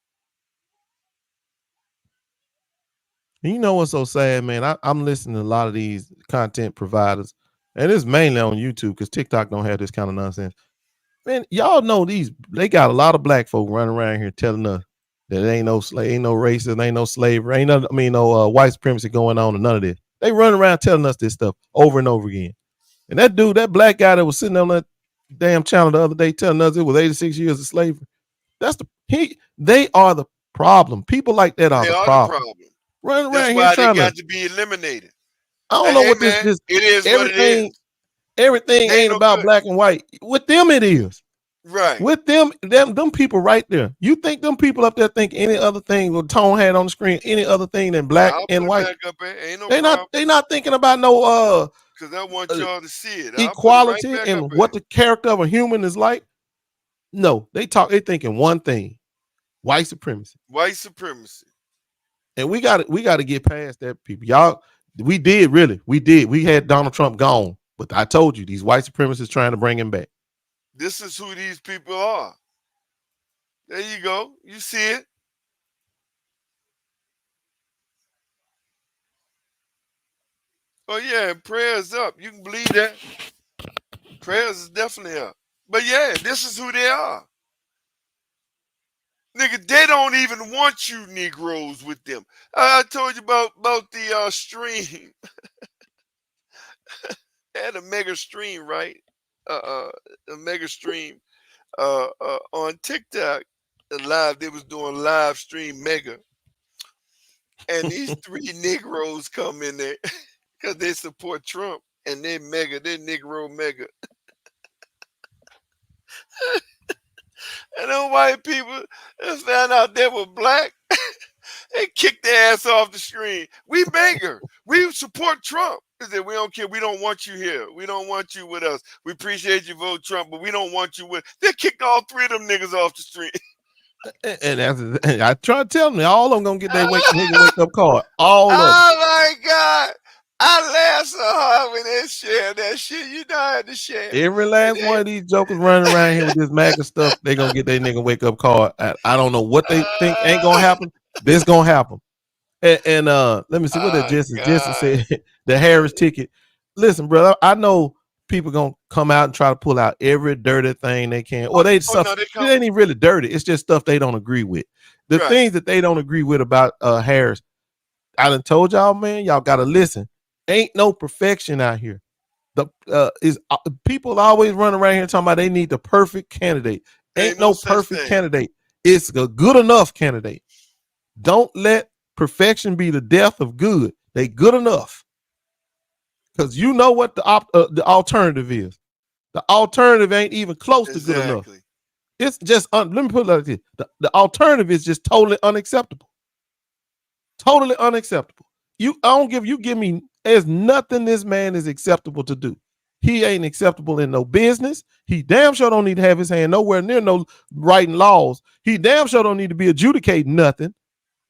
You know what's so sad, man? I'm listening to a lot of these content providers, and it's mainly on YouTube because TikTok don't have this kind of nonsense. Man, y'all know they got a lot of black folk running around here telling us that ain't no racism, ain't no slavery, ain't no white supremacy going on, and none of this. They run around telling us this stuff over and over again. And that black guy that was sitting on that damn channel the other day telling us it was 86 years of slavery. They are the problem. People like that are the problem. Running around here trying they got to be eliminated. I don't know what this it is. Everything, what it is. Everything ain't about good. Black and white. With them, it is. Right. With them people right there. You think them people up there think any other thing with Tone had on the screen, any other thing than black and white? They not thinking about no because I want y'all to see it. Equality and what the character of a human is like. No, they thinking one thing: white supremacy. White supremacy. And we got to get past that, people. Y'all, we did. We had Donald Trump gone, but I told you these white supremacists trying to bring him back. This is who these people are. There you go. You see it. Oh yeah, prayers up. You can believe that. Prayers is definitely up. But yeah, this is who they are. Nigga, they don't even want you Negroes with them. I told you about the stream. They had a mega stream, right? A mega stream on TikTok. Live, they was doing live stream mega. And these three Negroes come in there because they support Trump and they're Negro mega. And then white people found out they were black. They kicked their ass off the screen. We mega. We support Trump. They said, we don't care. We don't want you here. We don't want you with us. We appreciate you vote Trump, but we don't want you with. They kicked all three of them niggas off the street. And I try to tell them, all of them gonna get their wake up call. All of them. Oh my God. I laughed so hard when they shared that shit. You know I had to share. Every last one of these jokers running around here with this MAGA stuff, they gonna get their nigga wake up call. I don't know what they think ain't gonna happen. This gonna happen. And let me see what that Jesse said. The Harris ticket. Listen, brother, I know people gonna come out and try to pull out every dirty thing they can. Or it ain't even really dirty. It's just stuff they don't agree with. The things that they don't agree with about Harris. I done told y'all, man, y'all gotta listen. Ain't no perfection out here. People always run around here talking about they need the perfect candidate. Ain't no perfect candidate. It's a good enough candidate. Don't let perfection be the death of good. They good enough. Because you know what the alternative is. The alternative ain't even close to good enough. It's just let me put it like this. The alternative is just totally unacceptable. Totally unacceptable. Give me. There's nothing this man is acceptable to do. He ain't acceptable in no business. He damn sure don't need to have his hand nowhere near no writing laws. He damn sure don't need to be adjudicating nothing.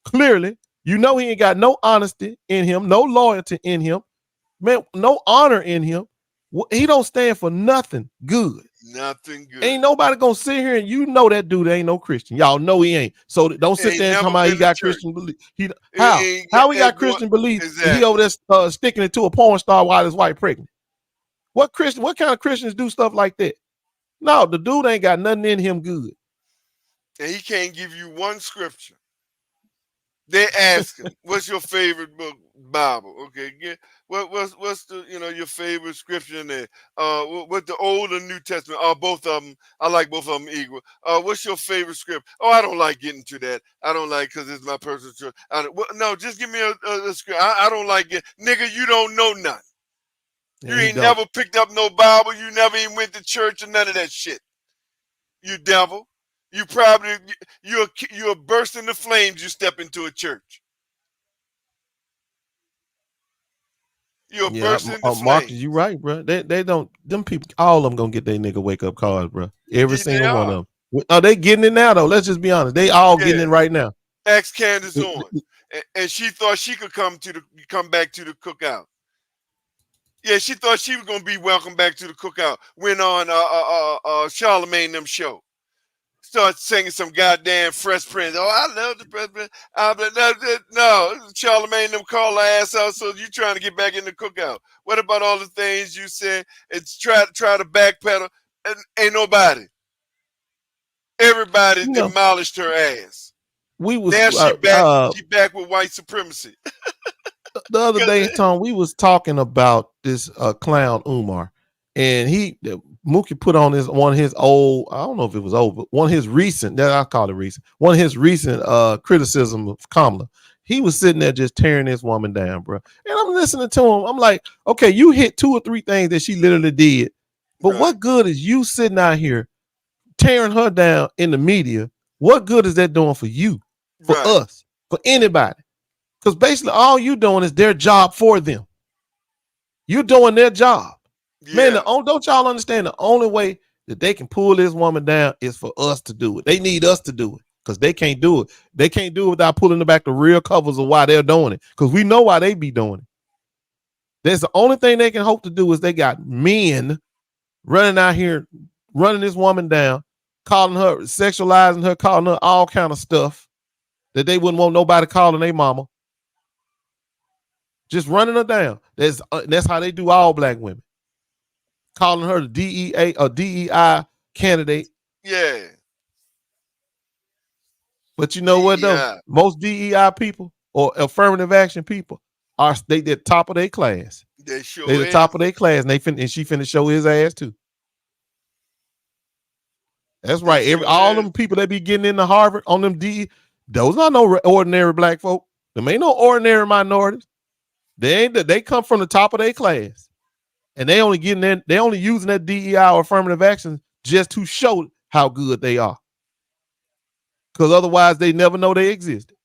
Clearly, You know he ain't got no honesty in him, no loyalty in him, man, no honor in him. He don't stand for nothing good. Nothing good. Ain't nobody gonna sit here and you know that dude ain't no Christian. Y'all know he ain't. So don't sit there and talk about he got Christian belief. How he got Christian belief? Exactly. He over there sticking it to a porn star while his wife pregnant. What kind of Christians do stuff like that? No, the dude ain't got nothing in him good. And he can't give you one scripture. They ask him, "What's your favorite book, Bible?" Okay, what's the your favorite scripture in there? What the Old and New Testament? Both of them. I like both of them equal. What's your favorite script? Oh, I don't like getting to that. I don't like because it's my personal choice. No, just give me a script. I don't like it, nigga. You don't know none. You ain't never picked up no Bible. You never even went to church or none of that shit. You devil. You probably you're burst into flames. You step into a church. You're burst into flames. Marcus, you right, bro. They don't. Them people, all of them gonna get their nigga wake up calls, bro. Every single one of them. Oh, they getting it now though. Let's just be honest. They all getting it right now. Ask Candace on, and she thought she could come back to the cookout. Yeah, she thought she was gonna be welcome back to the cookout. Went on Charlamagne and them show. Start singing some goddamn Fresh Prince. Oh, I love the Fresh Prince. No, Charlamagne them call her ass out. So you trying to get back in the cookout? What about all the things you said? It's try to backpedal, and ain't nobody. Everybody demolished her ass. Now she back with white supremacy. The other day, Tom, we was talking about this clown Umar, and Mookie put on one of his old, I don't know if it was old, but one of his recent, I call it recent, one of his recent criticism of Kamala. He was sitting there just tearing this woman down, bro. And I'm listening to him. I'm like, okay, you hit 2 or 3 things that she literally did, but what good is you sitting out here tearing her down in the media? What good is that doing for you, for us, for anybody? Because basically all you doing is their job for them. You're doing their job. Yeah. Man, don't y'all understand the only way that they can pull this woman down is for us to do it. They need us to do it because they can't do it. They can't do it without pulling back the real covers of why they're doing it, because we know why they be doing it. That's the only thing they can hope to do is they got men running out here, running this woman down, calling her, sexualizing her, calling her all kind of stuff that they wouldn't want nobody calling their mama. Just running her down. That's how they do all black women. Calling her the DEA or DEI candidate. Yeah. But you know what though? Most DEI people or affirmative action people they the top of their class. They the top of their class, and she finna show his ass too. That's right. All them people that be getting into Harvard on them those not no ordinary black folk. Them ain't no ordinary minorities. They come from the top of their class. And they only using that DEI or affirmative action just to show how good they are. Because otherwise they never know they existed.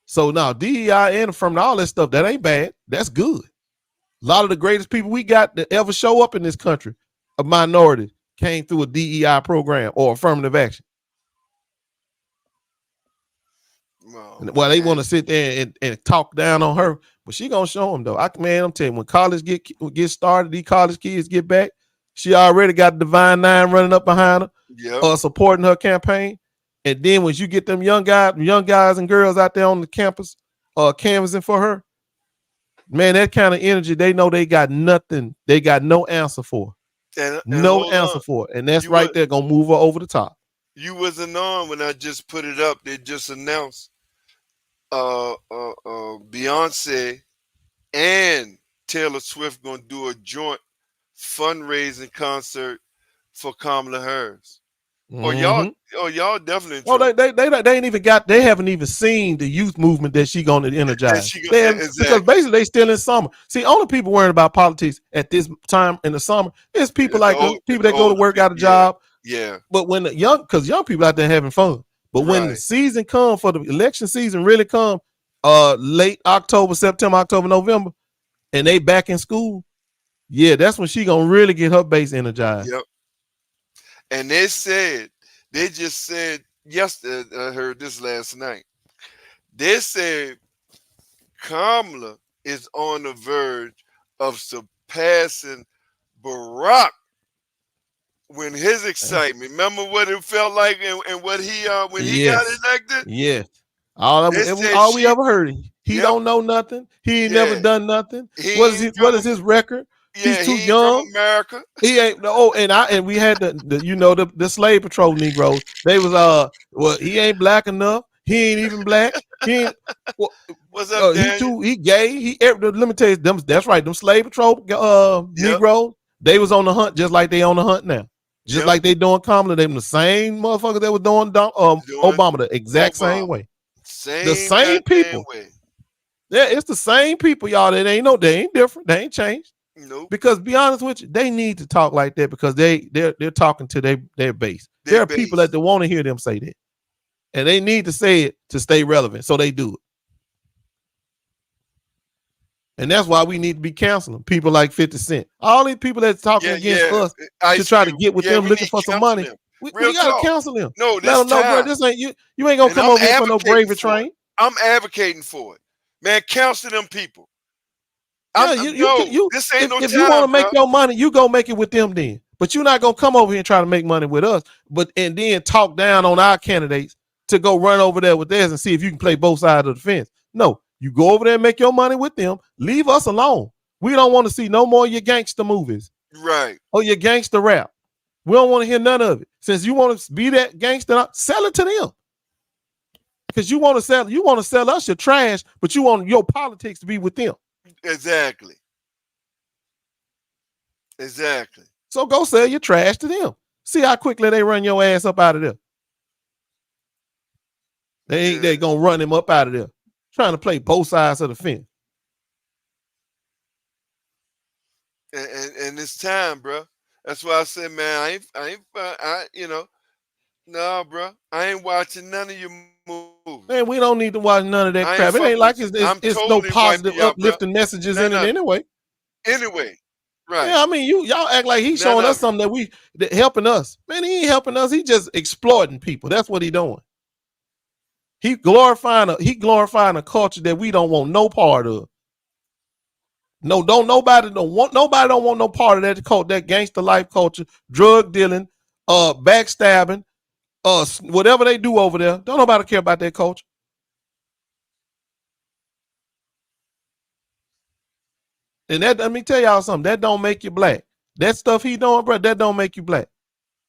So now DEI and affirmative, all that stuff, that ain't bad. That's good. A lot of the greatest people we got that ever show up in this country, a minority, came through a DEI program or affirmative action. Well, they want to sit there and talk down on her, but she gonna show them though. I'm telling you, when college get started, these college kids get back, she already got Divine Nine running up behind her, supporting her campaign. And then when you get them young guys and girls out there on the campus, canvassing for her, man, that kind of energy, they know they got nothing, they got no answer for, no answer for, and that's right there gonna move her over the top. You wasn't on when I just put it up. They just announced Beyonce and Taylor Swift gonna do a joint fundraising concert for Kamala Harris. Mm-hmm. Y'all definitely. Oh, they ain't even got. They haven't even seen the youth movement that she gonna energize. Because basically they still in summer. See, only people worrying about politics at this time in the summer is people like people that go to work, got a job. Yeah. But when young people out there having fun. But when the season come for the election season really come, late October, September, October, November, and they back in school, yeah, that's when she gonna really get her base energized. Yep. And they just said yesterday, I heard this last night. They say Kamala is on the verge of surpassing Barack when his excitement. Remember what it felt like and what he when he got Yes. elected? Yes. They said All we she, ever heard. He yep, don't know nothing. He ain't never yeah. done nothing. He ain't What from is his record? He's yeah, too he ain't from young. America. He ain't and we had the slave patrol Negroes. They was well, he ain't black enough. He ain't even black. He ain't well, What's up, Daniel? he gay. Let me tell you, that's right. Them slave patrol Yep, Negroes, they was on the hunt just like they on the hunt now. Just yep. like they doing Kamala, they the same motherfuckers that was doing Doing Obama the exact same Obama. way. The Same same goddamn people. way. Yeah, it's the same people, y'all. They ain't different. They ain't changed. Nope. Because be honest with you, they need to talk like that because they're talking to their base. They There are people that based. they want to hear them say that. And they need to say it to stay relevant. So they do it. And that's why we need to be counseling people like 50 Cent. All these people that's talking Yeah, against yeah. us to Ice try to Cube. get with Yeah, them we looking need for some counsel money. them. We Real got to talk. counsel them. No, Let this them know, bro, time. this ain't you. You ain't going to And come I'm over here for no advocating gravy for it. train. I'm advocating for it. Man, counsel them people. Yeah, No, this ain't no if you want time, to make bro. your money, you go make it with them then. But you're not gonna come over here and try to make money with us, and then talk down on our candidates to go run over there with theirs and see if you can play both sides of the fence. No, you go over there and make your money with them. Leave us alone. We don't want to see no more of your gangster movies Right. or your gangster rap. We don't want to hear none of it. Since you want to be that gangster, sell it to them. Because you want to sell us your trash, but you want your politics to be with them. Exactly. Exactly. So go sell your trash to them. See how quickly they run your ass up out of there. They gonna run him up out of there. Trying to play both sides of the fence. And it's time, bro. That's why I said, man, nah, bro. I ain't watching none of your movies. Man, we don't need to watch none of that I ain't crap. It fucking ain't with like you. it's, I'm it's no totally wiping positive, you out, bro. uplifting messages in None it of it. anyway. Anyway, right. Yeah, I mean, y'all act like he's None showing us of it. something that helping us. Man, he ain't helping us. He just exploiting people. That's what he doing. He glorifying a culture that we don't want no part of. Nobody don't want no part of that cult, that gangster life culture, drug dealing, backstabbing, whatever they do over there. Don't nobody care about that culture. And that, let me tell y'all something, that don't make you black. That stuff he doing, bro, that don't make you black.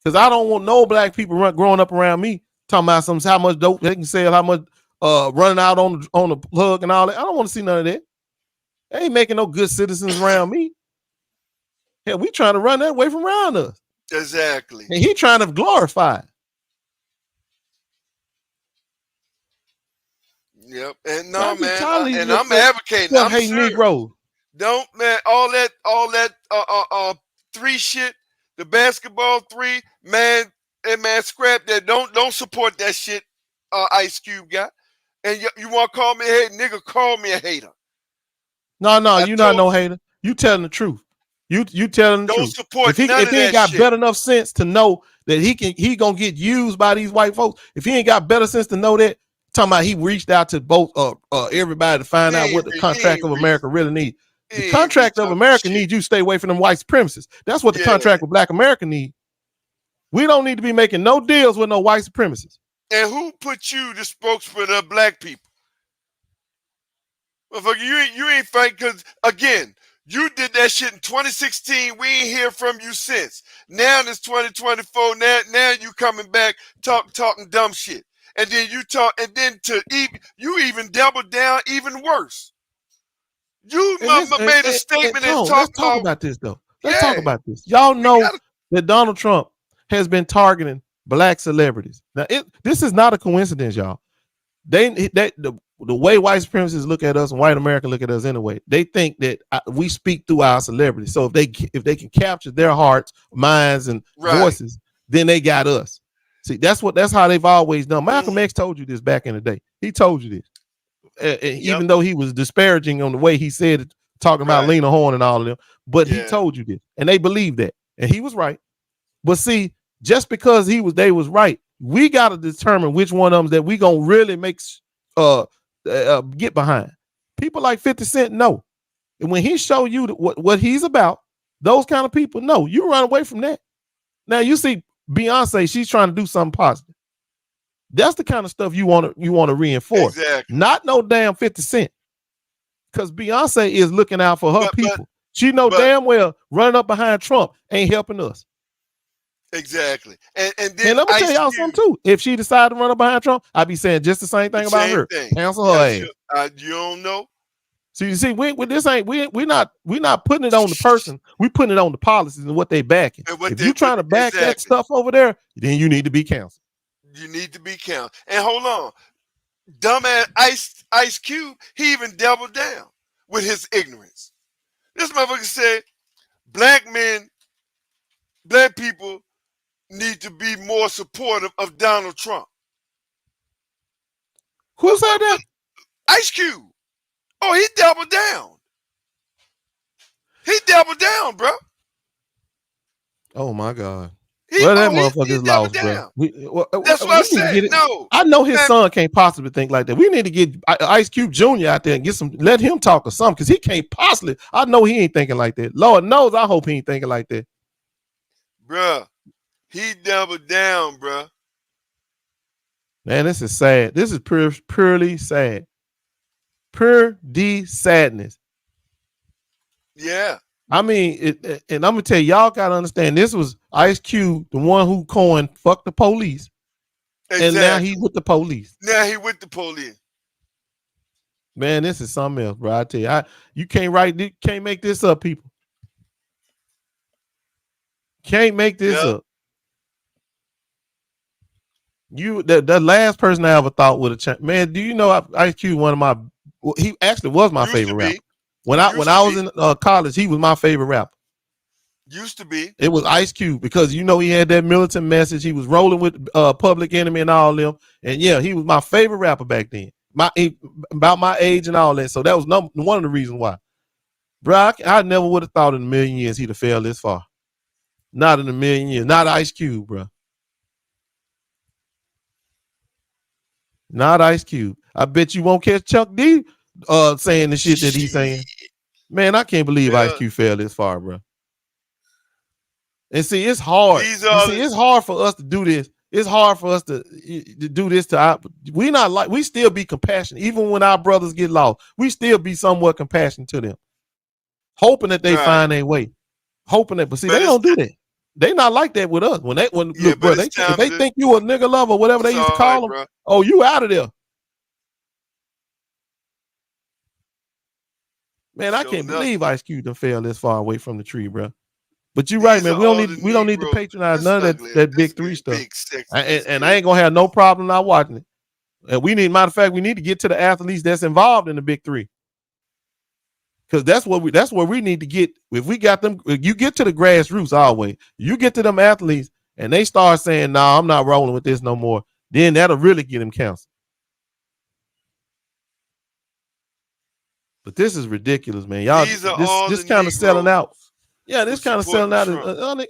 Because I don't want no black people growing up around me talking about how much dope they can sell, how much running out on the plug and all that. I don't want to see none of that. They ain't making no good citizens around me. Hell, we trying to run that away from around us. Exactly. And he trying to glorify it. Yep. And So no, I be man. tired of these And I'm little advocating. I'm self-hating serious. Negroes. Don't, man, all that three shit, the basketball three, man, and man, scrap that. Don't support that shit, Ice Cube got. And you want to call me a hater, nigga? Call me a hater. No, I you not told no you, hater. You telling the truth. You telling the don't truth. support none If of he ain't that got shit. better enough sense to know that he gonna get used by these white folks, if he ain't got better sense to know that, talking about he reached out to both everybody to find out what the contract of America really needs. The He ain't contract reach of out for America shit. needs you to stay away from them white supremacists. That's what the Yeah. contract with Black America need. We don't need to be making no deals with no white supremacists. And who put you the spokesman of black people? Motherfucker, you ain't fight because, again, you did that shit in 2016. We ain't hear from you since. Now it's 2024. Now you coming back talking dumb shit. And then you even doubled down even worse. You made a statement and Tone, let's talked talk about, about this though. Let's talk yeah, about this. Y'all we know gotta, that Donald Trump has been targeting black celebrities. Now, this is not a coincidence, y'all. The way white supremacists look at us and white America look at us anyway, they think that we speak through our celebrities. So if they can capture their hearts, minds, and right. voices, then they got us. See, that's how they've always done. Malcolm Mm-hmm. X told you this back in the day. He told you this. Yep. Even though he was disparaging on the way he said it, talking about Right. Lena Horne and all of them, but he Yeah. told you this, and they believed that, and he was right. But see, just because they was right, we got to determine which one of them that we gonna really make get behind. People like 50 Cent know. And when he show you what he's about, those kind of people know. You run away from that. Now you see Beyonce, she's trying to do something positive. That's the kind of stuff you want to reinforce. Exactly. Not no damn 50 Cent. Because Beyonce is looking out for her people. She know damn well running up behind Trump ain't helping us. Exactly. And then I'm gonna tell y'all something too. If she decided to run up behind Trump, I'd be saying just the same thing about her. Cancel her ass. You don't know. So you see, we're not putting it on the person. We putting it on the policies and what they backing. If you trying to back that stuff over there, then you need to be canceled. You need to be counted. And hold on, dumbass Ice Cube, he even doubled down with his ignorance. This motherfucker said, black people need to be more supportive of Donald Trump. Who said that? Ice Cube. Oh, he doubled down. He doubled down, bro. Oh my God. That motherfucker's lost, bro. That's what I said. No, I know his son can't possibly think like that. We need to get Ice Cube Jr. out there and let him talk or something, because he can't possibly. I know he ain't thinking like that. Lord knows, I hope he ain't thinking like that. Bruh, he doubled down, bruh. Man, this is sad. This is purely sad. Pure D sadness. Yeah. I mean, and I'm gonna tell y'all gotta understand, this was Ice Cube, the one who coined "fuck the police," exactly. And now he with the police. Man, this is something else, bro. I tell you, you can't make this up, people. Can't make this up. The last person I ever thought would have changed. Man, do you know Ice Cube? He actually was my favorite rapper. When I was in college, he was my favorite rapper. Used to be. It was Ice Cube, because he had that militant message. He was rolling with Public Enemy and all them. And yeah, he was my favorite rapper back then. About my age and all that. So that was one of the reasons why. Bro, I never would have thought in a million years he'd have failed this far. Not in a million years. Not Ice Cube, bro. Not Ice Cube. I bet you won't catch Chuck D saying the shit that he's saying. Man, I can't believe Ice Cube fell this far, bro. And see, it's hard. It's hard for us to do this. It's hard for us to do this we still be compassionate. Even when our brothers get lost, we still be somewhat compassionate to them. Hoping that they find their way. Hoping that, but see, they don't do that. They not like that with us. Look, bro, if they think you a nigga lover, whatever they used to call them, bro. Oh, you out of there. Man, I can't believe Ice Cube done fell this far away from the tree, bro. But you're right, man. We don't need to patronize none of that big three stuff. And I ain't gonna have no problem not watching it. And matter of fact, we need to get to the athletes that's involved in the big three. Because that's where we need to get. If we got them, if you get to the grassroots always. You get to them athletes and they start saying, "Nah, I'm not rolling with this no more." Then that'll really get them canceled. But this is ridiculous, man. Y'all, this kind of selling out. Yeah, this kind of selling out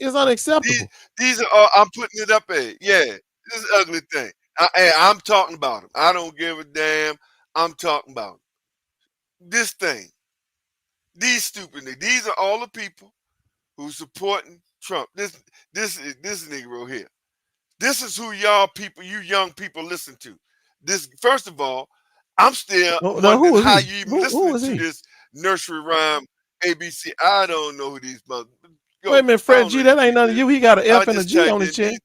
is unacceptable. These are I'm putting it up at. Yeah, this is an ugly thing. I'm talking about them. I don't give a damn. I'm talking about them. This thing. These stupid niggas. These are all the people who supporting Trump. This Negro here. This is who you young people listen to. This, first of all, I'm still wondering how you even listening to this nursery rhyme ABC. I don't know who these brothers. Wait a minute, Fred G, that ain't none of you. He got an F and a G on his chest.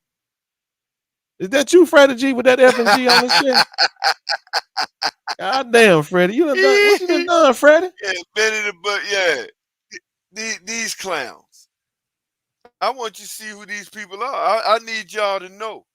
Is that you, Freddie G, with that F and G on his chest? God damn, Freddie. You done done what you done, Freddie? Yeah, Benny but yeah. These clowns. I want you to see who these people are. I need y'all to know.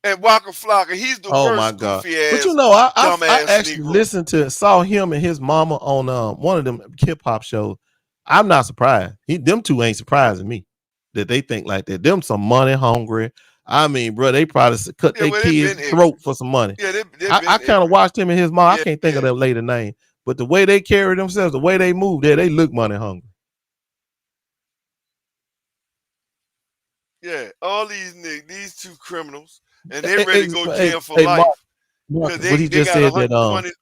And Waka Flocka, he's the worst goofy ass. But you know, I actually saw him and his mama on one of them hip hop shows. I'm not surprised. Them two ain't surprising me that they think like that. Them some money hungry. I mean, bro, they probably cut their kids' throat for some money. Yeah, I kind of watched him and his mom. I can't think of their later name, but the way they carry themselves, the way they move, they look money hungry. Yeah, all these niggas, these two criminals, and they ready to go jail for life. What he just said that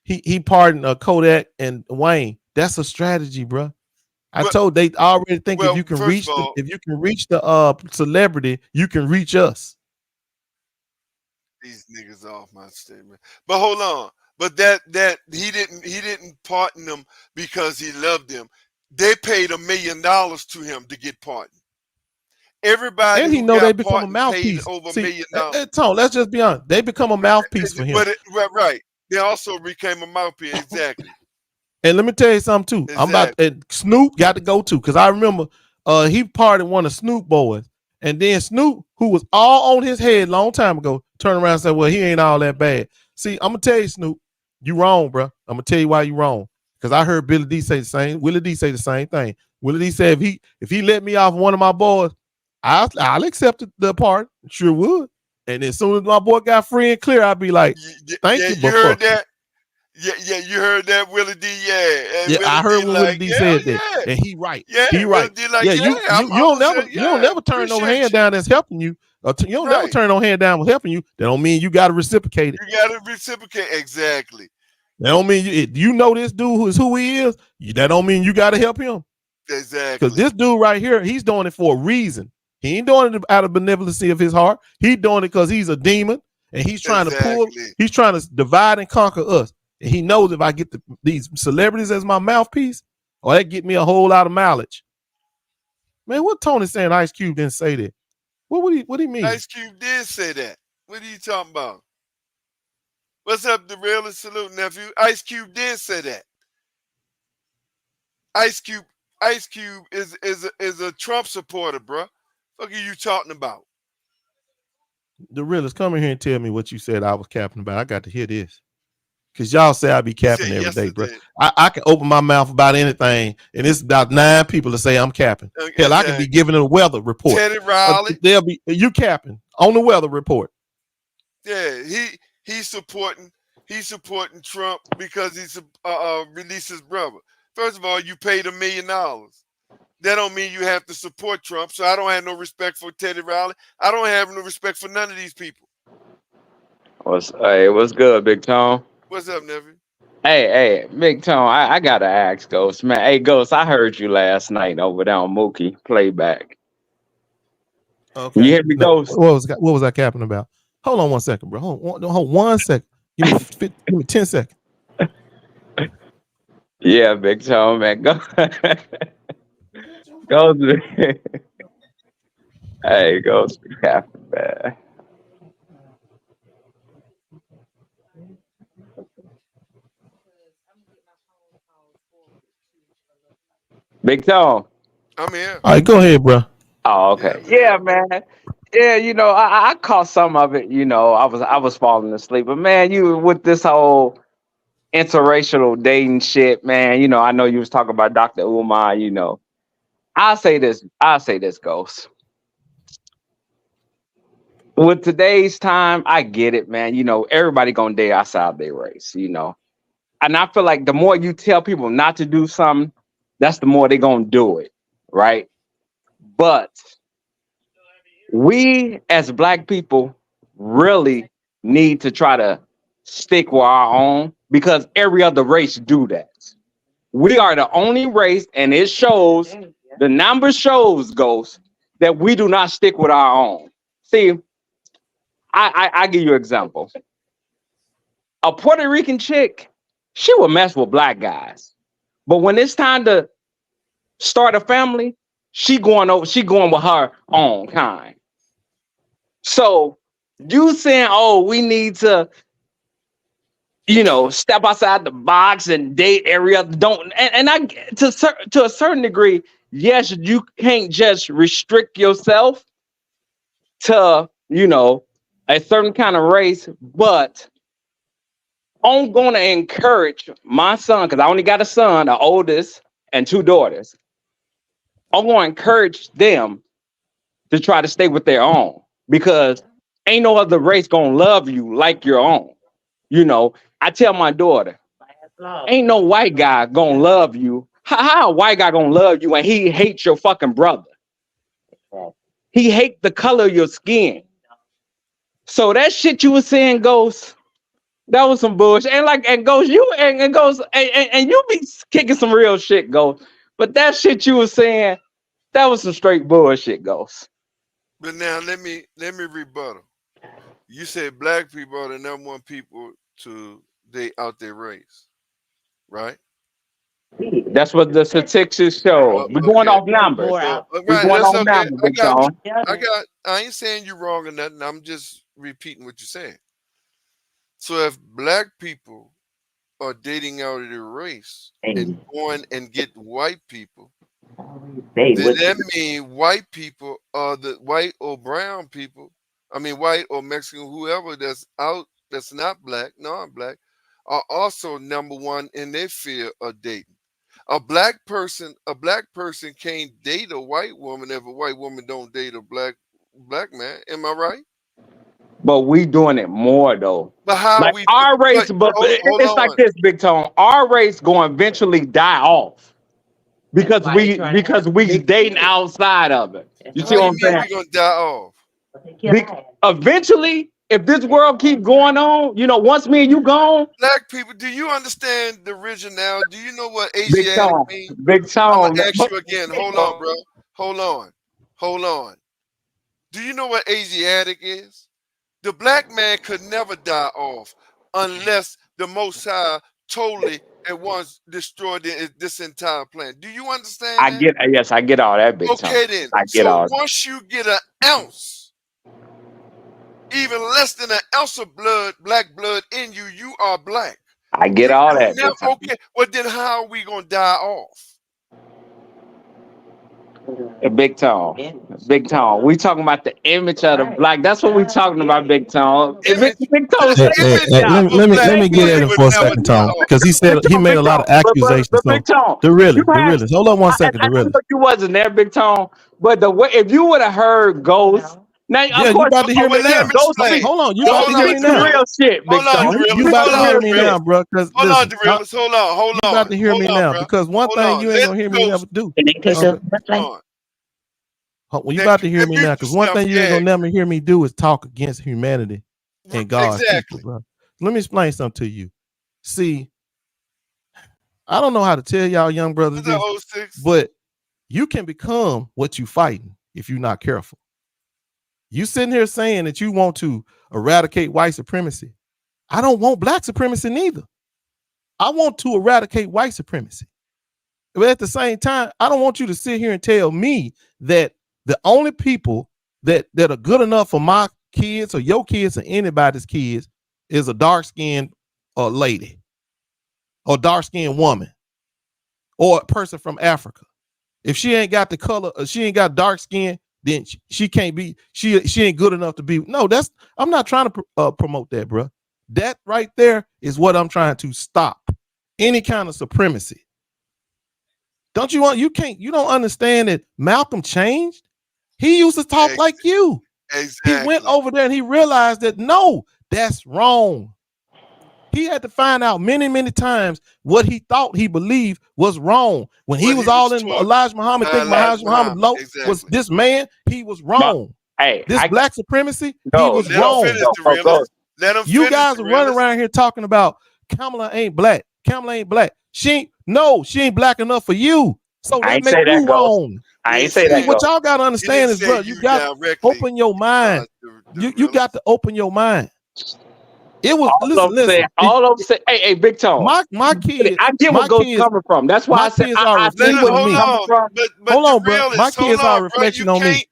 he pardoned Kodak and Wayne. That's a strategy, bro. I But, told they already think well, if you can first reach of all, the celebrity, you can reach us. these niggas off my statement. But hold on. But that he didn't pardon them because he loved them. They paid $1 million to him to get pardoned. Everybody And he who know they got become a pardoned paid mouthpiece. over $1 See, million. Tone, let's just be honest. They become a mouthpiece for him. But right. They also became a mouthpiece. Exactly. And let me tell you something too. Exactly. I'm about and Snoop got to go too, because I remember he pardoned one of Snoop boys, and then Snoop, who was all on his head long time ago, turned around and said, "Well, he ain't all that bad." See, I'm gonna tell you, Snoop, you wrong, bro. I'm gonna tell you why you wrong. Because I heard Billy D say the same. Willie D say the same thing. Willie D said if he let me off one of my boys, I'll accept the pardon. Sure would. And as soon as my boy got free and clear, I'd be like, "Thank you." You heard that? Yeah, you heard that, Willie D. Yeah, and yeah, Willie I heard D when Willie D said that, and he right. Yeah, he right. Willie D like, yeah, you don't never turn no hand down that's helping you. You don't never turn no hand down with helping you. That don't mean you got to reciprocate it. You got to reciprocate exactly. That don't mean you know this dude who he is. That don't mean you got to help him. Exactly. Because this dude right here, he's doing it for a reason. He ain't doing it out of benevolency of his heart. He's doing it because he's a demon, and he's trying to he's trying to divide and conquer us. And he knows if I get these celebrities as my mouthpiece, that get me a whole lot of mileage. Man, what Tony saying Ice Cube didn't say that? What do you mean? Ice Cube did say that. What are you talking about? What's up, the realest salute, nephew? Ice Cube did say that. Ice Cube is a Trump supporter, bro. What are you talking about? The realest, come in here and tell me what you said I was capping about. I got to hear this. Because y'all say I be capping every day, bro. I can open my mouth about anything, and it's about 9 people to say I'm capping. Hell, I can be giving a weather report. Teddy Riley. You capping on the weather report. Yeah, he's supporting Trump because he's released his brother. First of all, you paid $1 million. That don't mean you have to support Trump. So I don't have no respect for Teddy Riley. I don't have no respect for none of these people. What's good, Big Tone? What's up, nephew? Hey, Big Tone, I gotta ask Ghost, man. Hey, Ghost, I heard you last night over there on Mookie playback. Okay. You hear me, Ghost? What was I capping about? Hold on 1 second, bro. Hold 1 second. Give me 10 seconds. Yeah, Big Tone, man. Ghost. Hey, Ghost, be capping, man. Big Tone. I'm here. All right, go ahead, bro. Oh, okay. Yeah, man. Yeah, I caught some of it. I was falling asleep, but man, you with this whole interracial dating shit, man. I know you was talking about Dr. Umar. I'll say this, Ghost. With today's time, I get it, man. Everybody gonna date outside their race. And I feel like the more you tell people not to do something, that's the more they're gonna do it, right? But we as Black people really need to try to stick with our own, because every other race do that. We are the only race, and it shows, the number shows, Ghost, that we do not stick with our own. See, I give you an example. A Puerto Rican chick, she will mess with Black guys. But when it's time to start a family, she going with her own kind. So you saying, oh, we need to, step outside the box and date every other, and I to a certain degree, yes, you can't just restrict yourself to, a certain kind of race, but I'm going to encourage my son, because I only got a son, the oldest, and 2 daughters. I'm going to encourage them to try to stay with their own, because ain't no other race going to love you like your own. I tell my daughter, ain't no white guy going to love you. How a white guy going to love you and he hates your fucking brother? He hates the color of your skin. So that shit you were saying, Ghost, That was some bullshit. And goes you and goes and you be kicking some real shit, Ghost. But that shit you was saying, that was some straight bullshit, Ghost. But now let me rebuttal. You said black people are the number one people to date out their race, right? That's what the statistics show. We're going Okay. off numbers. Right, We're going that's off okay. numbers, Big Tone. I ain't saying you're wrong or nothing. I'm just repeating what you're saying. So if black people are dating out of their race and going and get white people, then that means white people are the white or brown people. I mean, white or Mexican, whoever that's out, that's not black, non-black, are also number one in their fear of dating. A black person can't date a white woman if a white woman don't date a black man. Am I right? But we doing it more though. But how Like we our race, but hold it's like on. this, Big Tone. Our race going to eventually die off because we dating outside of it. You see How what you I'm mean saying? we gonna die off? Eventually, if this world keep going on, once me and you gone, Black people, do you understand the original? Do you know what Big Asiatic Tone, means? Big I'm Tone. gonna ask you again. Hold on, bro. Hold on. Do you know what Asiatic is? The black man could never die off unless the Most High totally at once destroyed this entire planet. Do you understand I that? get, yes, I get all that, Big Tone. Okay, then. I get So all that. once you get an ounce, even less than an ounce of blood, black blood in you, you are black. I get all that. Now, Big Tone. okay, well then how are we gonna die off? Big Tone. Big Tone. We talking about the image of the black. That's what we talking about, Big Tone. Big Tone. Let me get at him for a second, Tone, because he said he made a lot of accusations. But Big Tone, the realest. Hold on one second, the realest. You wasn't there, Big Tone. But the way, if you would have heard Ghost, now Yeah, of course, you about to hear me now. Hold on, you about to hear me now. Real shit, Big Tone. You about to hear me now, bro. Because hold on, Derailers. Hold on. You about to hear me now, because one thing you ain't gonna hear me never do. Well, you about to hear me now, because one thing you ain't gonna never hear me do is talk against humanity and God's people, bro. Let me explain something to you. See, I don't know how to tell y'all young brothers this, but you can become what you fighting if you're not careful. You sitting here saying that you want to eradicate white supremacy. I don't want black supremacy neither. I want to eradicate white supremacy. But at the same time, I don't want you to sit here and tell me that the only people that are good enough for my kids or your kids or anybody's kids is a dark-skinned lady or dark-skinned woman or a person from Africa. If she ain't got the color, she ain't got dark skin, then she can't be, she ain't good enough to be. No, I'm not trying to promote that, bro. That right there is what I'm trying to stop. Any kind of supremacy. You don't understand that Malcolm changed? He used to talk like you. Exactly. He went over there and he realized that no, that's wrong. He had to find out many, many times what he thought he believed was wrong. When he was all in Elijah Muhammad, thinking Elijah Muhammad was this man, he was wrong. This black supremacy, he was wrong. You guys are running around here talking about Kamala ain't black. Kamala ain't black. She ain't black enough for you. So that makes you wrong. I ain't say that. What y'all gotta understand is, bro, you got to open your mind. You got to open your mind. It was listen. All I'm saying, hey, Big Tone. My kids, I get where Ghost coming from. That's why I said I see where he's coming from. Hold on, bro. My kids are a reflection on me,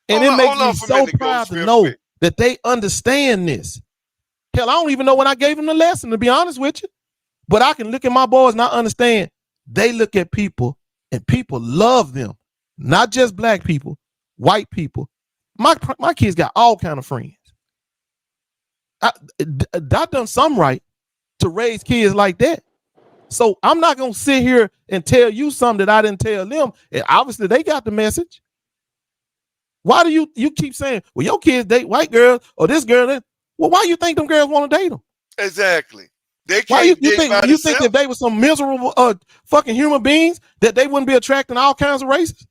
and it makes me so proud to know that they understand this. Hell, I don't even know when I gave them the lesson, to be honest with you. But I can look at my boys and I understand. They look at people, and people love them, not just black people, white people. My kids got all kind of friends. I done something right to raise kids like that. So I'm not gonna sit here and tell you something that I didn't tell them. And obviously they got the message. Why do you keep saying, well, your kids date white girls or this girl? Well, why you think them girls want to date them? Exactly. They can't. Why you think if they were some miserable fucking human beings that they wouldn't be attracting all kinds of races?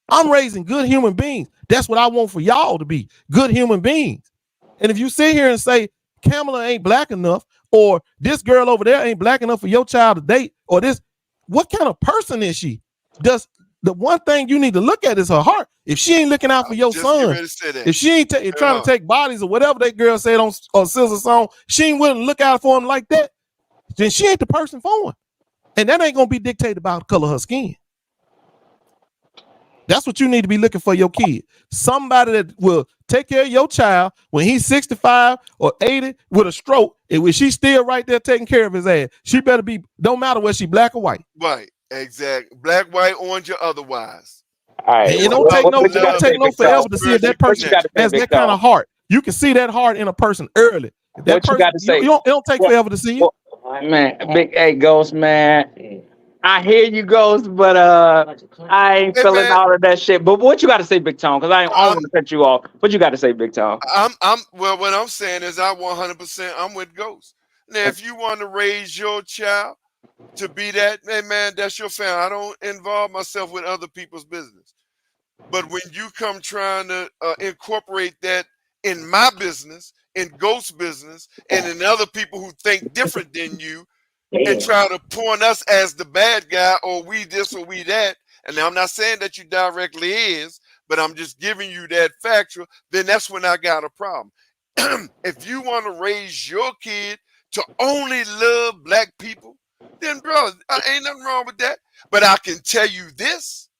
I'm raising good human beings. That's what I want for y'all to be, good human beings. And if you sit here and say Kamala ain't black enough, or this girl over there ain't black enough for your child to date, or this, what kind of person is she? Does the one thing you need to look at is her heart. If she ain't looking out for your son, if she ain't trying to take bodies or whatever that girl said on Scissor Song, she ain't willing to look out for him like that, then she ain't the person for him. And that ain't gonna be dictated by the color of her skin. That's what you need to be looking for your kid. Somebody that will take care of your child when he's 65 or 80 with a stroke, and when she's still right there taking care of his ass, she better be, don't matter whether she black or white. Right, exactly. Black, white, orange, or otherwise. All right. And it don't take no forever to see if that person has that kind of heart. You can see that heart in a person early. That person, it don't take forever to see it. Man, hey, Ghost, man. I hear you, Ghost, but I ain't feeling all of that shit. But what you got to say, Big Tone? Because I don't want to cut you off. What you got to say, Big Tone? Well, what I'm saying is I 100% I'm with Ghost. Now, if you want to raise your child to be that, hey, man, that's your family. I don't involve myself with other people's business. But when you come trying to incorporate that in my business, in Ghost's business, and in other people who think different than you, and try to point us as the bad guy, or we this or we that, and I'm not saying that you directly is, but I'm just giving you that factual, then that's when I got a problem. If you want to raise your kid to only love black people, then bro, ain't nothing wrong with that. But I can tell you this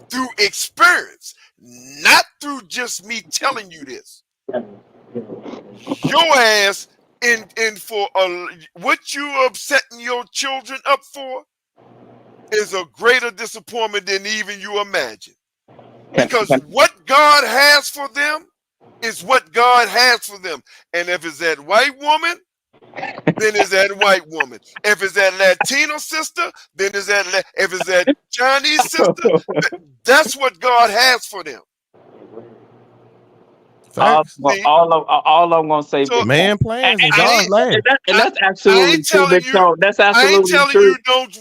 through experience, not through just me telling you this. Your ass in for what you upsetting your children up for is a greater disappointment than even you imagine. Because what God has for them is what God has for them. And if it's that white woman, then it's that white woman. If it's that Latino sister, then it's that. If it's that Chinese sister, that's what God has for them. All I'm gonna say, So, man plans and God's land. And that's absolutely true, Big Tone. That's absolutely I ain't telling true. you don't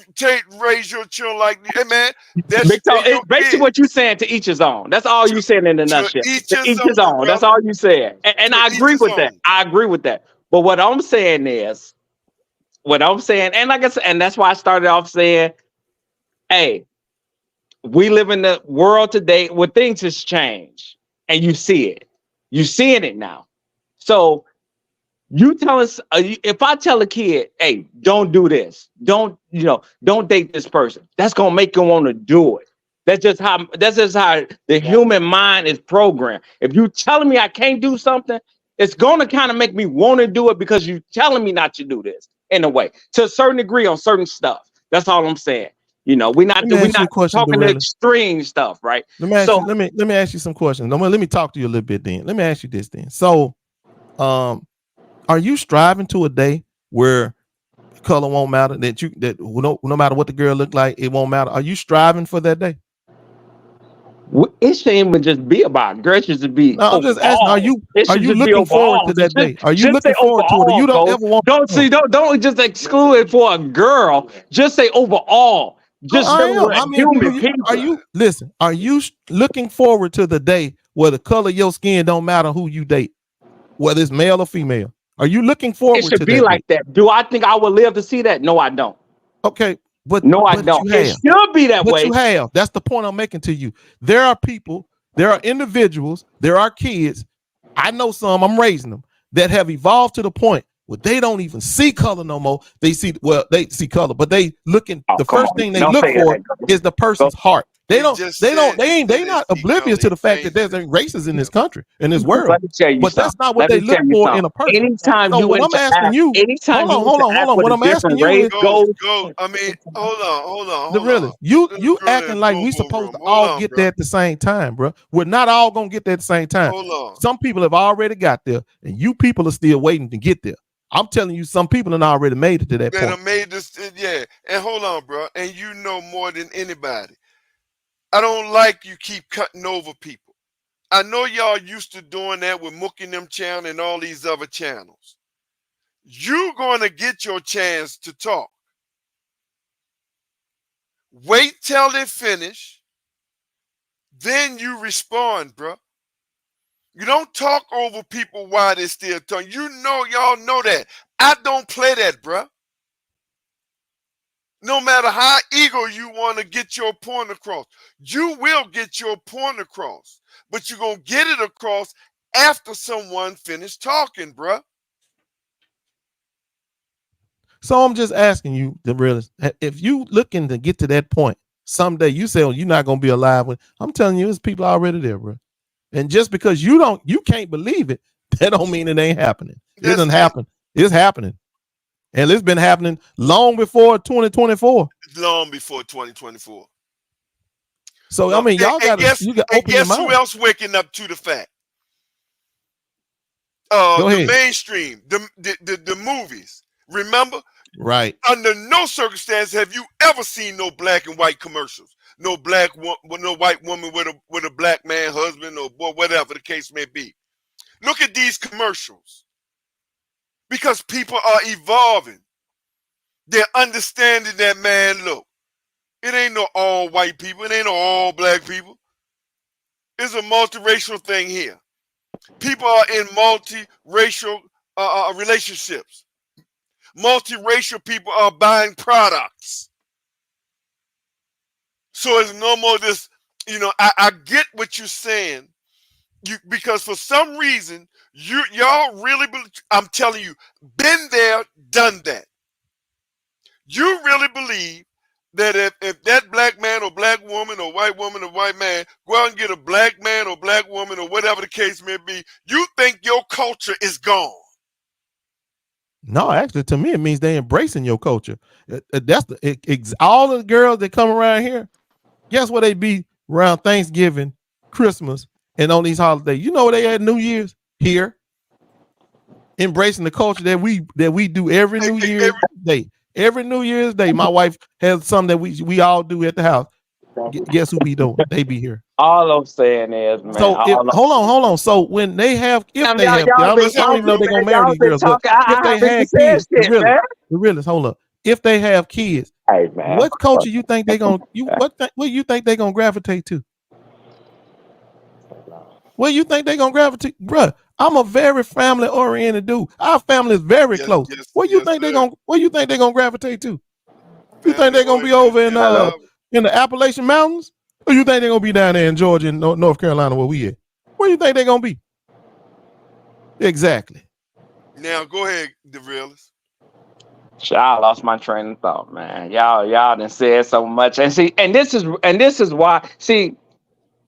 raise your children like, hey man, that's Big Tone. It's basically what you saying, to each his own. That's all you saying in a nutshell. Each to each his own. That's all you said. And I agree with that. I agree with that. But what I'm saying is, and like I said, and that's why I started off saying, hey, we live in the world today where things has changed, and you see it. You're seeing it now. So you tell us, if I tell a kid, hey, don't do this, don't date this person, that's gonna make him want to do it. That's just how the human mind is programmed. If you telling me I can't do something, it's gonna kind of make me want to do it because you're telling me not to do this in a way, to a certain degree on certain stuff. That's all I'm saying. We're not talking the extreme stuff, right? Let me ask you some questions. Let me talk to you a little bit then. Let me ask you this then. So, are you striving to a day where color won't matter? That no matter what the girl look like, it won't matter. Are you striving for that day? It shouldn't even just be about girls. It should be. No, I'm just asking. Are you looking forward to that day? Are you looking forward to it? Or you don't ever want? Don't just exclude it for a girl. Just say overall. Just I mean, are you looking forward to the day where the color of your skin don't matter who you date, whether it's male or female? Are you looking forward to that? It should be like that. Do I think I would live to see that? No, I don't. Okay, but I don't. It should be that way. But you have. That's the point I'm making to you. There are people, there are individuals, there are kids. I know some, I'm raising them, that have evolved to the point where they don't even see color no more. They see color, but they looking. The first thing they look for is the person's heart. They not oblivious to the fact that there's races in this country, in this world. But that's not what they look for in a person. Anytime so what I'm asking you, hold on. What I'm asking you is, I mean, hold on. Really, you acting like we supposed to all get there at the same time, bro. We're not all gonna get there at the same time. Hold on. Some people have already got there, and you people are still waiting to get there. I'm telling you, some people have already made it to that point. Made this, yeah. And hold on, bro. And you know more than anybody. I don't like you keep cutting over people. I know y'all used to doing that with Mookie and them channel and all these other channels. You're going to get your chance to talk. Wait till they finish. Then you respond, bro. You don't talk over people while they're still talking. You know, y'all know that. I don't play that, bruh. No matter how eager you want to get your point across, you will get your point across. But you're going to get it across after someone finished talking, bruh. So I'm just asking you, the realist, if you looking to get to that point someday, you say, oh, you're not gonna be alive. When I'm telling you, there's people already there, bro. And just because you can't believe it, that don't mean it ain't happening. It doesn't happen. It's happening, and it's been happening long before 2024. Long before 2024. So I mean, y'all got to open your mouth. Who else waking up to the fact? Go ahead. The mainstream, the movies. Remember? Right. Under no circumstance have you ever seen no black and white commercials. No white woman with a black man husband or whatever the case may be. Look at these commercials. Because people are evolving. They're understanding that, man, look, it ain't no all white people. It ain't no all black people. It's a multiracial thing here. People are in multiracial relationships. Multiracial people are buying products. So it's no more this, I get what you're saying. Because for some reason, y'all really believe, I'm telling you, been there, done that. You really believe that if that black man or black woman or white man go out and get a black man or black woman or whatever the case may be, you think your culture is gone. No, actually, to me, it means they embracing your culture. That's all the girls that come around here. Guess what they be around Thanksgiving, Christmas, and on these holidays? You know where they at New Year's? Here, embracing the culture that we do every New Year's Day. Every New Year's Day, my wife has something that we all do at the house. Guess who be doing? They be here. All I'm saying is, man. So hold on. So when they have, I don't even know they're gonna marry these girls. But if they had kids, the realest, hold up. If they have kids, hey, man, what culture you think they gonna what you think they gonna gravitate to? What you think they gonna gravitate, bruh? I'm a very family oriented dude. Our family is very close. What you think they gonna gravitate to? You think they're gonna be over in the Appalachian Mountains? Or you think they're gonna be down there in Georgia and North Carolina where we at? Where you think they're gonna be? Exactly. Now go ahead, the realist. I lost my train of thought, man. Y'all done said so much. And see, and this is why, see,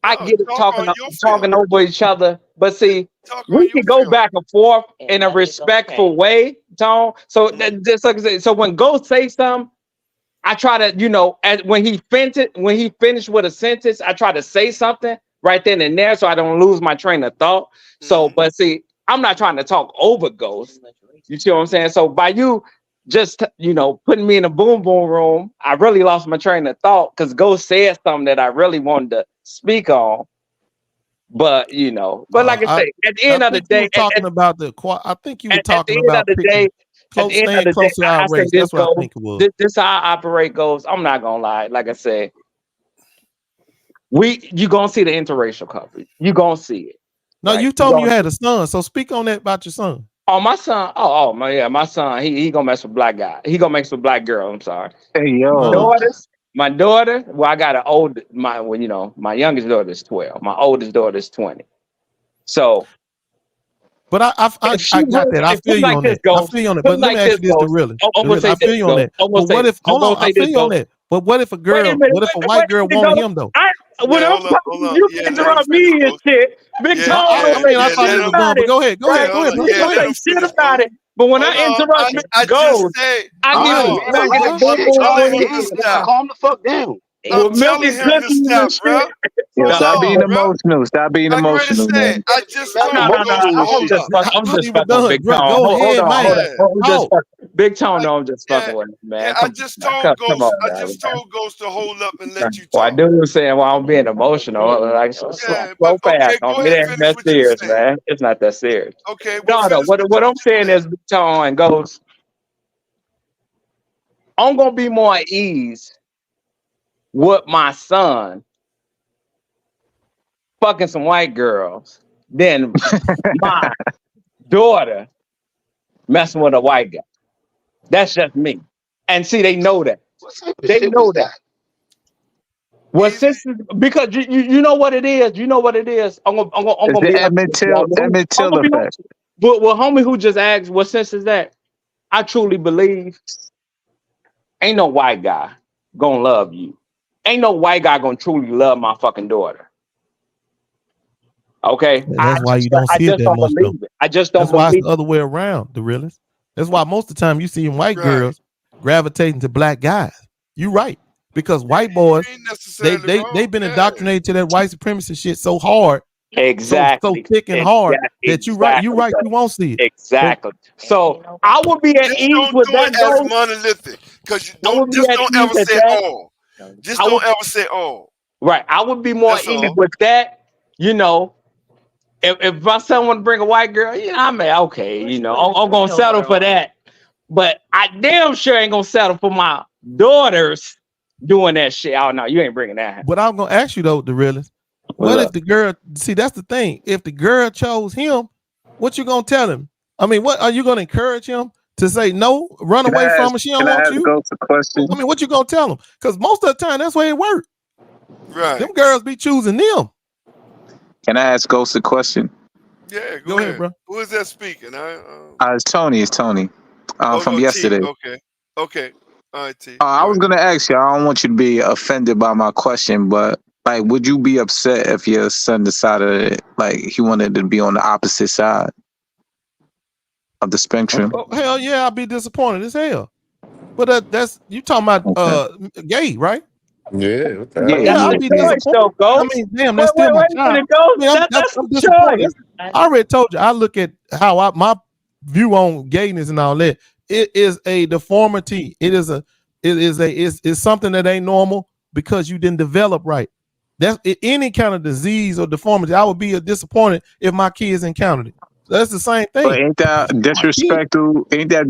I get it talking over each other, but see, we can go back and forth in a respectful way, Tone. So just like I said, so when Ghost say something, I try to, when he finished with a sentence, I try to say something right then and there so I don't lose my train of thought. So, but see, I'm not trying to talk over Ghost. You see what I'm saying? So by you just, putting me in a boom room, I really lost my train of thought because Ghost said something that I really wanted to speak on. But, like I say, at the end of the day, talking about I think you were talking about staying close to our race. That's what I think it was. This how I operate goes. I'm not gonna lie. Like I said, you gonna see the interracial couple. You gonna see it. No, right? You told me you had a son. So speak on that about your son. Oh, my son. My son. He gonna mess with black guy. He gonna mess with black girl. I'm sorry. Hey yo. My daughter. Well, I got my youngest daughter is 12. My oldest daughter is 20. So. But I got that. I feel you on that. I feel you on it. But let me ask you this, really. I feel you on that. But what if? Hold on. I feel you on that. But what if a girl? What if a white girl wanted him though? You interrupt me and shit. BigTone. I thought it was done. But go ahead. Go ahead. Shit about it. But when I interrupt, calm the fuck down. I'm telling him to stop, bro. Stop being emotional. Stop being emotional, man. I just I'm just fucking with BigTone. Go ahead, man. BigTone, no, I'm just fucking with him, man. I just told Ghost to hold up and let you talk. Well, I do saying while I'm being emotional, like so fast. It ain't that serious, man. It's not that serious. Okay. No. What I'm saying is, BigTone and Ghost, I'm gonna be more at ease with my son fucking some white girls than my daughter messing with a white guy. That's just me. And see, they know that. What type of They shit know was that. that? Well, since because you know what it is. You know what it is. I'm It's gonna the be honest Emmett with y'all. Till effect. But homie who just asked, what sense is that? I truly believe ain't no white guy gonna love you. Ain't no white guy gonna truly love my fucking daughter. Okay, And that's why you don't I see it just that don't much though. believe it. I just don't That's why it's believe the other way around, the realest. That's why most of the time you see white girls gravitating to black guys. You right. Because white boys, ain't necessarily wrong. they've been indoctrinated to that white supremacy shit so hard, exactly, so thick and hard that you right, exactly. you won't see it. Exactly. So I would be at Just ease don't with do that it as though. monolithic, because you I would be just at don't ease ever at say that. all. Just don't ever say all. Right. I would be more That's easy all. with that. You know, if my son want to bring a white girl, you know, I mean, okay, you know, I'm gonna settle for that. But I damn sure ain't gonna settle for my daughters doing that shit. Oh no, you ain't bringing that. But I'm gonna ask you though, the realest. What if the girl? See, that's the thing. If the girl chose him, what you gonna tell him? I mean, what are you gonna encourage him to say no, run away from her? She don't want you. Ghost a question? I mean, what you gonna tell him? Because most of the time, that's the way it works. Right. Them girls be choosing them. Can I ask Ghost a question? Yeah, Go ahead, bro. Who is that speaking? It's Tony. It's Tony. From T. yesterday. Okay. All right, T. I was gonna ask you. I don't want you to be offended by my question, but like, would you be upset if your son decided like he wanted to be on the opposite side of the spectrum? Oh, hell yeah, I'd be disappointed as hell. But that's you talking about gay, right? Yeah, what the But hell? Yeah, that's I'll the be choice, though, disappointed. I Ghost. mean, damn, that's still my Wait a child. minute, Ghost. I mean, That's I'm the disappointed. choice. I already told you. I look at how my view on gayness and all that. It is a deformity. It's something that ain't normal because you didn't develop right. That's any kind of disease or deformity. I would be disappointed if my kids encountered it. So that's the same thing. But ain't that disrespectful? Ain't that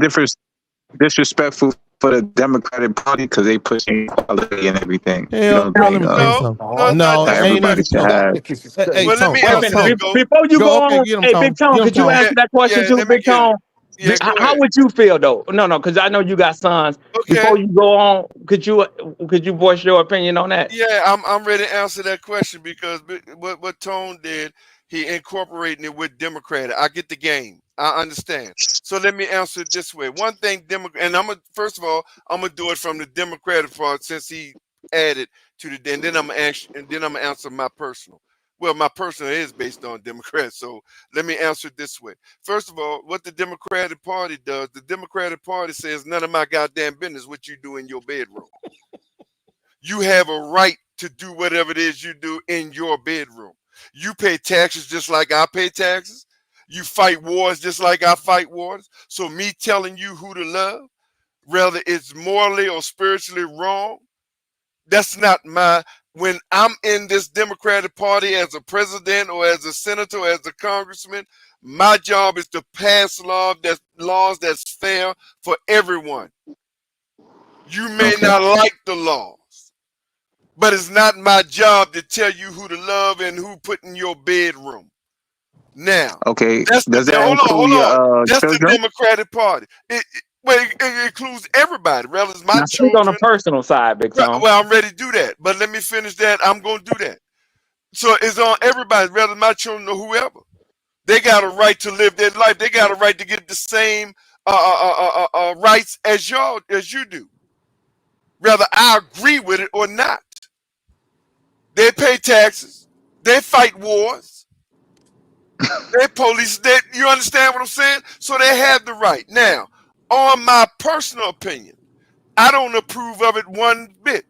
disrespectful for the Democratic Party because they pushing equality and everything? Hell, bro, let me tell you something. No, That ain't everybody should have. Hey, Well, let Tone, me Wait a answer minute. this, Before you go on, get him, hey, Tone. Big Tone, Get him, could you Tone. answer that question too, let me Big get it. Tone? Yeah, go How ahead. would you feel though? No, because I know you got sons. Okay. Before you go on, could you voice your opinion on that? Yeah, I'm ready to answer that question because what Tone did, he incorporating it with Democratic. I get the game. I understand. So let me answer it this way. One thing, and first of all, I'm gonna do it from the Democratic part since he added to the. And then I'm gonna answer my personal. Well, my personal is based on Democrats. So let me answer it this way. First of all, what the Democratic Party does, the Democratic Party says none of my goddamn business what you do in your bedroom. You have a right to do whatever it is you do in your bedroom. You pay taxes just like I pay taxes. You fight wars just like I fight wars. So me telling you who to love, whether it's morally or spiritually wrong, that's not when I'm in this Democratic Party as a president or as a senator or as a congressman, my job is to pass laws that's fair for everyone. You may not like the laws, but it's not my job to tell you who to love and who put in your bedroom. Now, Okay, that's does that hold include your That's children? the Democratic Party. It includes everybody, whether it's my Now, speak children. on the personal side, Big Tone. Well, I'm ready to do that, but let me finish that. I'm going to do that. So it's on everybody, whether my children or whoever. They got a right to live their life. They got a right to get the same rights as you do, whether I agree with it or not. They pay taxes. They fight wars. They police. You understand what I'm saying? So they have the right. Now, on my personal opinion, I don't approve of it one bit.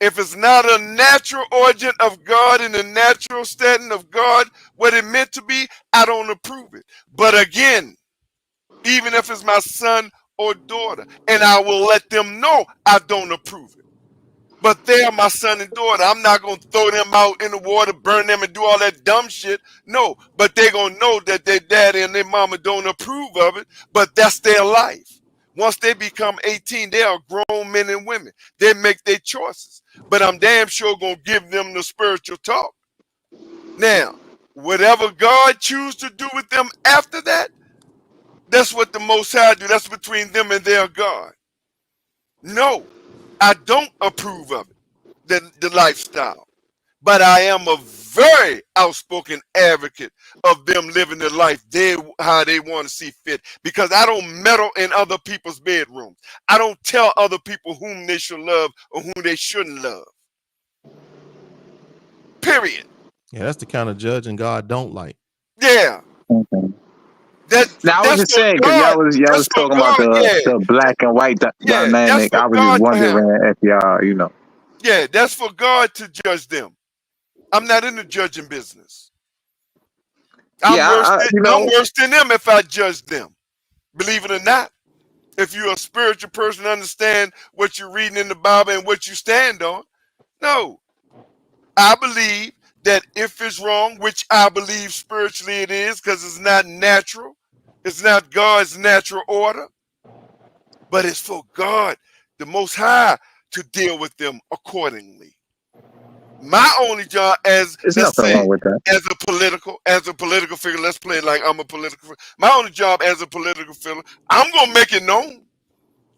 If it's not a natural origin of God in the natural setting of God, what it meant to be, I don't approve it. But again, even if it's my son or daughter, and I will let them know I don't approve it. But they are my son and daughter. I'm not going to throw them out in the water, burn them, and do all that dumb shit. No, but they're going to know that their daddy and their mama don't approve of it, but that's their life. Once they become 18, they are grown men and women. They make their choices. But I'm damn sure going to give them the spiritual talk. Now, whatever God choose to do with them after that, that's what the Most High do. That's between them and their God. No, I don't approve of it, the lifestyle. But I am a very outspoken advocate of them living their life how they want to see fit, because I don't meddle in other people's bedrooms. I don't tell other people whom they should love or whom they shouldn't love. Period. Yeah, that's the kind of judging God don't like. Yeah. Okay. That's Now I was just saying, because y'all was talking about the black and white dynamic. I was just wondering if y'all, you know. Yeah, that's for God to judge them. I'm not in the judging business. I'm worse than them if I judge them. Believe it or not. If you're a spiritual person, understand what you're reading in the Bible and what you stand on. No. I believe that if it's wrong, which I believe spiritually it is, because it's not natural. It's not God's natural order. But it's for God, the Most High, to deal with them accordingly. My only job as a political figure, let's play it like I'm a political figure. My only job as a political figure, I'm gonna make it known.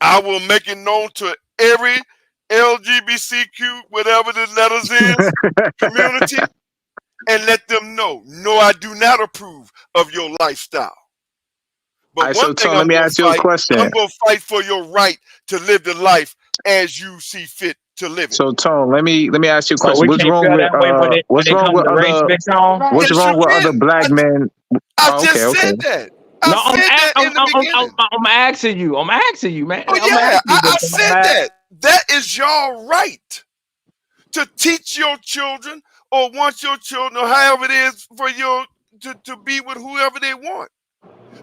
I will make it known to every LGBTQ, whatever the letters is, community, and let them know. No, I do not approve of your lifestyle. But one thing let me ask you a question. I'm gonna fight for your right to live the life as you see fit to live it. So Tone, let me ask you a question. What's wrong with other black men? I just said that. I'm asking you, man. Oh yeah, I said that. That is your right to teach your children or want your children, or however it is for you to be with whoever they want.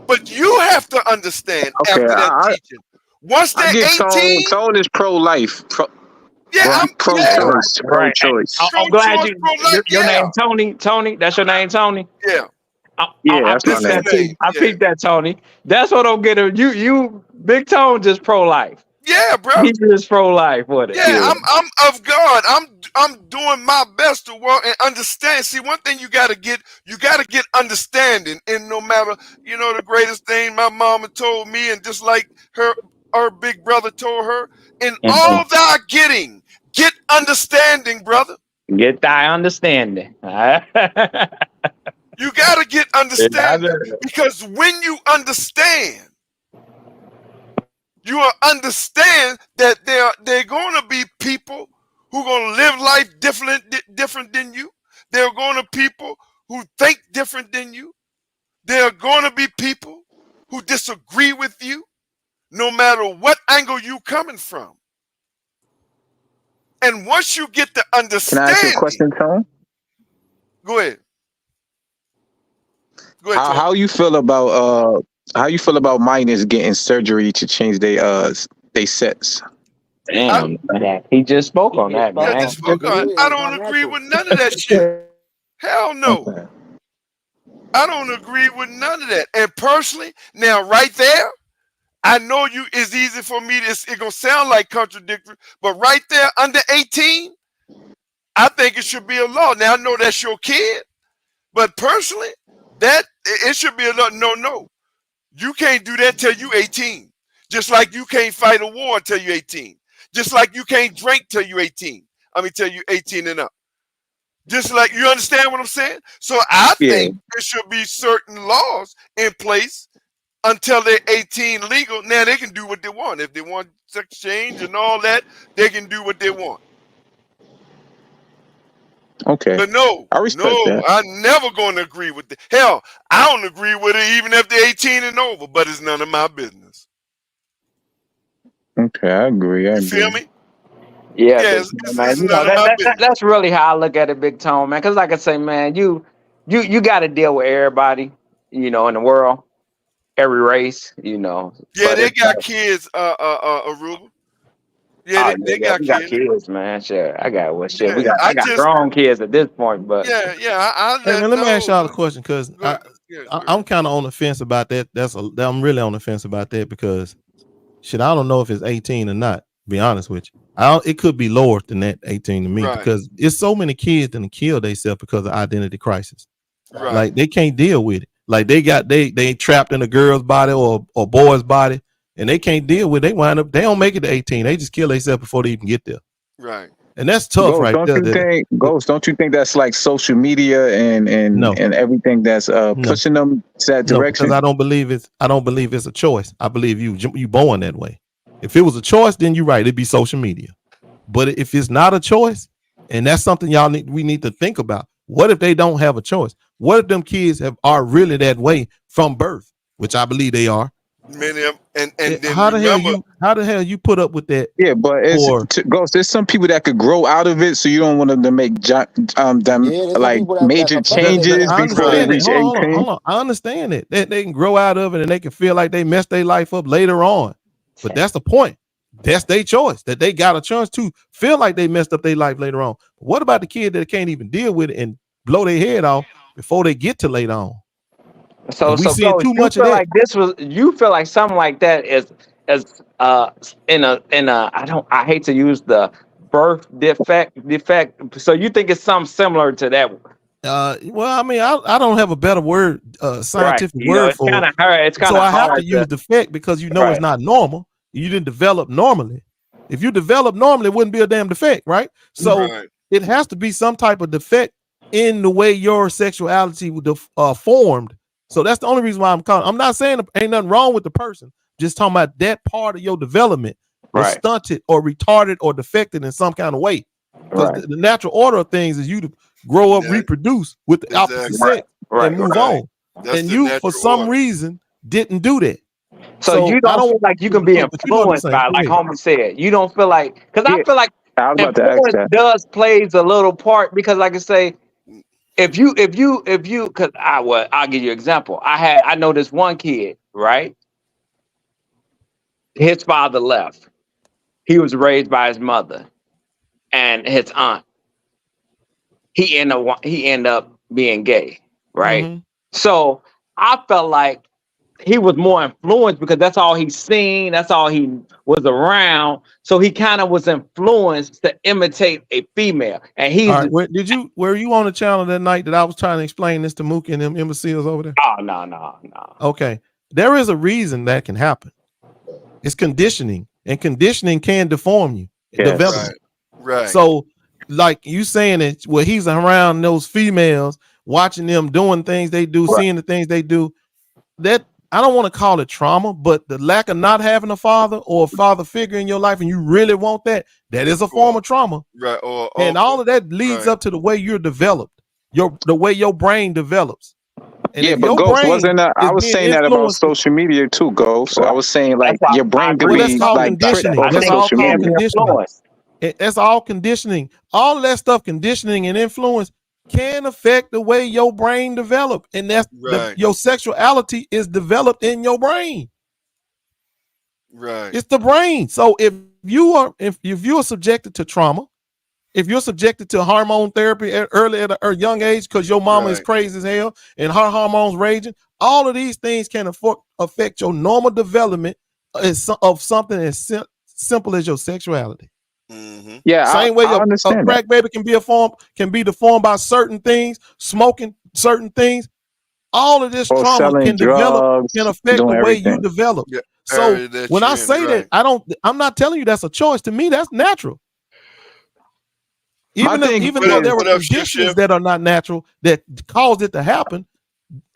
But you have to understand after that teaching. Once they're 18, Tone is pro-life. I'm pro-choice. Right. Pro-choice. I'm glad your name Tony. That's your name, Tony. Yeah. That's my name. I picked that, Tony. That's what I'm getting. You, Big Tone, just pro-life. Yeah, bro. He's just pro-life with it. Yeah, I'm of God. I'm doing my best to work and understand. See, one thing you gotta get understanding. And no matter, the greatest thing my mama told me, and just like her big brother told her, in all thy getting, get understanding, brother. Get thy understanding. You gotta get understanding, because when you understand, you will understand that there are going to be people who are going to live life different than you. There are going to be people who think different than you. There are going to be people who disagree with you, no matter what angle you coming from. And once you get the understanding, can I ask you a question, Tone? Go ahead. How you feel about minors getting surgery to change their sets? Damn, he just spoke on that, man. I don't agree with none of that shit. Hell no. Okay. I don't agree with none of that. And personally, now right there, I know it's easy for me to, it's gonna sound like contradictory, but right there, under 18, I think it should be a law. Now I know that's your kid, but personally, that it should be a law. No. You can't do that till you 18. Just like you can't fight a war until you 18. Just like you can't drink till you 18. Till you 18 and up. Just like, you understand what I'm saying? So I think there should be certain laws in place until they're 18 legal. Now they can do what they want. If they want sex change and all that, they can do what they want. Okay. But no, I respect that. I'm never going to agree with it. Hell, I don't agree with it even if they're 18 and over, but it's none of my business. Okay, I agree. You feel me? Yeah, it's that's really how I look at it, Big Tone, man. Because like I say, man, you got to deal with everybody, in the world, every race, Yeah, they got kids, Aruba. Yeah, they got kids, man. Sure, I got I got grown kids at this point, but let me ask y'all a question, because I'm kind of on the fence about that. I'm really on the fence about that, because shit, I don't know if it's 18 or not. To be honest with you, it could be lower than that 18 to me, because it's so many kids that kill themselves because of identity crisis. Right. Like they can't deal with it. Like they trapped in a girl's body or boy's body, and they can't deal with it. They wind up, they don't make it to 18. They just kill themselves before they even get there. Right. And that's tough, Ghost, right there. Don't you think that's like social media and No. everything that's pushing them to that direction? Because I don't believe it's a choice. I believe you born that way. If it was a choice, then you're right. It'd be social media. But if it's not a choice, and that's something we need to think about. What if they don't have a choice? What if them kids are really that way from birth, which I believe they are? Many of them, and then how the hell you put up with that? Yeah, but Ghost, there's some people that could grow out of it, so you don't want them to make major changes before they reach 18. Hold on. I understand it. They can grow out of it and they can feel like they messed their life up later on. But that's the point. That's their choice, that they got a chance to feel like they messed up their life later on. But what about the kid that can't even deal with it and blow their head off before they get to later on? So we see too much of that. Like you feel like something like that is in a I hate to use the birth defect. So you think it's something similar to that? Well, I mean, I don't have a better word, scientific word for it. It's kind of so I have to use defect because it's not normal. You didn't develop normally. If you develop normally, it wouldn't be a damn defect, right? So it has to be some type of defect in the way your sexuality formed. So that's the only reason why I'm not saying ain't nothing wrong with the person. Just talking about that part of your development was stunted or retarded or defected in some kind of way. Because the natural order of things is you to grow up, reproduce with the opposite sex, and move on. That's and you, for some reason, didn't do that. So you don't feel like you can be influenced by, like Homie said. You don't feel like, because I feel like influence plays a little part, because like I say, if you, because I'll give you an example. I know this one kid, right? His father left. He was raised by his mother and his aunt. He ended up being gay, right? Mm-hmm. So I felt like he was more influenced because that's all he's seen, that's all he was around. So he kind of was influenced to imitate a female. And he's were you on the channel that night that I was trying to explain this to Mookie and them imbeciles over there? Oh, no. Okay. There is a reason that can happen. It's conditioning, and conditioning can deform you. Develop. Right. So like you saying it, he's around those females, watching them doing things they do, seeing the things they do, that I don't want to call it trauma, but the lack of not having a father or a father figure in your life, and you really want that is a form of trauma. Right. And all of that leads up to the way you're developed, the way your brain develops. And but Ghost wasn't I was saying that about social media too, Ghost. I was saying like your brain could be like conditioning. That's all called conditioning. That's all conditioning. All of that stuff, conditioning and influence, can affect the way your brain develop, and that's your sexuality is developed in your brain. Right, it's the brain. So if you are subjected to trauma, if you're subjected to hormone therapy early at a young age because your mama is crazy as hell and her hormones raging, all of these things can affect your normal development of something as simple as your sexuality. Mm-hmm. Yeah, same way a crack baby can be deformed by certain things, smoking certain things. All of this trauma can affect the way you develop. Yeah, so when I say that, I'm not telling you that's a choice. To me, that's natural. Even though there were conditions that are not natural that caused it to happen,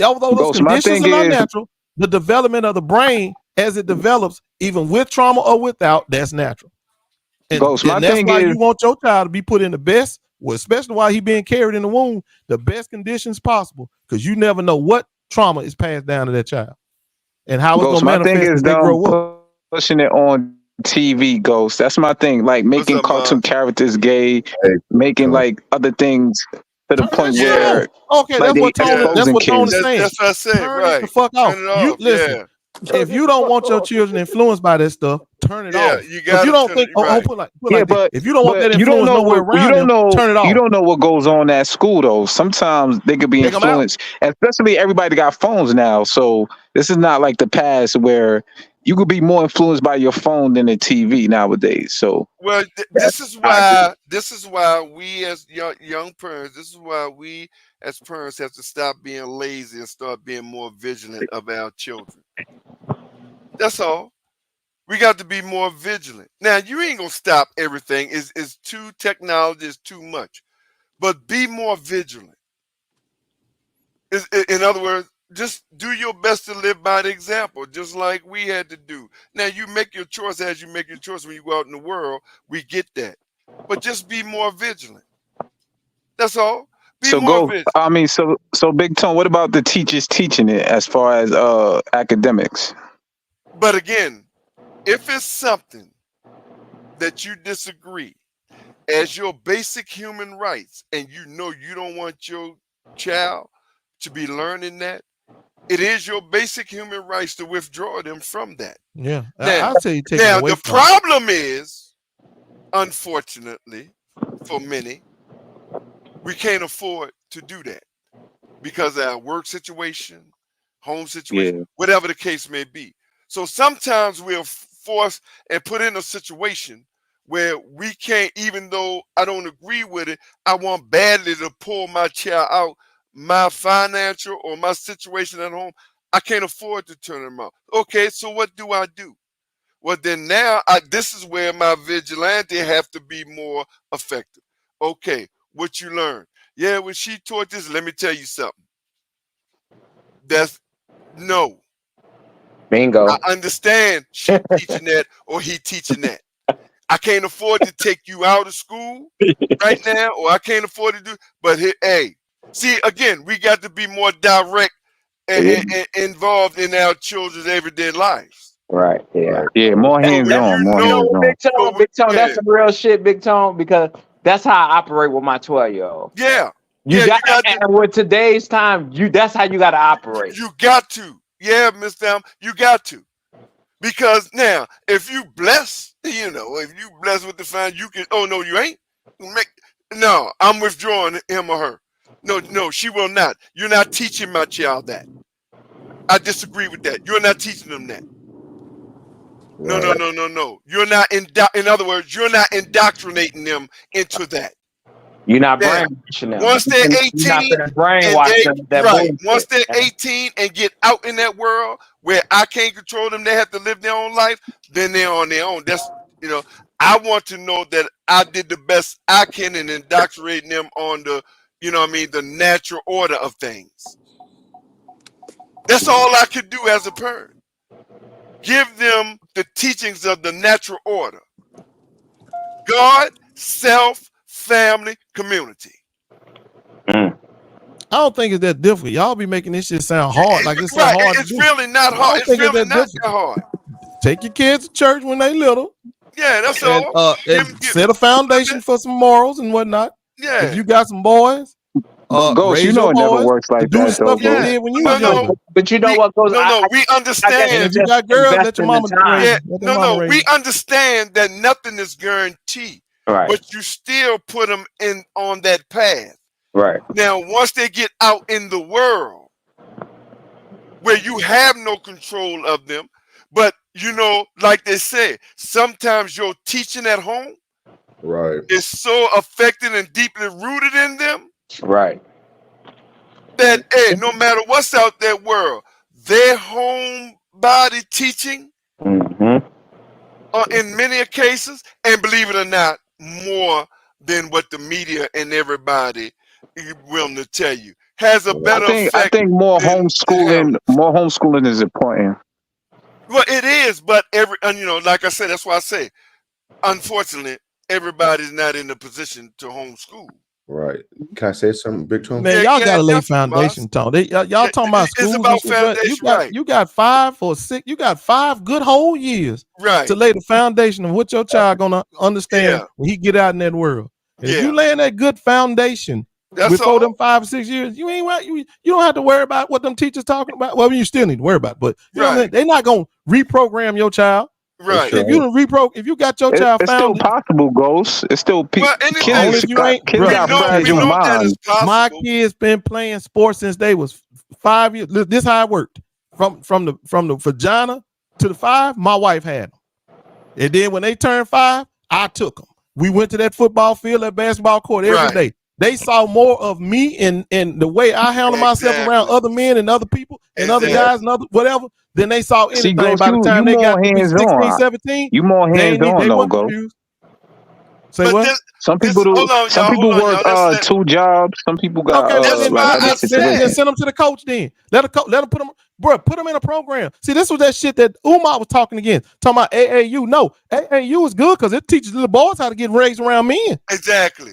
although those conditions are not natural, the development of the brain as it develops, even with trauma or without, that's natural. And that's why you want your child to be put in the best, especially while he's being carried in the womb, the best conditions possible, because you never know what trauma is passed down to that child and how it's going to manifest as they grow up. Pushing it on TV, Ghost. That's my thing. Like making cartoon characters gay, making like other things to the point where that's what Tone is saying. That's what I said. Turn the fuck off. You listen. If you don't want your children influenced by that stuff, turn it off. You got. If you don't think, if you don't want that influence nowhere around, turn it off. You don't know what goes on at school though. Sometimes they could be influenced, especially everybody got phones now. So this is not like the past where you could be more influenced by your phone than the TV nowadays. So Well, this is why we as young parents, this is why we as parents have to stop being lazy and start being more vigilant of our children. That's all. We got to be more vigilant. Now, you ain't gonna stop everything. Is too technology is too much, but be more vigilant. In other words, just do your best to live by the example, just like we had to do. Now, you make your choice as you make your choice when you go out in the world. We get that, but just be more vigilant. That's all. Be so more go. vigilant. I mean, so Big Tone. What about the teachers teaching it as far as academics? But again, if it's something that you disagree as your basic human rights, and you know you don't want your child to be learning that, it is your basic human rights to withdraw them from that. Yeah, Now, I'll say you take it away the from it. problem is, unfortunately, for many, we can't afford to do that because of our work situation, home situation, Yeah. whatever the case may be. So sometimes we're forced and put in a situation where we can't, even though I don't agree with it, I want badly to pull my child out, my financial or my situation at home. I can't afford to turn them out. Okay, so what do I do? Well, then now this is where my vigilante have to be more effective. Okay, what you learn? Yeah, when she taught this, let me tell you something. That's no. Bingo. I understand she teaching that or he teaching that. I can't afford to take you out of school right now, or I can't afford to do. But hey, see, again, we got to be more direct and involved in our children's everyday lives. Right. Yeah. Yeah. More So hands when on. you More You know know, hands what, on. Big Tone? so Big Tone, yeah, that's some real shit, Big Tone, because that's how I operate with my 12-year-old. yeah, You yeah, got, you got to, and with today's time, that's how you got to operate. you got to, yeah, Miss Down, you got to. Because now, if you bless, if you bless with the fine, you can. Oh no, you ain't. No, I'm withdrawing him or her. No, she will not. You're not teaching my child that. I disagree with that. You're not teaching them that. No. You're not in other words, you're not indoctrinating them into that. You're not Now, brainwashing them. once they're You're not 18 gonna and brainwash them with that right, bullshit. once they're 18 and get out in that world where I can't control them, they have to live their own life, then they're on their own. That's, I want to know that I did the best I can in indoctrinating them on the, the natural order of things. That's all I could do as a parent. Give them the teachings of the natural order. God, self, family, community. I don't think it's that difficult. Y'all be making this shit sound hard, like it's so Right, hard it's to do. really not I hard. don't It's think it's really that not difficult. that hard. Take your kids to church when they little, Yeah, that's and all. set a foundation for some morals and whatnot. Yeah. If you got some boys, Ghost, raise your it never boys works to like do the that, though, stuff you Ghost. did when you was younger. But you know what goes? We I understand. And if you just got girls, let invest your in the mama time. raise. Yeah, Let their mama raise. we understand that nothing is guaranteed, Right. but you still put them on that path. Right. Now, once they get out in the world where you have no control of them, but like they say, sometimes your teaching at home is so affected and deeply rooted in them Right. that no matter what's out there world, their home body teaching in many cases, and believe it or not, more than what the media and everybody is willing to tell you, has a better effect. I think more homeschooling is important. Well, it is, but like I said, that's why I say, unfortunately, everybody's not in the position to homeschool. Right. Can I say something, Big Tone? Man, y'all gotta lay foundation, Tone. Y'all talking about schools about and shit, foundation, right? You got 5 or 6. You got 5 good whole years, right, to lay the foundation of what your child gonna understand when he get out in that world. And if you laying that good foundation before them 5 or 6 years, you ain't right. You don't have to worry about what them teachers talking about. Well, you still need to worry about it, but you know they're not gonna reprogram your child. Right. If you got your child it's founded, still possible, Ghost. It's still kids got fragile minds. My kids been playing sports since they was 5 years. This is how it worked. From the vagina to the 5, my wife had them. And then when they turned 5, I took them. We went to that football field, that basketball court every day. They saw more of me in the way I handle myself around other men and other people and other guys and other whatever than they saw anything. Ghost, by the time they got to be 16, 17, you more they hands-on, weren't Ghost. confused. Say what? Some people work 2 jobs. Some people got then send them to the coach. Then let them put them, bro. Put them in a program. See, this was that shit that Umar was talking again, talking about AAU. No, AAU is good because it teaches little boys how to get raised around men. Exactly.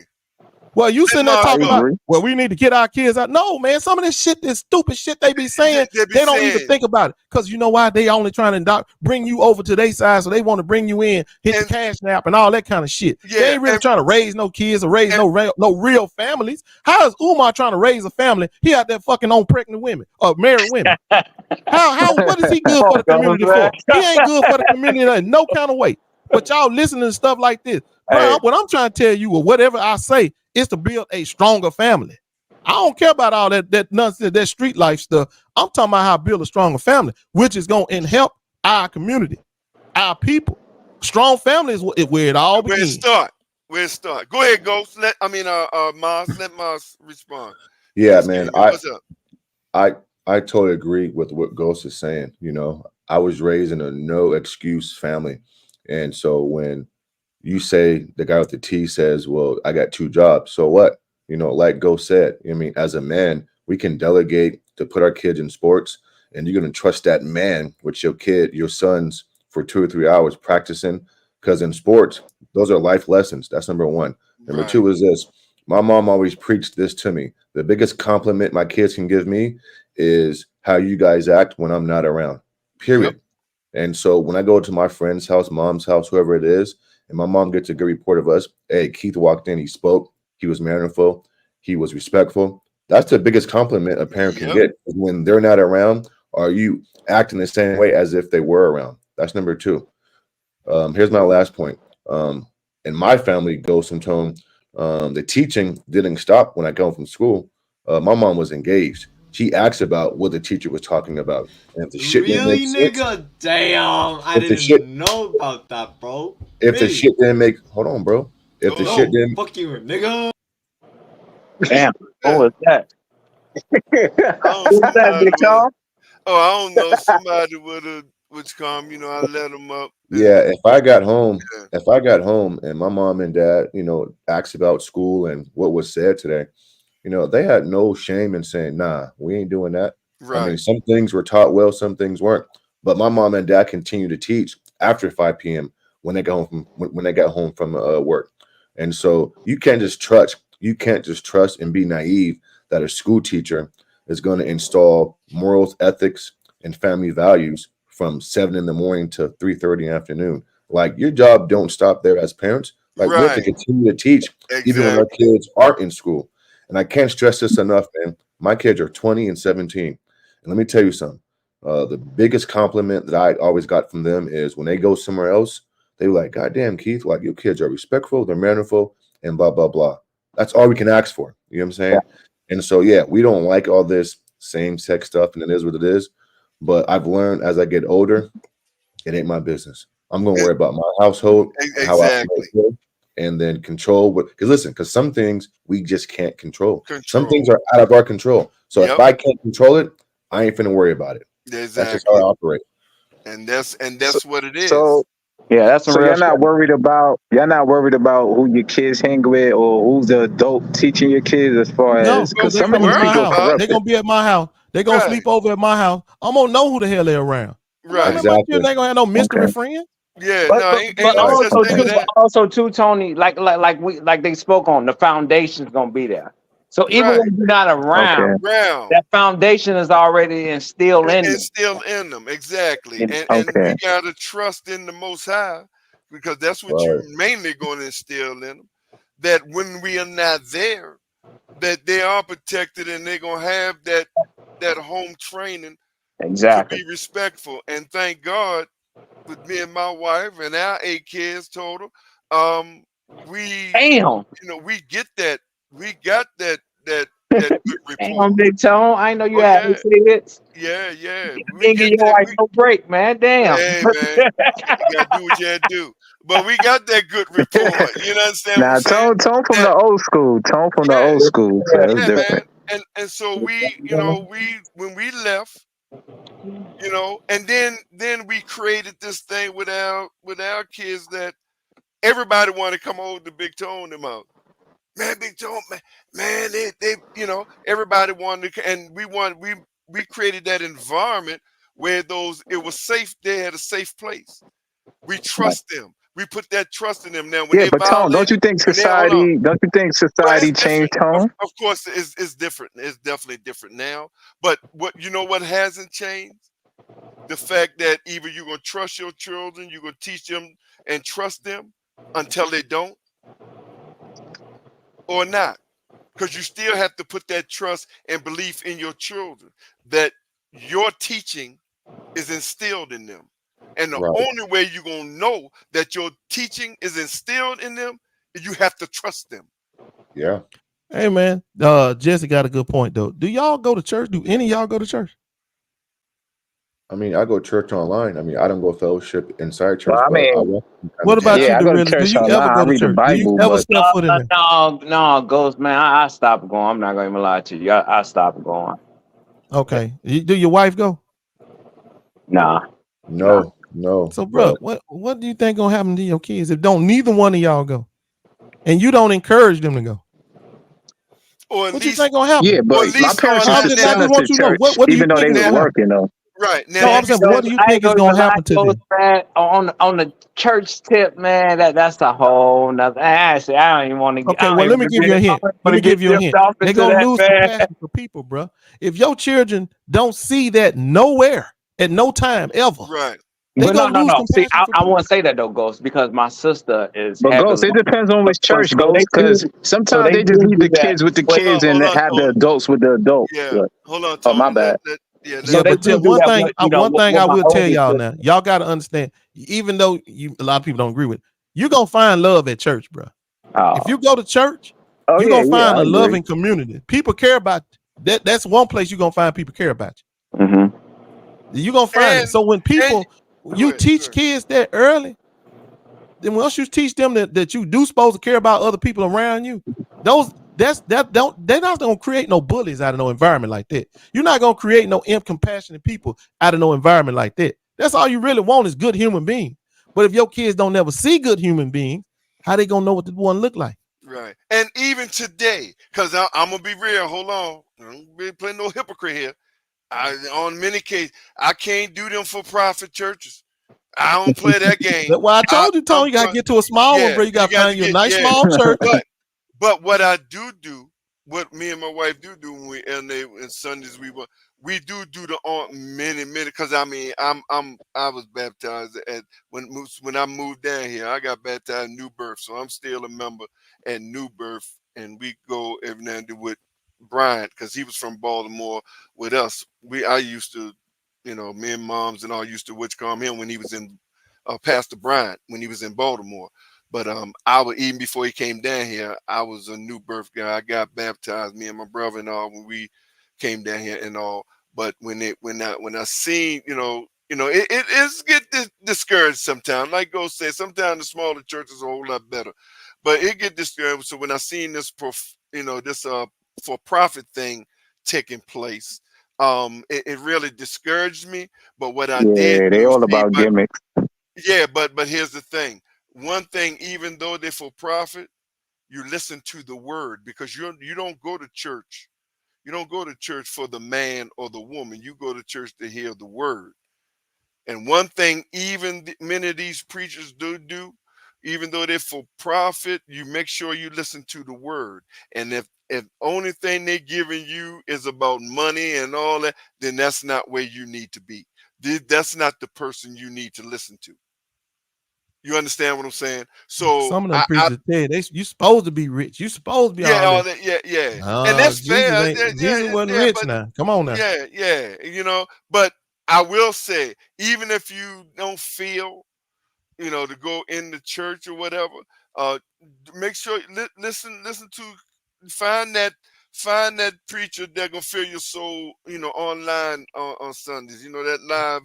Well, you sitting there talking about, well, we need to get our kids out. No, man, some of this shit, this stupid shit they be saying, they don't even think about it. Because you know why? They only trying to bring you over to their side, so they want to bring you in, hit the cash nap and all that kind of shit. They ain't really trying to raise no kids or raise no real families. How is Umar trying to raise a family? He out there fucking on pregnant women or married women. What is he good for the community for? He ain't good for the community in no kind of way. But y'all listening to stuff like this. Bro, what I'm trying to tell you, or whatever I say, is to build a stronger family. I don't care about all that nonsense, that street life stuff. I'm talking about how to build a stronger family, which is going to help our community, our people. Strong family is where it all begins. Where it start. Go ahead, Ghost. Mars. Let Mars respond. Yeah, man. What's up? I totally agree with what Ghost is saying. You know, I was raised in a no excuse family, and so when you say the guy with the T says, well, I got 2 jobs. So what? You know, like Ghost said, I mean, as a man, we can delegate to put our kids in sports, and you're going to trust that man with your sons for 2 or 3 hours practicing. Because in sports, those are life lessons. That's number 1. Number 2 is this. My mom always preached this to me. The biggest compliment my kids can give me is how you guys act when I'm not around, period. Yep. And so when I go to my friend's house, mom's house, whoever it is, and my mom gets a good report of us. Hey, Keith walked in, he spoke, he was mannerful, he was respectful. That's the biggest compliment a parent can get. When they're not around, are you acting the same way as if they were around? That's number 2. Here's my last point. In my family, Ghost and Tone, the teaching didn't stop when I come from school. My mom was engaged. She asked about what the teacher was talking about. And if the shit didn't make sense, nigga? Damn, I didn't know about that, bro. If the shit didn't make, hold on, bro. If the shit didn't, fuck you, nigga. Damn, what was that? What was that, Big Tom? I don't know. Somebody would come. You know, I let them up. Yeah, if I got home and my mom and dad, you know, asked about school and what was said today, you know, they had no shame in saying, nah, we ain't doing that. Right. I mean, some things were taught well, some things weren't. But my mom and dad continue to teach after 5 p.m. when they got home from work. And so you can't just trust and be naive that a school teacher is going to install morals, ethics, and family values from 7 in the morning to 3:30 in the afternoon. Like, your job don't stop there as parents. Like, we have to continue to teach even when our kids aren't in school. And I can't stress this enough, man. My kids are 20 and 17. And let me tell you something. The biggest compliment that I always got from them is when they go somewhere else, they were like, God damn, Keith, like, your kids are respectful, they're mannerful, and blah, blah, blah. That's all we can ask for. You know what I'm saying? Yeah. And so, yeah, we don't like all this same-sex stuff, and it is what it is. But I've learned as I get older, it ain't my business. I'm going to worry about my household, how I feel, and then control what. Because some things we just can't control. Some things are out of our control. So if I can't control it, I ain't finna worry about it. Exactly. That's just how I operate. And that's what it is. So you're not worried about who your kids hang with or who's the adult teaching your kids as far as, because some of these people are corrupt. They're gonna be at my house. They're gonna sleep over at my house. I'm gonna know who the hell they're around. Right. Exactly. They ain't gonna have no mystery friend. Yeah, but also too, Tony, like they spoke on, the foundation's gonna be there. So even when you're not around, that foundation is already instilled in them. Exactly. And we gotta trust in the Most High, because that's what you're mainly going to instill in them. That when we are not there, that they are protected and they're gonna have that home training to be respectful. And thank God, with me and my wife and our 8 kids total, we get that. We got that that good Damn, rapport. Big Tone. I know you Oh had yeah, kids. yeah. You We didn't give get your that. wife no break, man. Damn. Hey man, you gotta do what you gotta do. But we got that good rapport. You understand what I'm Now, saying? tone from the That old school. Tone from the yeah, old school. So it's yeah, man. different. And so we when we left, and then we created this thing with our kids that everybody wanted to come over to Big Tone them out. Man, Big Tone, man, they everybody wanted to, and we created that environment where it was safe. They had a safe place. We trust them. We put that trust in them. Now, when Yeah, they but Tone, violate it, when they hold on, well, society it's changed different. tone? Of course, it's different. It's definitely different now. But what hasn't changed? The fact that either you're gonna trust your children, you're gonna teach them and trust them until they don't, or not. Because you still have to put that trust and belief in your children that your teaching is instilled in them. And the Right. only way you're going to know that your teaching is instilled in them is you have to trust them. Yeah. Hey man, Jesse got a good point though. Do y'all go to church? Do any of y'all go to church? I mean, I go church online. I mean, I don't go fellowship inside church, Well, I but I mean, walk from time What to about time. you, yeah, I go to Dorillis? Do church you online. ever I go to read the church? Do you Bible, ever but step foot in there? No, Ghost, man. I stopped going. I'm not gonna even lie to you. I stopped going. Okay. Do your wife go? Nah. No. So, bro, But what do you think gonna happen to your kids if don't neither one of y'all go, and you don't encourage them to go? Or at What you least, think gonna yeah, happen? but or at my least parents start used I to out just, I send now. just us to want you to know church, what do you even though think they is was gonna Now, happen? working though. right now, No, you I'm be saying, but what do you I ain't think is gonna gonna even lie, happen to Ghost, them? man. On the church tip, man. That's a whole nother. Actually, I don't even want to. Okay, I well, don't let even me give you really a hint. want Let to me get give you a dipped hint. off They're into gonna that, lose man. compassion for people, bro. If your children don't see that nowhere at no time ever, right. they But no, gonna no, lose no. See, compassion for I people. won't say that though, Ghost, because my sister is But Ghost, heavily. it depends on which church, So they Ghost, because do. So sometimes they they just do leave do the that. kids with the But kids and have the adults with the adults. Yeah, But, hold on, oh, my Tone. bad. so Yeah, they but do do one that. thing, With, you know, I with my will tell older y'all sister. now, y'all got to understand. Even though a lot of people don't agree with, it, you gonna find love at church, bro. If Oh, you go to church, Oh, you're yeah, gonna yeah, find I a agree. loving community. People care about that. That's one place you're gonna find people care about you. mm-hmm. You're gonna find it. And So when and people go you ahead, go teach ahead. kids that early, then once you teach them that you do supposed to care about other people around you, they're not gonna create no bullies out of no environment like that. You're not gonna create no compassionate people out of no environment like that. That's all you really want is good human beings. But if your kids don't never see good human beings, how they gonna know what the one look like? Right. And even today, because I'm gonna be real. Hold on, I'm be playing no hypocrite here. On many cases, I can't do them for profit churches. I don't play that game. That's why I told you, I'm Tony, you gotta trying. get to a small one, Yeah, bro. You you gotta got to find you a get, nice yeah. small church. But what I do, what me and my wife do when we and Sundays we do the on many because I mean I was baptized at when I moved down here. I got baptized in New Birth, so I'm still a member at New Birth, and we go every now and then with Bryant because he was from Baltimore with us. I used to, me and moms and all used to witch calm him when he was in Pastor Bryant when he was in Baltimore. But I was even before he came down here, I was a New Birth guy. I got baptized, me and my brother and all when we came down here and all. But when I seen, it is get discouraged sometimes. Like Go said, sometimes the smaller church is a whole lot better. But it get discouraged. So when I seen this this for profit thing taking place, it really discouraged me. But what I did Yeah, they do, all see, about gimmicks. yeah, but here's the thing. One thing, even though they're for profit, you listen to the word because you don't go to church. You don't go to church for the man or the woman. You go to church to hear the word. And one thing, even many of these preachers do, even though they're for profit, you make sure you listen to the word. And if only thing they're giving you is about money and all that, then that's not where you need to be. That's not the person you need to listen to. You understand what I'm saying? So Some of them I preachers tell you supposed to be rich. You supposed to be yeah, all all this. that, yeah, and No, that's fair. Yeah, Jesus wasn't yeah, rich but now. Come on now. yeah, But I will say, even if you don't feel, to go in the church or whatever, make sure listen to find find that preacher that gonna fill your soul, online on Sundays. That live,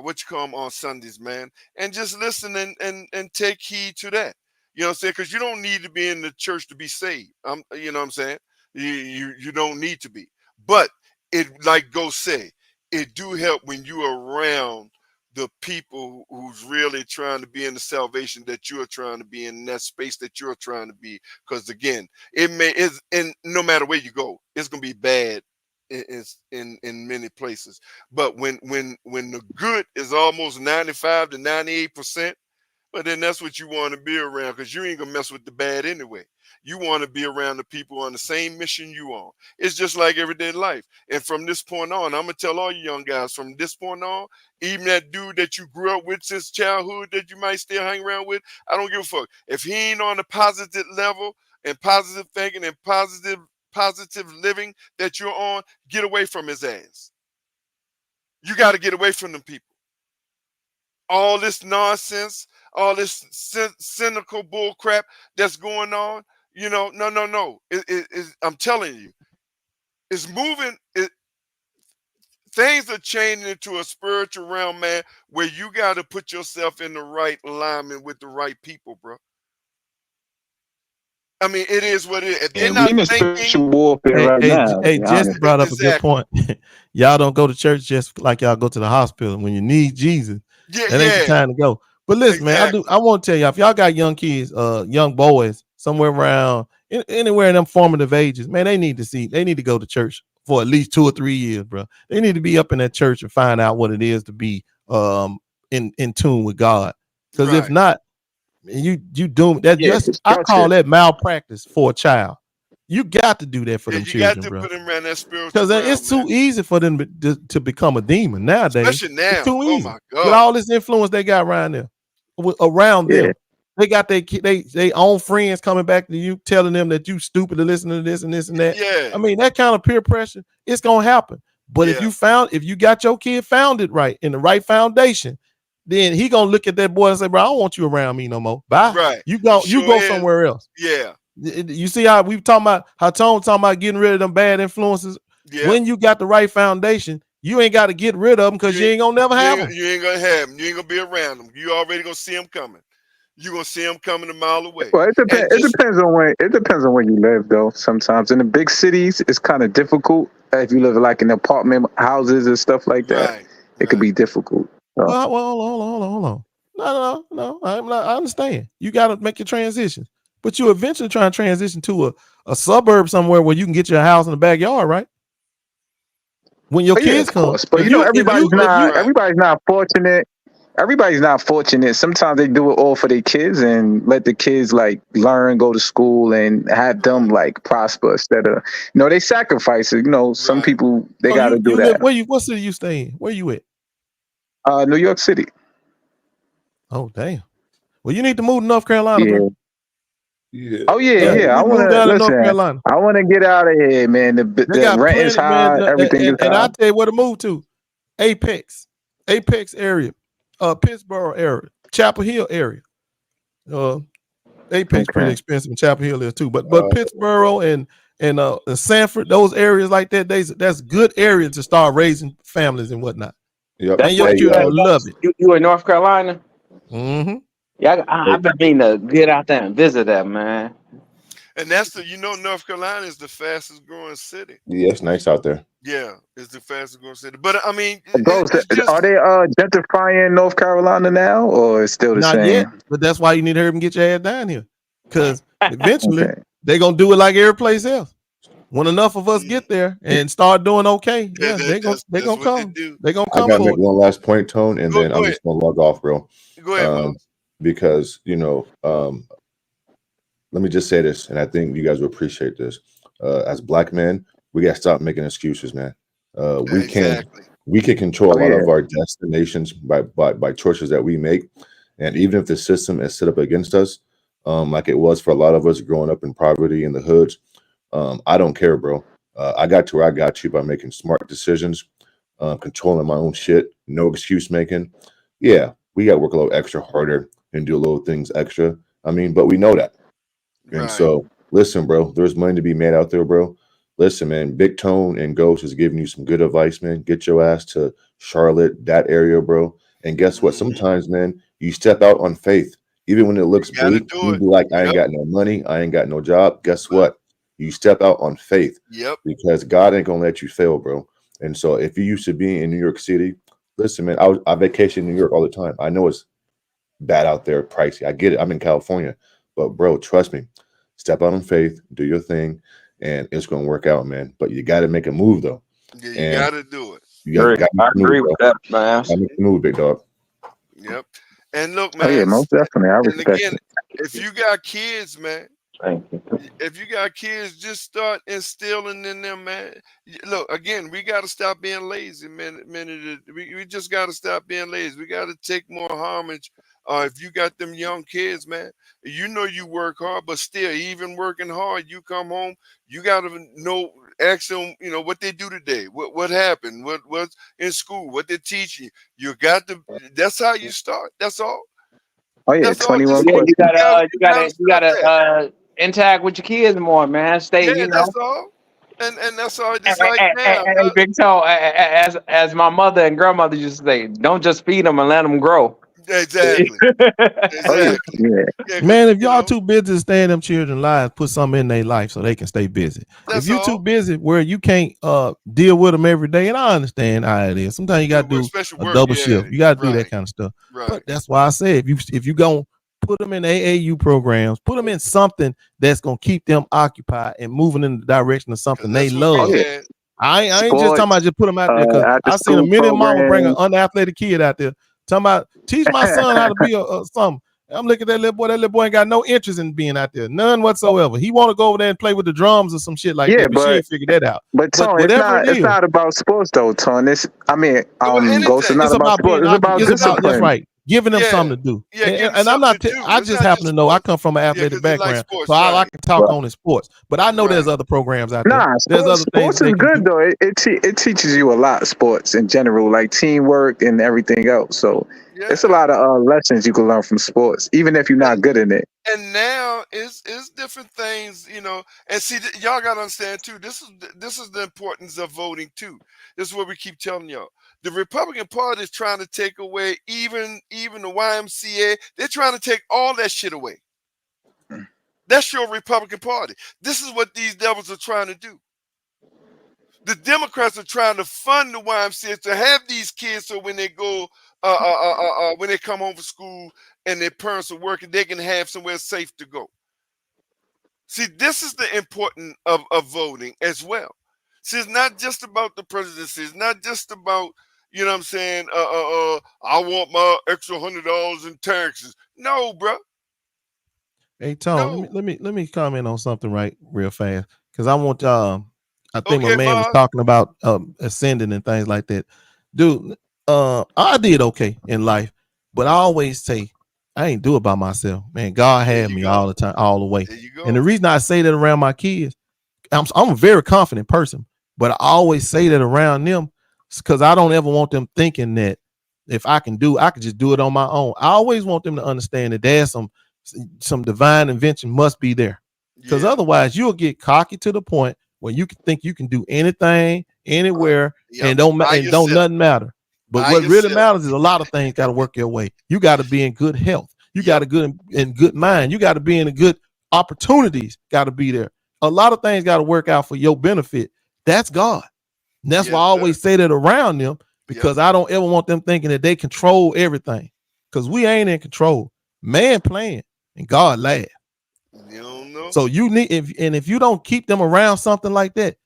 what you call them on Sundays, man, and just listen and take heed to that. You know what I'm saying? Because you don't need to be in the church to be saved. You know what I'm saying? You don't need to be, but it, like Go say, it do help when you are around the people who's really trying to be in the salvation that you're trying to be in that space that you're trying to be. Because again, and no matter where you go, it's gonna be bad in many places. But when the good is almost 95 to 98%, but then that's what you want to be around, because you ain't gonna mess with the bad anyway. You want to be around the people on the same mission you on. It's just like everyday life. And from this point on, I'm gonna tell all you young guys, from this point on, even that dude that you grew up with since childhood that you might still hang around with, I don't give a fuck. If he ain't on the positive level and positive thinking and positive living that you're on, get away from his ass. You got to get away from them people. All this nonsense, all this cynical bull crap that's going on, no. I'm telling you, it's moving. Things are changing into a spiritual realm, man, where you got to put yourself in the right alignment with the right people, bro. I mean, it is what it is. If they're not we in thinking, spiritual warfare right now. to be Jesse honest. brought up a good exactly. point. Y'all don't go to church just like y'all go to the hospital. When you need Jesus, that ain't the time to go. But listen, exactly. man, I want to tell y'all, if y'all got young kids, young boys, somewhere around anywhere in them formative ages, man, they need to go to church for at least 2 or 3 years, bro. They need to be up in that church and find out what it is to be in tune with God. Because if not, you doom that. Just I call that malpractice for a child. You got to do that for them You got children, to bro. put them around that spiritual Because realm, it's too easy for them to become a demon nowadays. especially now. It's too Oh easy my with God. all this influence they got around them. They got they own friends coming back to you, telling them that you stupid to listen to this and this and that. Yeah. I mean, that kind of peer pressure, it's gonna happen. But if you got your kid founded right in the right foundation, then he gonna look at that boy and say, "Bro, I don't want you around me no more. Bye. Right. You go Sure somewhere else." Yeah. You see how we talking about how Tone talking about getting rid of them bad influences. Yeah. When you got the right foundation, you ain't got to get rid of them because you ain't gonna never have them. You ain't gonna have them. You ain't gonna be around them. You already gonna see them coming. You gonna see them coming a mile away. Well, it depends on where you live, though. Sometimes in the big cities, it's kind of difficult. If you live like in apartment houses and stuff like that, it could be difficult. So. Well, hold on. No. I understand. You got to make your transition, but you eventually try and transition to a suburb somewhere where you can get your house in the backyard, right? When your kids come, but everybody's not fortunate. Everybody's not fortunate. Sometimes they do it all for their kids and let the kids like learn, go to school, and have them like prosper instead of they sacrifice it. Some people they got to do that. What city you stay in? Where you at? New York City. Oh damn. Well, you need to move to North Carolina, bro. Yeah. Oh yeah. I want to North Carolina. I want to get out of here, man. The rent is high. Everything is high. And I'll tell you where to move to. Apex area, Pittsburgh area, Chapel Hill area. Apex pretty expensive, and Chapel Hill is too. But Pittsburgh and Sanford, those areas like that, that's good areas to start raising families and whatnot. Yep. And your children will love it. You in North Carolina? Mm-hmm. Yeah, I've been meaning to get out there and visit that, man. And that's North Carolina is the fastest growing city. Yeah, it's nice out there. Yeah, it's the fastest growing city. But I mean, are they gentrifying North Carolina now, or it's still the same? Not yet, but that's why you need to hurry and get your ass down here, because eventually they're gonna do it like every place else. When enough of us get there and start doing okay, they're gonna come. They're gonna come. I gotta make one last point, Tone, and then I'm just gonna log off, bro. Go ahead, because let me just say this, and I think you guys will appreciate this. As Black men, we gotta stop making excuses, man. We can control a lot of our destinations by choices that we make, and even if the system is set up against us, like it was for a lot of us growing up in poverty in the hoods, I don't care, bro. I got to where I got to by making smart decisions, controlling my own shit, no excuse making. Yeah, we got to work a little extra harder and do a little things extra. I mean, but we know that. And so Listen, bro, there's money to be made out there, bro. Listen, man, Big Tone and Ghost is giving you some good advice, man. Get your ass to Charlotte, that area, bro. And guess what? Sometimes, man, you step out on faith. Even when it looks You gotta bleak, do you it. be like, I ain't Yep. got no money, I ain't got no job. Guess what? You step out on faith Yep. because God ain't gonna let you fail, bro. And so if you used to be in New York City, listen, man, I vacation in New York all the time. I know it's bad out there, pricey. I get it. I'm in California, but bro, trust me, step out on faith, do your thing, and it's gonna work out, man. But you got to make a move though, Yeah, you and gotta do it. you got to make I a move, agree bro. with that, man. Got to make a move, big dog. Yep. And look, Oh yeah, man, most definitely. I and respect again, it. if you got kids, man, Thank you. if you got kids, just start instilling in them, man. Look, again, we got to stop being lazy, man. We just got to stop being lazy. We got to take more homage. If you got them young kids, man, you know you work hard, but still, even working hard, you come home, you got to know, ask them, you know, what they do today, what happened, what's in school, what they're teaching you. You got to. That's how you start. That's all. Oh yeah, That's all. 21 Just Yeah, you questions. gotta you start gotta there. interact with your kids more, man. Stay, Yeah, you know. that's all. And that's all. And, It's like now. and Big Toe, as my mother and grandmother used to say, don't just feed them and let them grow. Exactly. Oh yeah, Exactly. yeah. Yeah, because Man, if y'all too busy to stay in them children's lives, put something in their life so they can stay busy. If that's you too all. busy where you can't deal with them every day, and I understand how it is. Sometimes you Yeah, got to do special a work. double Yeah. shift. You got to do that Right. kind of stuff. Right. But that's why I say if you gonna put them in AAU programs, put them in something that's gonna keep them occupied and moving in the direction of Because something they that's what we Oh love. yeah. had. I ain't just talking Sports, about just put them out there because after I seen a school million mama bring an programs. unathletic kid out there talking about teach my son how to be a something. I'm looking at that little boy. That little boy ain't got no interest in being out there, none whatsoever. He want to go over there and play with the drums or some shit like Yeah, that, but she ain't figured that out. but But Tone, whatever it it's is, not about sports though, Tone. Well, Ghost is anything. not it's about about sports. being It's about it's about that's discipline. right, giving them Yeah. something to do. Yeah. Give them And I'm something not. to do. I It's just not happen just to know. I sports. come from an Yeah, athletic because they like background, sports. so all I Right. can talk on is sports. But I know there's Right. other programs out there. Nah, There's other things sports that is they can good do. though. It teaches you a lot. Sports in general, like teamwork and everything else. So it's a Yeah. lot of lessons you can learn from sports, even if you're not good in it. And now it's different things, you know. And see, y'all gotta understand too. This is the importance of voting too. This is what we keep telling y'all. The Republican Party is trying to take away even the YMCA. They're trying to take all that shit away. That's your Republican Party. This is what these devils are trying to do. The Democrats are trying to fund the YMCA to have these kids so when they go when they come home from school and their parents are working, they can have somewhere safe to go. See, this is the importance of voting as well. See, it's not just about the presidency. It's not just about, you know what I'm saying, I want my extra $100 in taxes. No, bro. Hey Tom, No. let me comment on something right real fast because I want I think my Okay, man was Mars. talking about ascending and things like that. Dude, I did okay in life, but I always say I ain't do it by myself. Man, God There had you me go. all the time, all the way. There you And the go. reason I say that around my kids, I'm a very confident person, but I always say that around them because I don't ever want them thinking that if I can just do it on my own. I always want them to understand that there's some divine invention must be there. Because Yeah. otherwise you'll get cocky to the point where you can think you can do anything, anywhere, Yep. By and don't yourself. nothing matter. But By what really yourself. matters is a lot of things got to work your way. You got to be in good health. You got Yep. to good in good mind. You got to be in a good opportunities. Got to be there. A lot of things got to work out for your benefit. That's God. And that's why Yes, I sir. always say that around them Yep. because I don't ever want them thinking that they control everything. Because we ain't in control. Man playing and God laugh. You don't know. So you need if you don't keep them around something like that,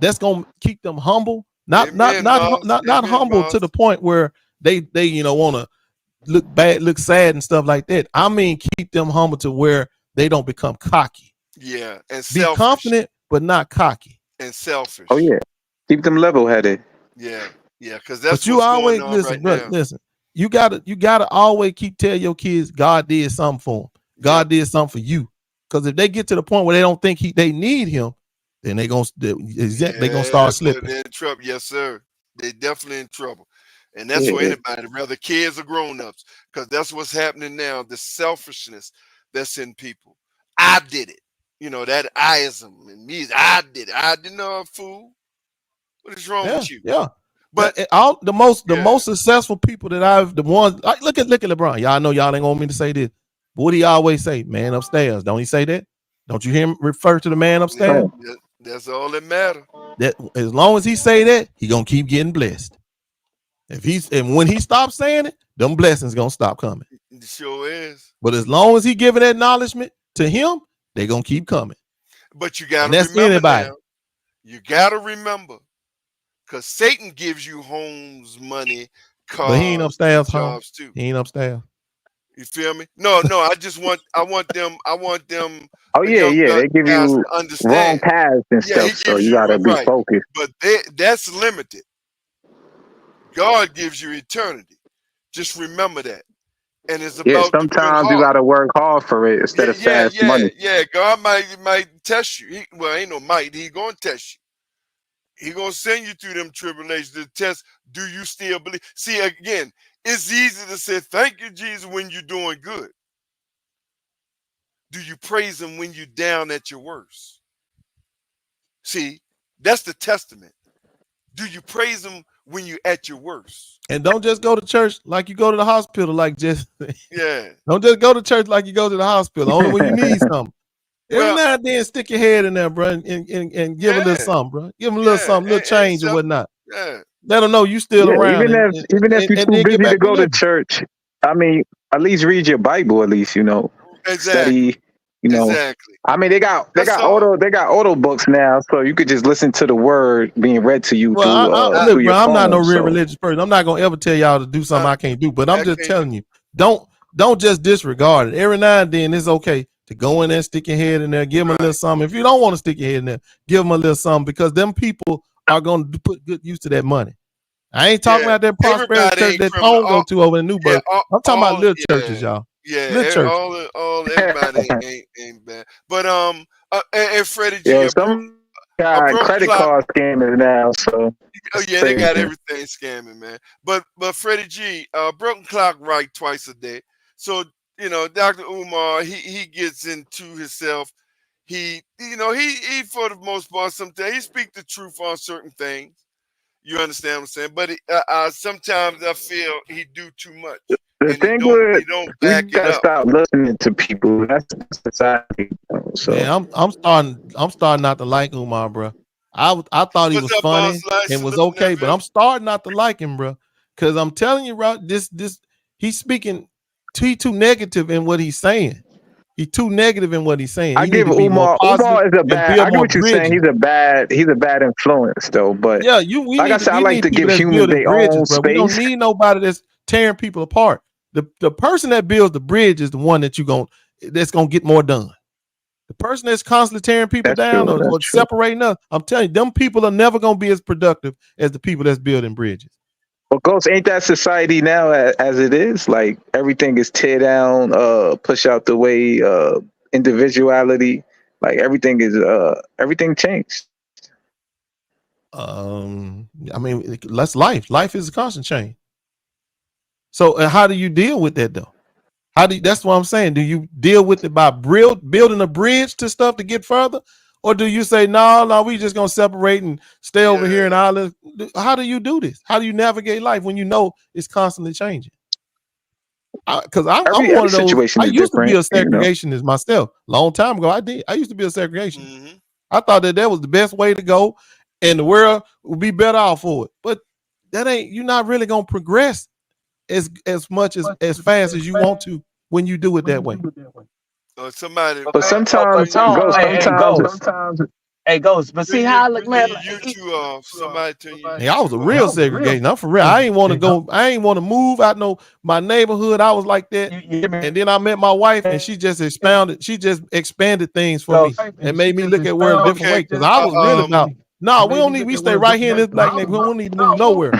that's gonna keep them humble. Amen, Mars. Not Amen, humble to Mars. the point where they want to look bad, look sad and stuff like that. I mean, keep them humble to where they don't become cocky. Yeah. And Be selfish. confident, but not cocky. And Oh selfish. yeah, keep them level headed. Yeah. Yeah. Because that's But you what's going always on right listen, bro. now. Listen, you gotta always keep telling your kids God did something for them. Yep. God did something for you. Because if they get to the point where they don't think they need him, then they gonna Yeah, start boy, slipping. they're in trouble. Yes, sir. They definitely in trouble. And that's Yeah, for yeah. anybody, whether kids or grown-ups, because that's what's happening now. The selfishness that's in people. I did it. You know, that Iism and me. I did it. I didn't know, fool. What is wrong with you? Yeah. But all the most successful people that I've look at LeBron. Y'all know y'all ain't want me to say this. But what do he always say? Man upstairs. Don't he say that? Don't you hear him refer to the man upstairs? That's all that matters. That as long as he say that, he gonna keep getting blessed. And when he stops saying it, them blessings gonna stop coming. It sure is. But as long as he giving acknowledgement to him, they gonna keep coming. But you gotta remember anybody. now. You gotta remember, because Satan gives you homes, money, cars, but he ain't upstairs, jobs too. He ain't upstairs. You feel me? No. I want them. Oh yeah, they give you wrong paths and stuff, so you gotta be focused. But that's limited. God gives you eternity. Just remember that. And it's about sometimes you gotta work hard for it instead of fast money. Yeah, God might test you. Ain't no might. He gonna test you. He gonna send you through them tribulations to test. Do you still believe? See, again, it's easy to say thank you, Jesus, when you're doing good. Do you praise him when you're down at your worst? See, that's the testament. Do you praise him when you're at your worst? And don't just go to church like you go to the hospital, like just Don't just go to church like you go to the hospital. Only when you need something. Every now and then, stick your head in there, bro, and give a little something, bro. Give them a little something, little change or whatnot. Yeah. Let them know you still around. Even if you're too busy to go to church, I mean, at least read your Bible. At least study. Exactly. I mean, they got auto books now, so you could just listen to the word being read to you through look, your bro, I'm not no real phone, religious person. I'm not gonna ever tell y'all to do something I can't do. But I'm just telling you, don't just disregard it. Every now and then, it's okay to go in there, stick your head in there, give them a little something. If you don't want to stick your head in there, give them a little something, because them people are going to put good use to that money. I ain't talking about that prosperity church that Tone go to over in Newburgh. I'm talking about little churches, y'all. Yeah, little churches. Everybody ain't bad. But and Freddie G, yeah, some got credit card scammers now, so they got everything scamming, man. But Freddie G, broken clock right twice a day. So Dr. Umar, he gets into himself. He for the most part, sometimes he speaks the truth on certain things. You understand what I'm saying? But sometimes I feel he do too much. The thing with you gotta stop listening to people. That's society. So yeah, I'm starting not to like Umar, bro. I thought he was funny and was okay, but I'm starting not to like him, bro. Because I'm telling you, bro, this he's speaking. He's too negative in what he's saying. He's too negative in what he's saying. I give Umar is a bad. I get what you're saying. He's a bad influence, though. But yeah, like I said, I like to give humans their own space. We don't need nobody that's tearing people apart. The person that builds the bridge is the one that's gonna get more done. The person that's constantly tearing people down or separating us, I'm telling you, them people are never gonna be as productive as the people that's building bridges. Well, Ghost, ain't that society now as it is? Like everything is tear down, push out the way, individuality. Like everything changed. I mean, that's life. Life is a constant change. So how do you deal with that though? That's what I'm saying. Do you deal with it by building a bridge to stuff to get further? Or do you say, no, we just gonna separate and stay over here and all this? How do you do this? How do you navigate life when you know it's constantly changing? Because I'm one of those. I used to be a segregationist myself. Long time ago, I did. I used to be a segregationist. Mm-hmm. I thought that was the best way to go, and the world would be better off for it. But you're not really gonna progress as much as fast as you want to when you do it that way. Sometimes, Ghost. But see how I look, man. Somebody turn you. Hey, I was a real segregation. I'm for real. I ain't want to go. I ain't want to move out my neighborhood. I was like that, and then I met my wife, and she just expanded. She just expanded things for me and made me look at the world a different way. Because I was really about. No, we don't need. We stay right here in this black neighborhood. We don't need to move nowhere.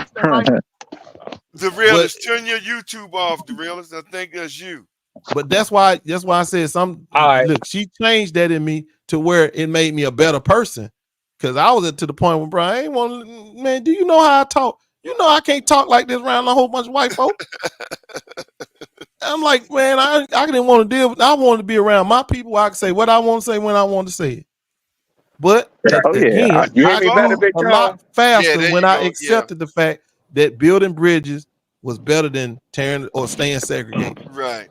The realist, turn your YouTube off. The realist, I think that's you. But that's why I said look, she changed that in me to where it made me a better person. Cause I was to the point where, bro, I ain't want, man, do you know how I talk? You know I can't talk like this around a whole bunch of white folk. I'm like, man, I didn't want to deal with. I wanted to be around my people. I could say what I want to say when I want to say it. But Oh yeah, again, you hear I me better, grew Big a Tom? lot faster there when you I go. Yeah, accepted the fact that building bridges was better than tearing or staying segregated. right.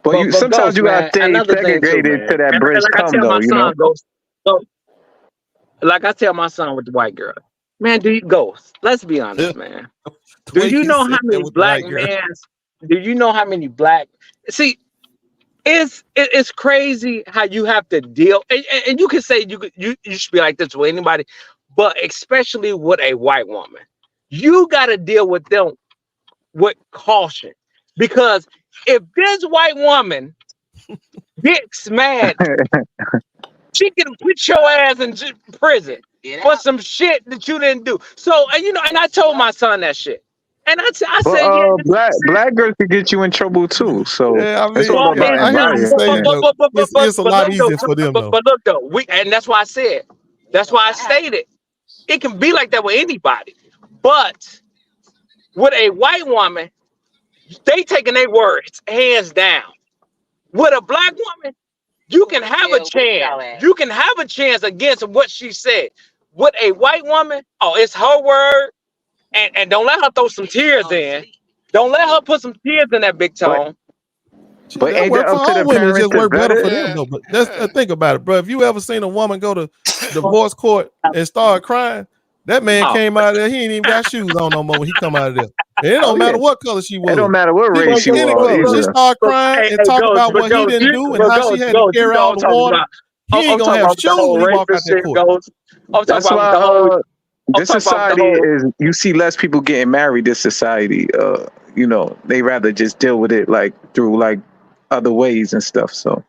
But you But sometimes Ghost, you gotta man, stay another thing too, segregated man. till that And bridge like I come tell my though, you know? son, Ghost, so, like I tell my son with the white girl, man, do you Ghost? Let's be honest, man. The Do way you you know how said that many with the black white girl. men? Do you know how many black? See, it's crazy how you have to deal, and you can say you should be like this with anybody, but especially with a white woman, you got to deal with them with caution, because if this white woman gets mad, she can put your ass in prison for some shit that you didn't do. So, and you know, and I told my son that shit, and I But said, yeah, this is black girls can get you in trouble too. So Yeah, I it's mean, all well, about I hear what you're environment, saying man. though. It's a but lot look though, easier for them though. but look though, and that's why I said, that's why I stated, it can be like that with anybody, but with a white woman, they taking their words hands down. With a black woman, you can have a chance. You can have a chance against what she said. With a white woman, oh, it's her word, and don't let her throw some tears in. Don't let her put some tears in that big But tone. Shit, but that ain't that work for up to all the women. It parents just to work vet better it? for them Yeah, though. But that's yeah. think about it, bro. If you ever seen a woman go to divorce court and start crying, that man Oh, came out of there. He ain't even got shoes on no more when he come out of there. And it Oh don't yeah. matter what color she It don't was. matter what She race was you any are color. She either. start crying hey, and talk Ghost, about what he didn't do and how she had to carry all I'm the talking water. about. He ain't I'm gonna talking have about the shoes whole when he walk out racist that shit, court. Ghost. I'm talking That's about why the whole. I'm this talking about the society whole. is you see less people getting married. This society, you know, they rather just deal with it like through like other ways and stuff. So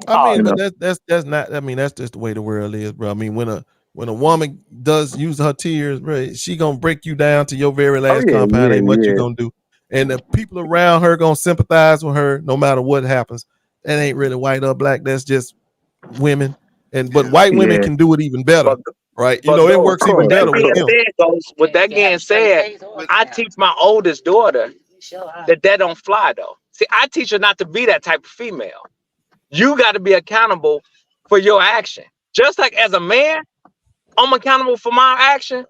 I Oh, mean, you but know, that's not. I mean, that's just the way the world is, bro. I mean, when a woman does use her tears, bro, she gonna break you down to your very oh last yeah, compound. yeah, Ain't much you yeah, gonna do, and the people around her gonna sympathize with her no matter what happens. That ain't really white or black. That's just women, but Yeah. white women yeah. can do it even better, but right? You but know, it Ghost. Of works even course, That better of with being course. them. said, Ghost. With that being said, But I teach my oldest daughter that don't fly though. See, I teach her not to be that type of female. You got to be accountable for your action. Just like as a man, I'm accountable for my action.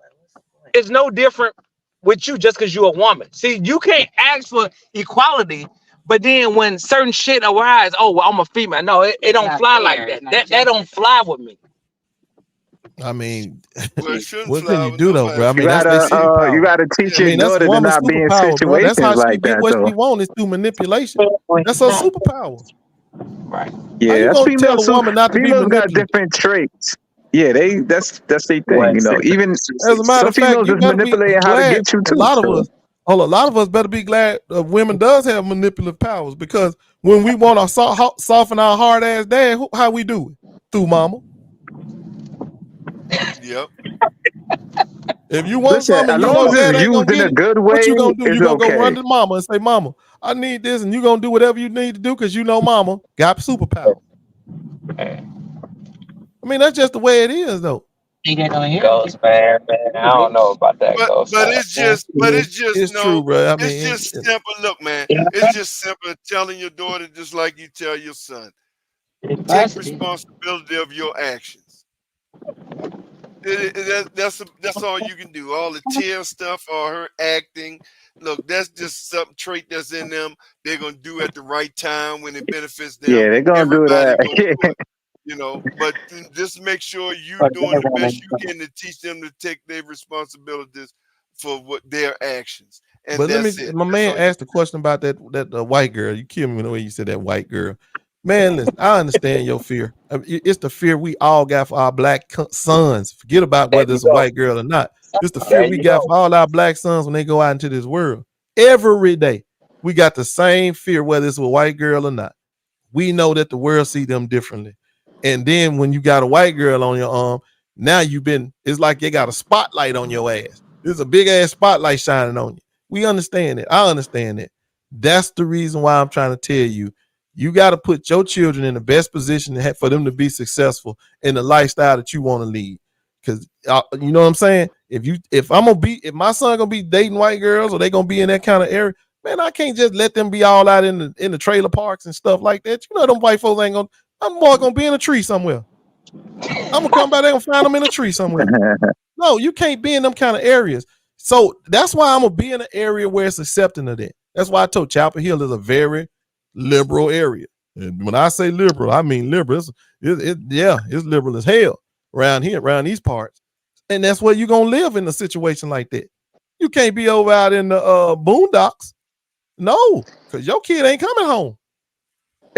It's no different with you just because you're a woman. See, you can't ask for equality, but then when certain shit arise, oh, well, I'm a female. No, it don't fly like that. That don't fly with me. I mean, well, it shouldn't what can fly you with do though, bro? nobody. I mean, that's their You superpower. gotta teach I Yeah. your mean, that's a daughter to woman's not be in superpower, bro. That's how situations she like get that, what though. she wants is through manipulation. That's her superpower. Right. How Yeah, you that's gonna tell a females too. woman not to be Females got manipulative? different traits. Yeah, that's their thing. What? You know, even As a matter some of fact, females you is better be manipulating how to glad. get you A too. lot of So us, a lot of us better be glad women does have manipulative powers, because when we want to soften our hard ass dad, how we do it? Through mama. Yep. If you want listen, something and as you long know as dad it's ain't gonna used in get a it, good what way, you gonna do? You it's gonna go run okay. to mama and say, "Mama, I need this," and you gonna do whatever you need to do because you know mama got superpower. I mean, that's just the way it is, though. Ghost, man. I don't know about that, Ghost, But man. it's just It's true, no. bro. I It's mean, just simple. Look, man. It's just simple telling your daughter just like you tell your son. Take responsibility of your actions. That's all you can do. All the tear stuff or her acting. Look, that's just some trait that's in them. They're gonna do at the right time when it benefits them. Yeah, they're gonna do Everybody gonna that. do it, But just make sure you doing the best you can to teach them to take their responsibilities for what their actions, and but let me. that's it. My That's man all you asked the question about that white girl. You killed me the way you said that white girl. Man, listen, I understand your fear. I mean, it's the fear we all got for our black sons. Forget about There whether you it's a go. white girl or not. It's the fear There we you got go. for all our black sons when they go out into this world. Every day, we got the same fear, whether it's a white girl or not. We know that the world see them differently. And then when you got a white girl on your arm, now it's like they got a spotlight on your ass. There's a big ass spotlight shining on you. We understand it. I understand it. That's the reason why I'm trying to tell you, you got to put your children in the best position for them to be successful in the lifestyle that you want to lead. Because you know what I'm saying? If my son gonna be dating white girls or they gonna be in that kind of area, Man, I can't just let them be all out in the trailer parks and stuff like that. You know, them white folks ain't gonna. I'm more gonna be in a tree somewhere. I'm gonna come by there and find them in a tree somewhere. No, you can't be in them kind of areas. So that's why I'm gonna be in an area where it's accepting of that. That's why I told Chapel Hill is a very liberal area. And when I say liberal, I mean liberal. It's liberal as hell around here, around these parts. And that's where you're gonna live in a situation like that. You can't be over out in the boondocks. No, because your kid ain't coming home.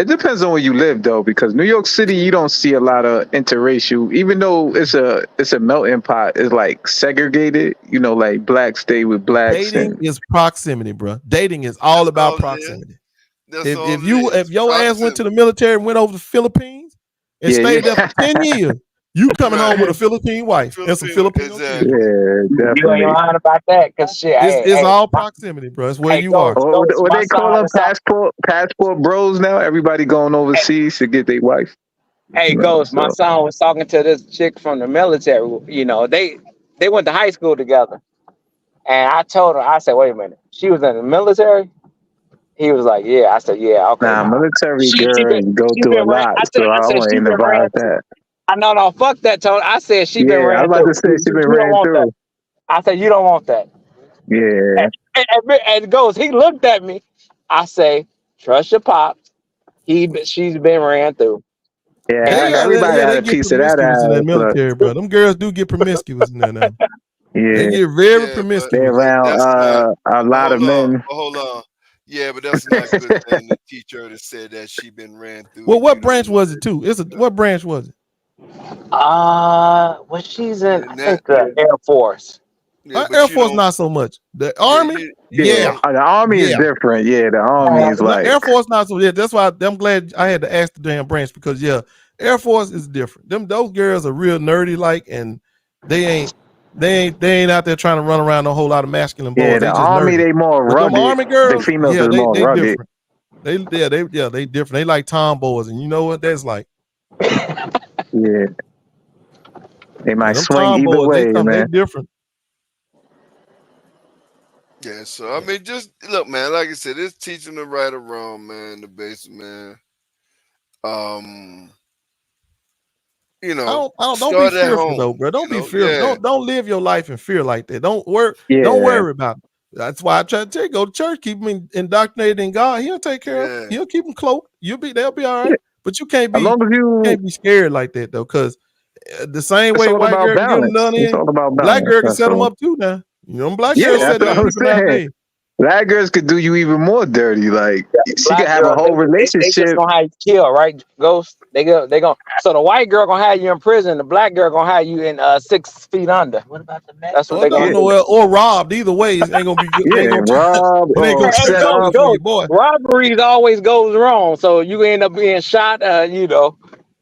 It depends on where you live, though, because New York City, you don't see a lot of interracial. Even though it's a melting pot, it's like segregated. You know, like blacks stay with blacks. Dating is proximity, bro. Dating is all about proximity. If your ass went to the military and went over to the Philippines and stayed there for 10 years, you coming home with a Philippine wife and some Filipino kids. Yeah, definitely. You ain't lying about that, cause shit, it's all proximity, bro. It's where you are. What they call them passport bros now? Everybody going overseas to get their wife. Hey, Ghost, my son was talking to this chick from the military. You know, they went to high school together, and I told her, I said, wait a minute, she was in the military. He was like, yeah. I said, yeah, okay. Nah, military girls go through a lot, so I want to advise that. I know, no, fuck that, Tony. I said she been ran through. I was about to say she been ran through. I said, you don't want that. Yeah. And Ghost, he looked at me. I say, trust your pops. She's been ran through. Yeah, everybody got a piece of that ass. In the military, bro. Them girls do get promiscuous in there now. Yeah. They get very promiscuous. They're around a lot of men. Hold on. Yeah, but that's not good thing to teach her to say that she been ran through. Well, what branch was it too? What branch was it? Well, she's in, I think, the Air Force. Yeah, Air Force not so much. The Army, the Army is different. Yeah, the Army is like Air Force not so. Yeah, that's why I'm glad I had to ask the damn branch because Air Force is different. Those girls are real nerdy like, and they ain't out there trying to run around a whole lot of masculine boys. Yeah, the Army nerdy. they more rugged. Them Army girls, the females are more rugged. Different. They different. They like tomboys, and you know what that's like. Yeah, they might swing either way, man. They different. Yeah, so I mean, just look, man. Like I said, it's teaching them right or wrong, man. The basic, man. You know, don't be fearful though, bro. Don't be fearful. Yeah. Don't live your life in fear like that. Don't worry about it. That's why I try to tell you, go to church, keep them indoctrinated in God. He'll take care of them. He'll keep them cloaked. They'll be all right. Yeah. But you can't be scared like that though, because the same way white girl can get them done in, black girl can set them up too now. You know, black girls set them up. Black girls could do you even more dirty. Like she could have a whole relationship. They just gonna have you kill, right, Ghost? They gonna. So the white girl gonna have you in prison. The black girl gonna have you in 6 feet under. What about the man? That's what they gonna do. Or robbed. Either way, it ain't gonna be good. Rob. Robberies always goes wrong. So you end up being shot.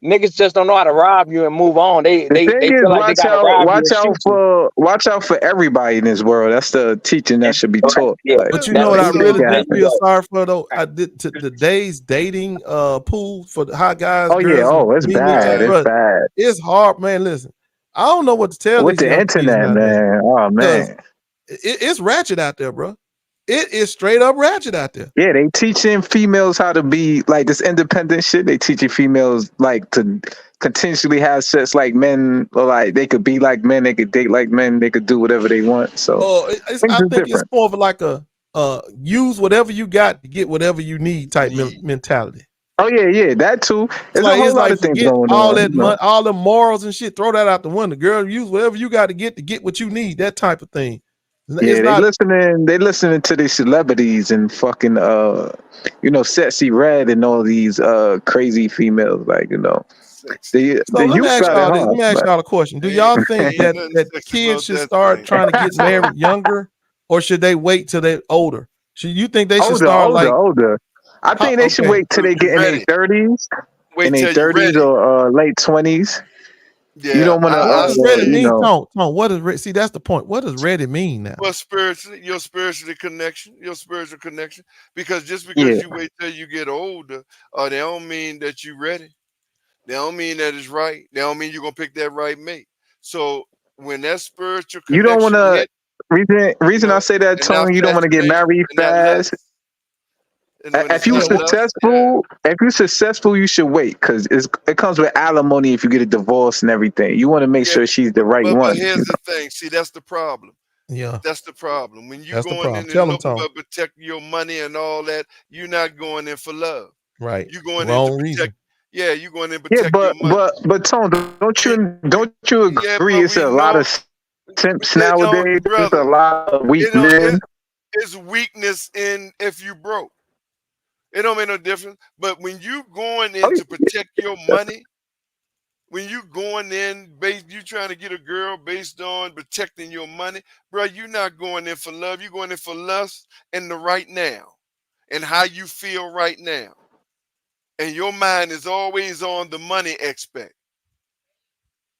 Niggas just don't know how to rob you and move on. They feel like they gotta rob you. Watch out for everybody in this world. That's the teaching that should be taught. Yeah. But you know what I really did feel sorry for though? I did to today's dating pool for the hot guys. Oh yeah, it's bad. It's bad. It's hard, man. Listen, I don't know what to tell with the internet, man. Oh man, it's ratchet out there, bro. It is straight up ratchet out there. Yeah, they teaching females how to be like this independent shit. They teaching females like to continuously have sex like men, or like they could be like men, they could date like men, they could do whatever they want. So I think it's more of like a use whatever you got to get whatever you need type mentality. Oh yeah, that too. There's a whole lot of things going on. All the morals and shit, throw that out the window. Girl, use whatever you got to get what you need. That type of thing. They listening to these celebrities and fucking Sexy Red and all these crazy females, like let me ask y'all a question. Do y'all think that kids should start trying to get married younger, or should they wait till they're older? You think they should start older? I think they should wait till they get in their 30s, or late 20s. Yeah, you don't want to. What does ready mean? Tom, what does see? That's the point. What does ready mean now? Well, your spiritual connection. Because just because you wait till you get older, they don't mean that you're ready. They don't mean that it's right. They don't mean you're gonna pick that right mate. So when that spiritual connection, you don't want to. Reason I say that, Tony, you don't want to get married fast. If you successful, you should wait because it comes with alimony if you get a divorce and everything. You want to make sure she's the right one. But here's the thing. See, that's the problem. Yeah, that's the problem. When you that's going in Tell and them, looking Tom. to protect your money and all that, you're not going in for love. Right. You're going Wrong in to protect. reason. Yeah, you're going in to protect your money. But Tom, don't you agree? It's a lot of simps nowadays. There's a lot of weak men. It's weakness in if you broke. It don't make no difference. But when you going in to protect your money, when you going in, you trying to get a girl based on protecting your money, bro, you're not going in for love. You're going in for lust and the right now and how you feel right now. And your mind is always on the money aspect.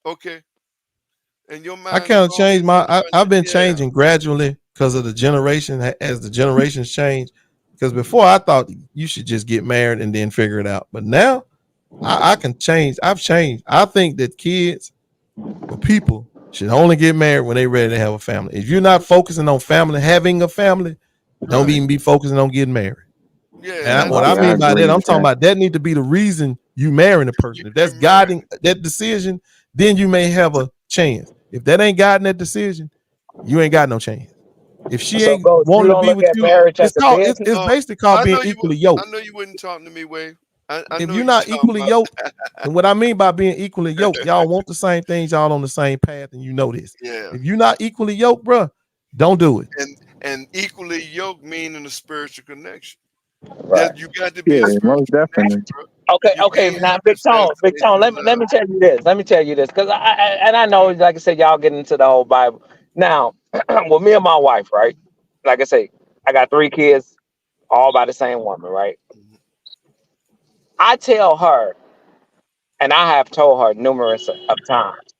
Okay. And your mind I kind of changed I've been changing gradually because of the generation, as the generations change. Because before I thought you should just get married and then figure it out. But now I can change. I've changed. I think that kids or people should only get married when they're ready to have a family. If you're not focusing on family, having a family, don't even be focusing on getting married. Yeah, and what I mean by that, I'm talking about that need to be the reason you marrying a person. If that's guiding that decision, then you may have a chance. If that ain't guiding that decision, you ain't got no chance. If she ain't wanting to be with you, it's basically called being equally yoked. I know you wouldn't talk to me, Wade. If you're not equally yoked, and what I mean by being equally yoked, y'all want the same things, y'all on the same path, and you know this. Yeah. If you're not equally yoked, bro, don't do it. And equally yoked meaning a spiritual connection. Right. You got to be most definitely. Okay. Now, Big Tone. Let me tell you this. Because I know, like I said, y'all get into the whole Bible. Now, with me and my wife, right? Like I say, I got 3 kids, all by the same woman, right? I tell her, and I have told her numerous of times,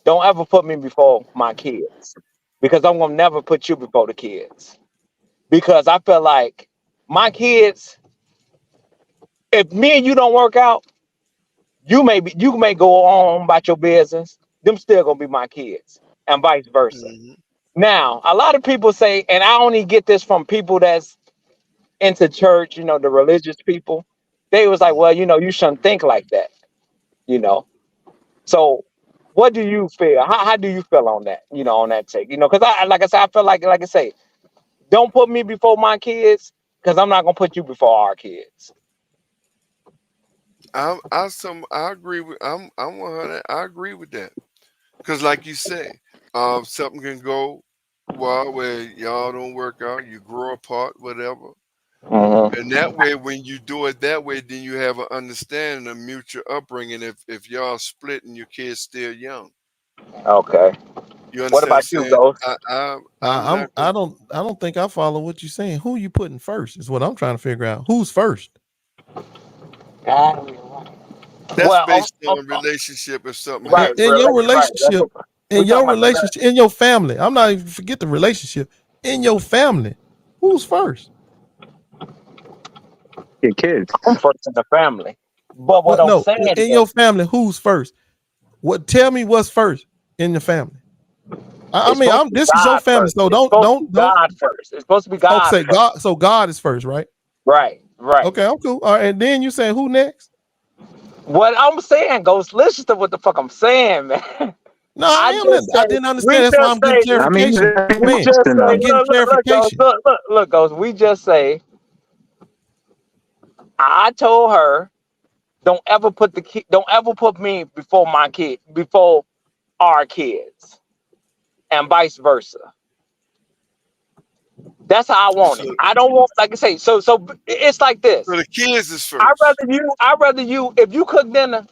don't ever put me before my kids, because I'm gonna never put you before the kids. Because I feel like my kids, if me and you don't work out, you may go on about your business. Them still gonna be my kids, and vice versa. Now, a lot of people say, and I only get this from people that's into church, the religious people. They was like, well, you shouldn't think like that, So, what do you feel? How do you feel on that? On that take, because like I said, I feel like I say, don't put me before my kids, because I'm not gonna put you before our kids. I agree with I'm 100. I agree with that, because like you say, something can go well where y'all don't work out, you grow apart, whatever. And that way, when you do it that way, then you have an understanding of mutual upbringing. If y'all split and your kids still young. Okay. You understand what about you, Ghost? I don't think I follow what you're saying. Who you putting first is what I'm trying to figure out. Who's first? That's based on relationship or something. Right, in your relationship, in your family. I'm not even forget the relationship. In your family, who's first? Your kids. I'm first in the family. But what I'm saying in your family, who's first? Tell me what's first in the family. I mean, this is your family, so don't. God first. It's supposed to be God. Okay, God. So God is first, right? Right. Okay, I'm cool. All right, and then you saying who next? What I'm saying, Ghost, listen to what the fuck I'm saying, man. No, I didn't understand. That's why I'm getting clarification. I'm getting clarification. Look, Ghost, we just say, I told her, don't ever put me before before our kids, and vice versa. That's how I want it. I don't want, like I say, so it's like this. So the kids is first. I'd rather you, if you cook dinner,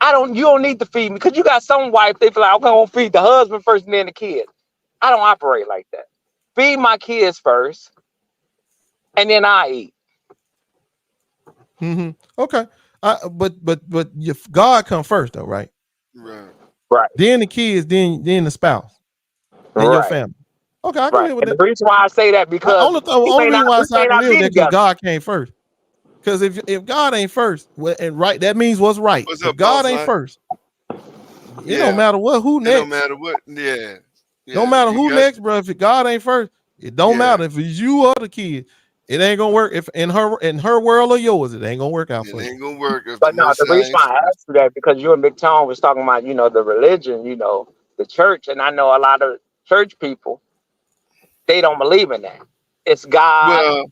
you don't need to feed me, because you got some wife, they feel like, I'm gonna feed the husband first and then the kids. I don't operate like that. Feed my kids first, and then I eat. Okay. But if God come first though, right? Right. Then the kids, then the spouse, and your family. Okay, I can live with that. The reason why I say that, because only reason why I can live with that, because God came first. Because if God ain't first, that means what's right. If God ain't first, it don't matter who next. It don't matter what. Yeah. Don't matter who next, bro. If God ain't first, it don't matter if it's you or the kid. It ain't gonna work if in her world or yours, it ain't gonna work out for you. It ain't gonna work if the But no, Most the High reason ain't why I first. asked you that because you and Big Tone was talking about, the religion, the church, and I know a lot of church people, they don't believe in that. It's God Well,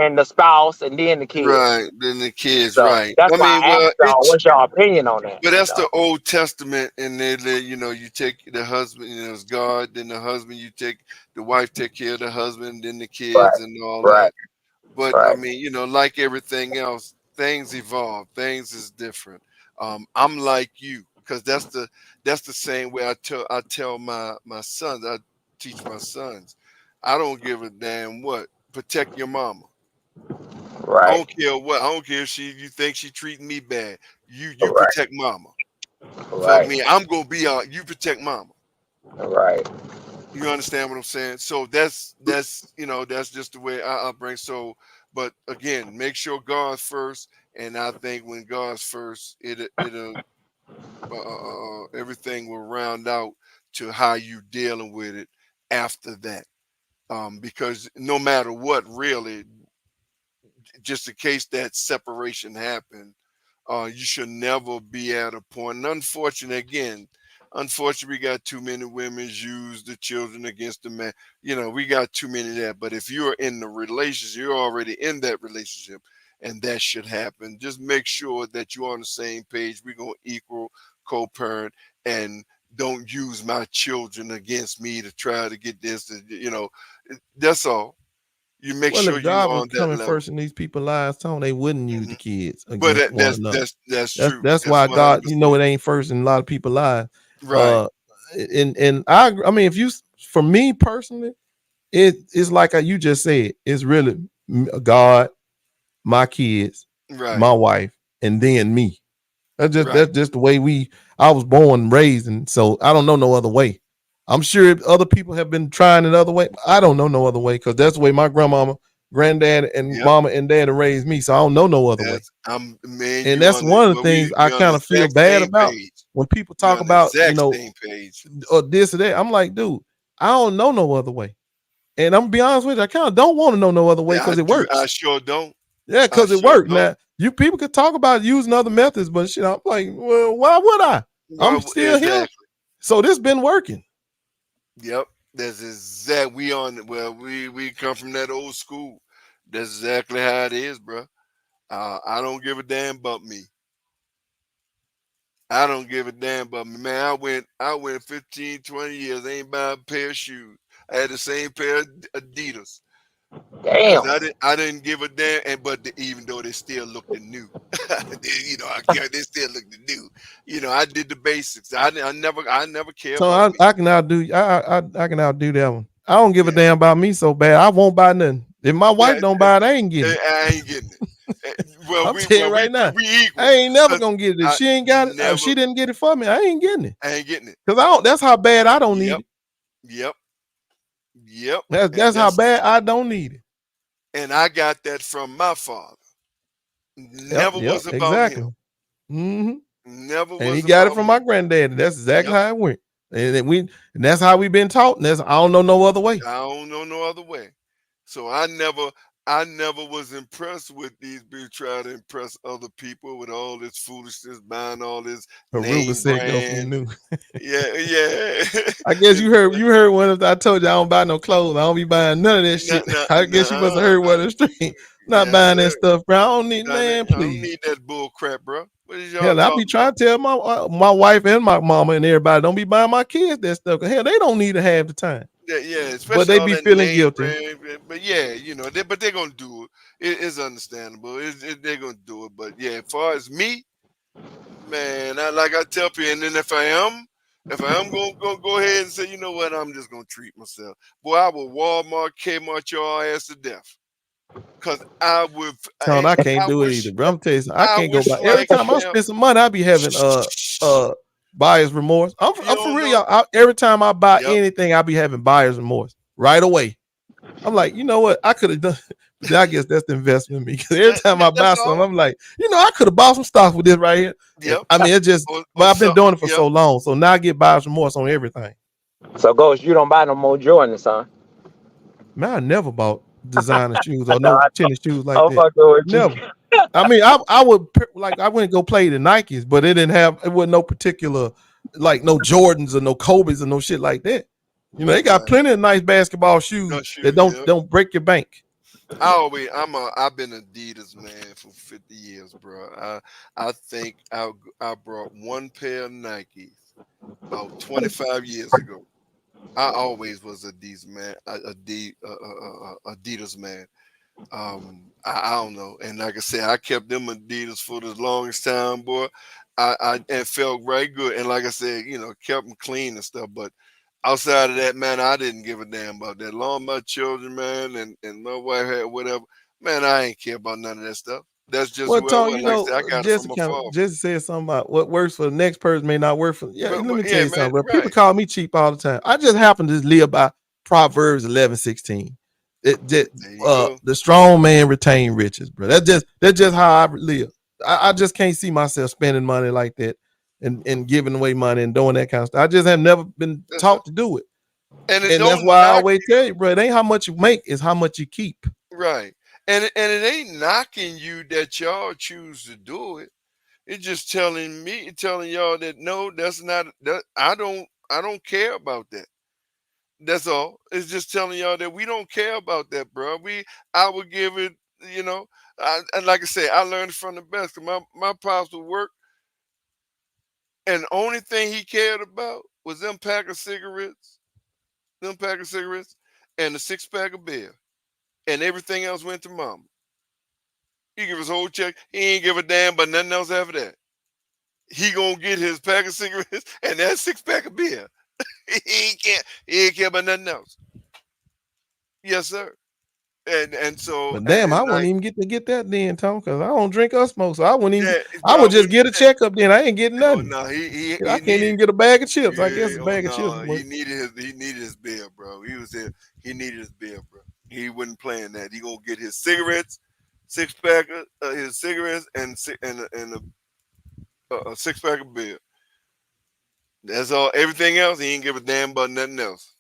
and the spouse and then the kids. right. Then the kids, So right. that's I why mean, I well, asked y'all, what's your opinion on that? but that's the Old Testament, and you take the husband, it's God, then the husband, the wife take care of the husband, then the kids, Right, and all right, that. But I right, mean, like everything else, things evolve, things is different. I'm like you, because that's the same way I tell my sons, I teach my sons, I don't give a damn what, protect your mama. I right, don't care what. I don't care if you think she treating me bad. You right, protect mama. For right, me, I'm gonna be you protect mama. right. You understand what I'm saying? So that's just the way I bring. So, but again, make sure God's first, and I think when God's first, it'll everything will round out to how you dealing with it after that. Because no matter what, really, just in case that separation happened, you should never be at a point. And unfortunately, we got too many women use the children against the man. We got too many of that. But if you're in the relationship, you're already in that relationship, and that should happen. Just make sure that you're on the same page. We're gonna equal co-parent, and don't use my children against me to try to get this. That's all. You make Well, sure if you God was on that coming level. first in these people's lives, Tone, they wouldn't use the Mhm. kids But against one another. that's That's true. that's That's why God, 100% it ain't first in a lot of people's lives. right. Uh, and I mean, for me personally, it's like you just said, it's really God, my kids, Right. my wife, and then me. Right. That's just the way I was born and raised, and so I don't know no other way. I'm sure other people have been trying it other way. I don't know no other way because that's the way my grandmama, granddad, and Yep. mama and dad raised me. So I don't know no other way. That's man. And You that's on the one of the well, things I we on the kind of feel exact bad same about page. when people We talk on the about, exact same page. or this or that. I'm like, dude, I don't know no other way. And I'm gonna be honest with you, I kind of don't want to know no other way Yeah, I because it do. I works. sure don't. Yeah, I because it sure worked. don't. Now, you people could talk about using other methods, but shit, I'm like, well, why would I? I'm Well, still here. exactly. So this been working. Yep. That's exact. We on. Well, we come from that old school. That's exactly how it is, bro. I don't give a damn about me. I don't give a damn about me, man. I went 15, 20 years. I ain't buy a pair of shoes. I had the same pair of Adidas. Cause Damn. I didn't give a damn, even though they still looked new, they still looked new. I did the basics. I never care So about me. I can outdo I can outdo that one. I don't give a Yeah, damn about me so bad. I won't buy nothing. If my yeah. wife don't buy it, I ain't getting it. I ain't getting it. Well, I'm we telling well you we right now. we I equal. ain't never 'Cause gonna get it. If I she ain't got it, if never. she didn't get it for me, I ain't getting it. I ain't getting it. Cause I don't that's how bad I don't need Yep, it. yep, yep. And That's how bad I don't need it. I got that from my father. Never Yep, was about him. exactly. Hmm. Never And he was got it about from my him. granddaddy. That's exactly Yep. how it went. And that's how we've been taught. And I don't know no other way. I don't know no other way. So I never was impressed with these people trying to impress other people with all this foolishness, buying all this Aruba name said go from the brands. new. Yeah, yeah. I guess And you heard one of I told you I don't buy no clothes. I don't be buying none of that nah, shit. nah, I guess you must have nah, heard one of the street. Not yes, buying that sir. stuff, bro. I don't need Nah, man, I don't please. need that bull crap, bro. What is y'all Hell, I be talking trying about? to tell my wife and my mama and everybody don't be buying my kids that stuff. 'Cause hell, they don't need it half the time. Yeah, yeah, But especially they all be that feeling name guilty. brand. But yeah, but they're gonna do it. It's understandable. They're gonna do it. But yeah, as far as me, man, like I tell people, and then if I am go ahead and say, you know what, I'm just gonna treat myself. Boy, I will Walmart, Kmart your ass to death. Cause I would, Tone, I can't I do it wish, either, bro. I'm telling you, something, I I can't go wish by. Every like time I hell. spend some money, I be having buyer's remorse. You I'm for don't real, know? y'all. Every time I buy Yep. anything, I be having buyer's remorse right away. I'm like, you know what? I could have done, but I guess that's the investment in me. Because every time I buy That's something, all. I'm like, I could have bought some stock with this right here. Yep. I mean, it's just, Or but I've been something. doing it for Yep. so long, so now I get buyer's remorse on everything. So Ghost, you don't buy no more Jordans, huh? Man, I never bought designer shoes or no tennis shoes like I'm that. fucking with you. Never. I mean, I would like I wouldn't go play the Nikes, but it wasn't no particular like no Jordans or no Kobe's or no shit like that. You know, they got plenty of nice basketball shoes that don't break your bank. I've been Adidas man for 50 years, bro. I think I brought one pair of Nikes about 25 years ago. I always was Adidas man, Adidas man. I don't know, and like I said, I kept them Adidas for the longest time, boy. I and felt right good, and like I said, kept them clean and stuff. But outside of that, man, I didn't give a damn about that. Long my children, man, and my wife had whatever, man, I ain't care about none of that stuff. That's just Well, who I Tom, was. Like I said, I got it from my father. Jesse said something about what works for the next person may not work for. Yeah, let me tell Yeah, you something, man, bro. People right. call me cheap all the time. I just happen to live by Proverbs 11:16. The strong man retain riches, bro. That's just how I live. I just can't see myself spending money like that and giving away money and doing that kind of stuff. I just have never been taught to do it. And that's why I always tell you, bro, it ain't how much you make, it's how much you keep. Right. And it ain't knocking you that y'all choose to do it. It's just telling y'all that no, that's not that I don't care about that. That's all. It's just telling y'all that we don't care about that, bro. I would give it, and like I say, I learned it from the best. My pops would work, and the only thing he cared about was them pack of cigarettes, and the 6-pack of beer, and everything else went to mama. He give his whole check. He ain't give a damn about nothing else after that. He gonna get his pack of cigarettes and that 6-pack of beer. He ain't care about nothing else. Yes, sir. And so But damn, I wouldn't like, even get that then, Tom, because I don't drink or smoke. So I wouldn't even. yeah, I bro, would just get a checkup. Then I ain't getting oh nothing. no, he I can't needed, even get a bag of chips. I guess yeah, a oh bag of chips. no, he needed his beer, bro. He was there. He needed his beer, bro. He wasn't playing that. He gonna get his cigarettes, 6-pack of his cigarettes, and a 6-pack of beer. That's all. Everything else, he ain't give a damn about nothing else.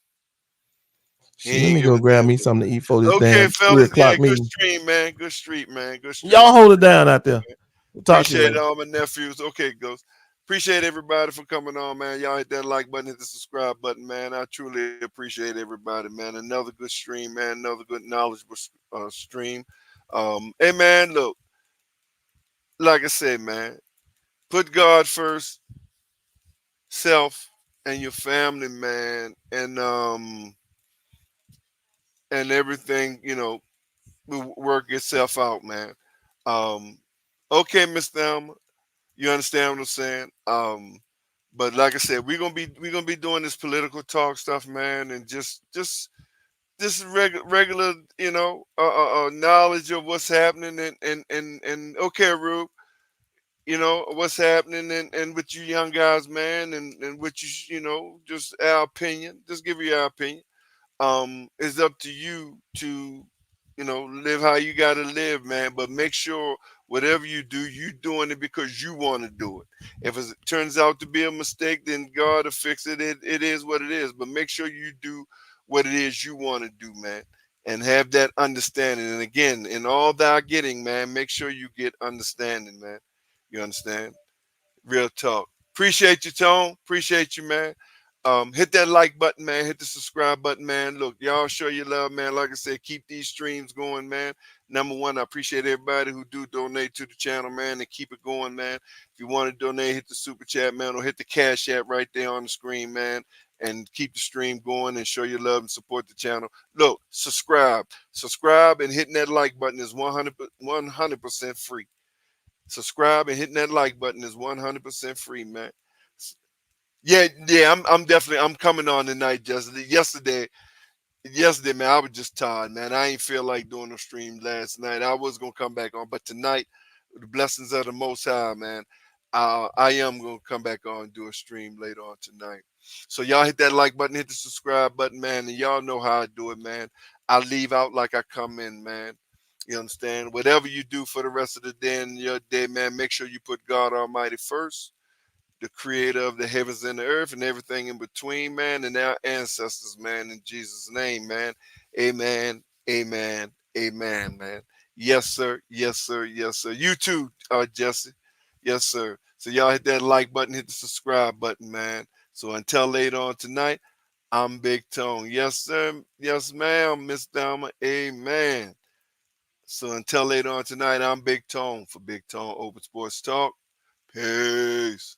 Shit, let me go grab me something to eat for this Okay, damn 3 fellas, o'clock good meeting. stream, man. Good street, man. Good street. Y'all hold it down out there. We'll talk to you Appreciate later. all my nephews. Okay, Ghost. Appreciate everybody for coming on, man. Y'all hit that like button, hit the subscribe button, man. I truly appreciate everybody, man. Another good stream, man. Another good knowledgeable stream. Hey, man, look, like I said, man, put God first, self, and your family, man, and everything, will work itself out, man. Um, okay, Miss Thelma, you understand what I'm saying? But like I said, we're gonna be doing this political talk stuff, man, and just regular, knowledge of what's happening and okay, Rube, what's happening and with you young guys, man, and with just our opinion, just give you our opinion. It's up to you to live how you got to live, man, but make sure whatever you do, you doing it because you want to do it. If it turns out to be a mistake, then God will fix it. It is what it is, but make sure you do what it is you want to do, man, and have that understanding. And again, in all that getting, man, make sure you get understanding, man. You understand? Real talk. Appreciate you, Tone. Appreciate you, man. Hit that like button, man. Hit the subscribe button, man. Look, y'all show your love, man. Like I said, keep these streams going, man. Number one, I appreciate everybody who do donate to the channel, man, and keep it going, man. If you want to donate, hit the super chat, man, or hit the cash app right there on the screen, man, and keep the stream going and show your love and support the channel. Look, subscribe, and hitting that like button is 100% free. Subscribe and hitting that like button is 100% free, man. Yeah, I'm definitely coming on tonight. Just yesterday, man, I was just tired, man. I ain't feel like doing a stream last night. I was gonna come back on, but tonight, the blessings of the Most High, man, I am gonna come back on and do a stream later on tonight. So y'all hit that like button, hit the subscribe button, man, and y'all know how I do it, man. I leave out like I come in, man. You understand? Whatever you do for the rest of the day and your day, man, make sure you put God Almighty first, the creator of the heavens and the earth and everything in between, man, and our ancestors, man, in Jesus' name, man. Amen Amen. Amen, man. Yes, sir. Yes, sir. Yes, sir. You too, Jesse. Yes, sir. So y'all hit that like button, hit the subscribe button, man. So until later on tonight, I'm Big Tone. Yes, sir. Yes, ma'am, Miss Dama. Amen. So until later on tonight, I'm Big Tone for BigTone Open Sportz Talk. Peace.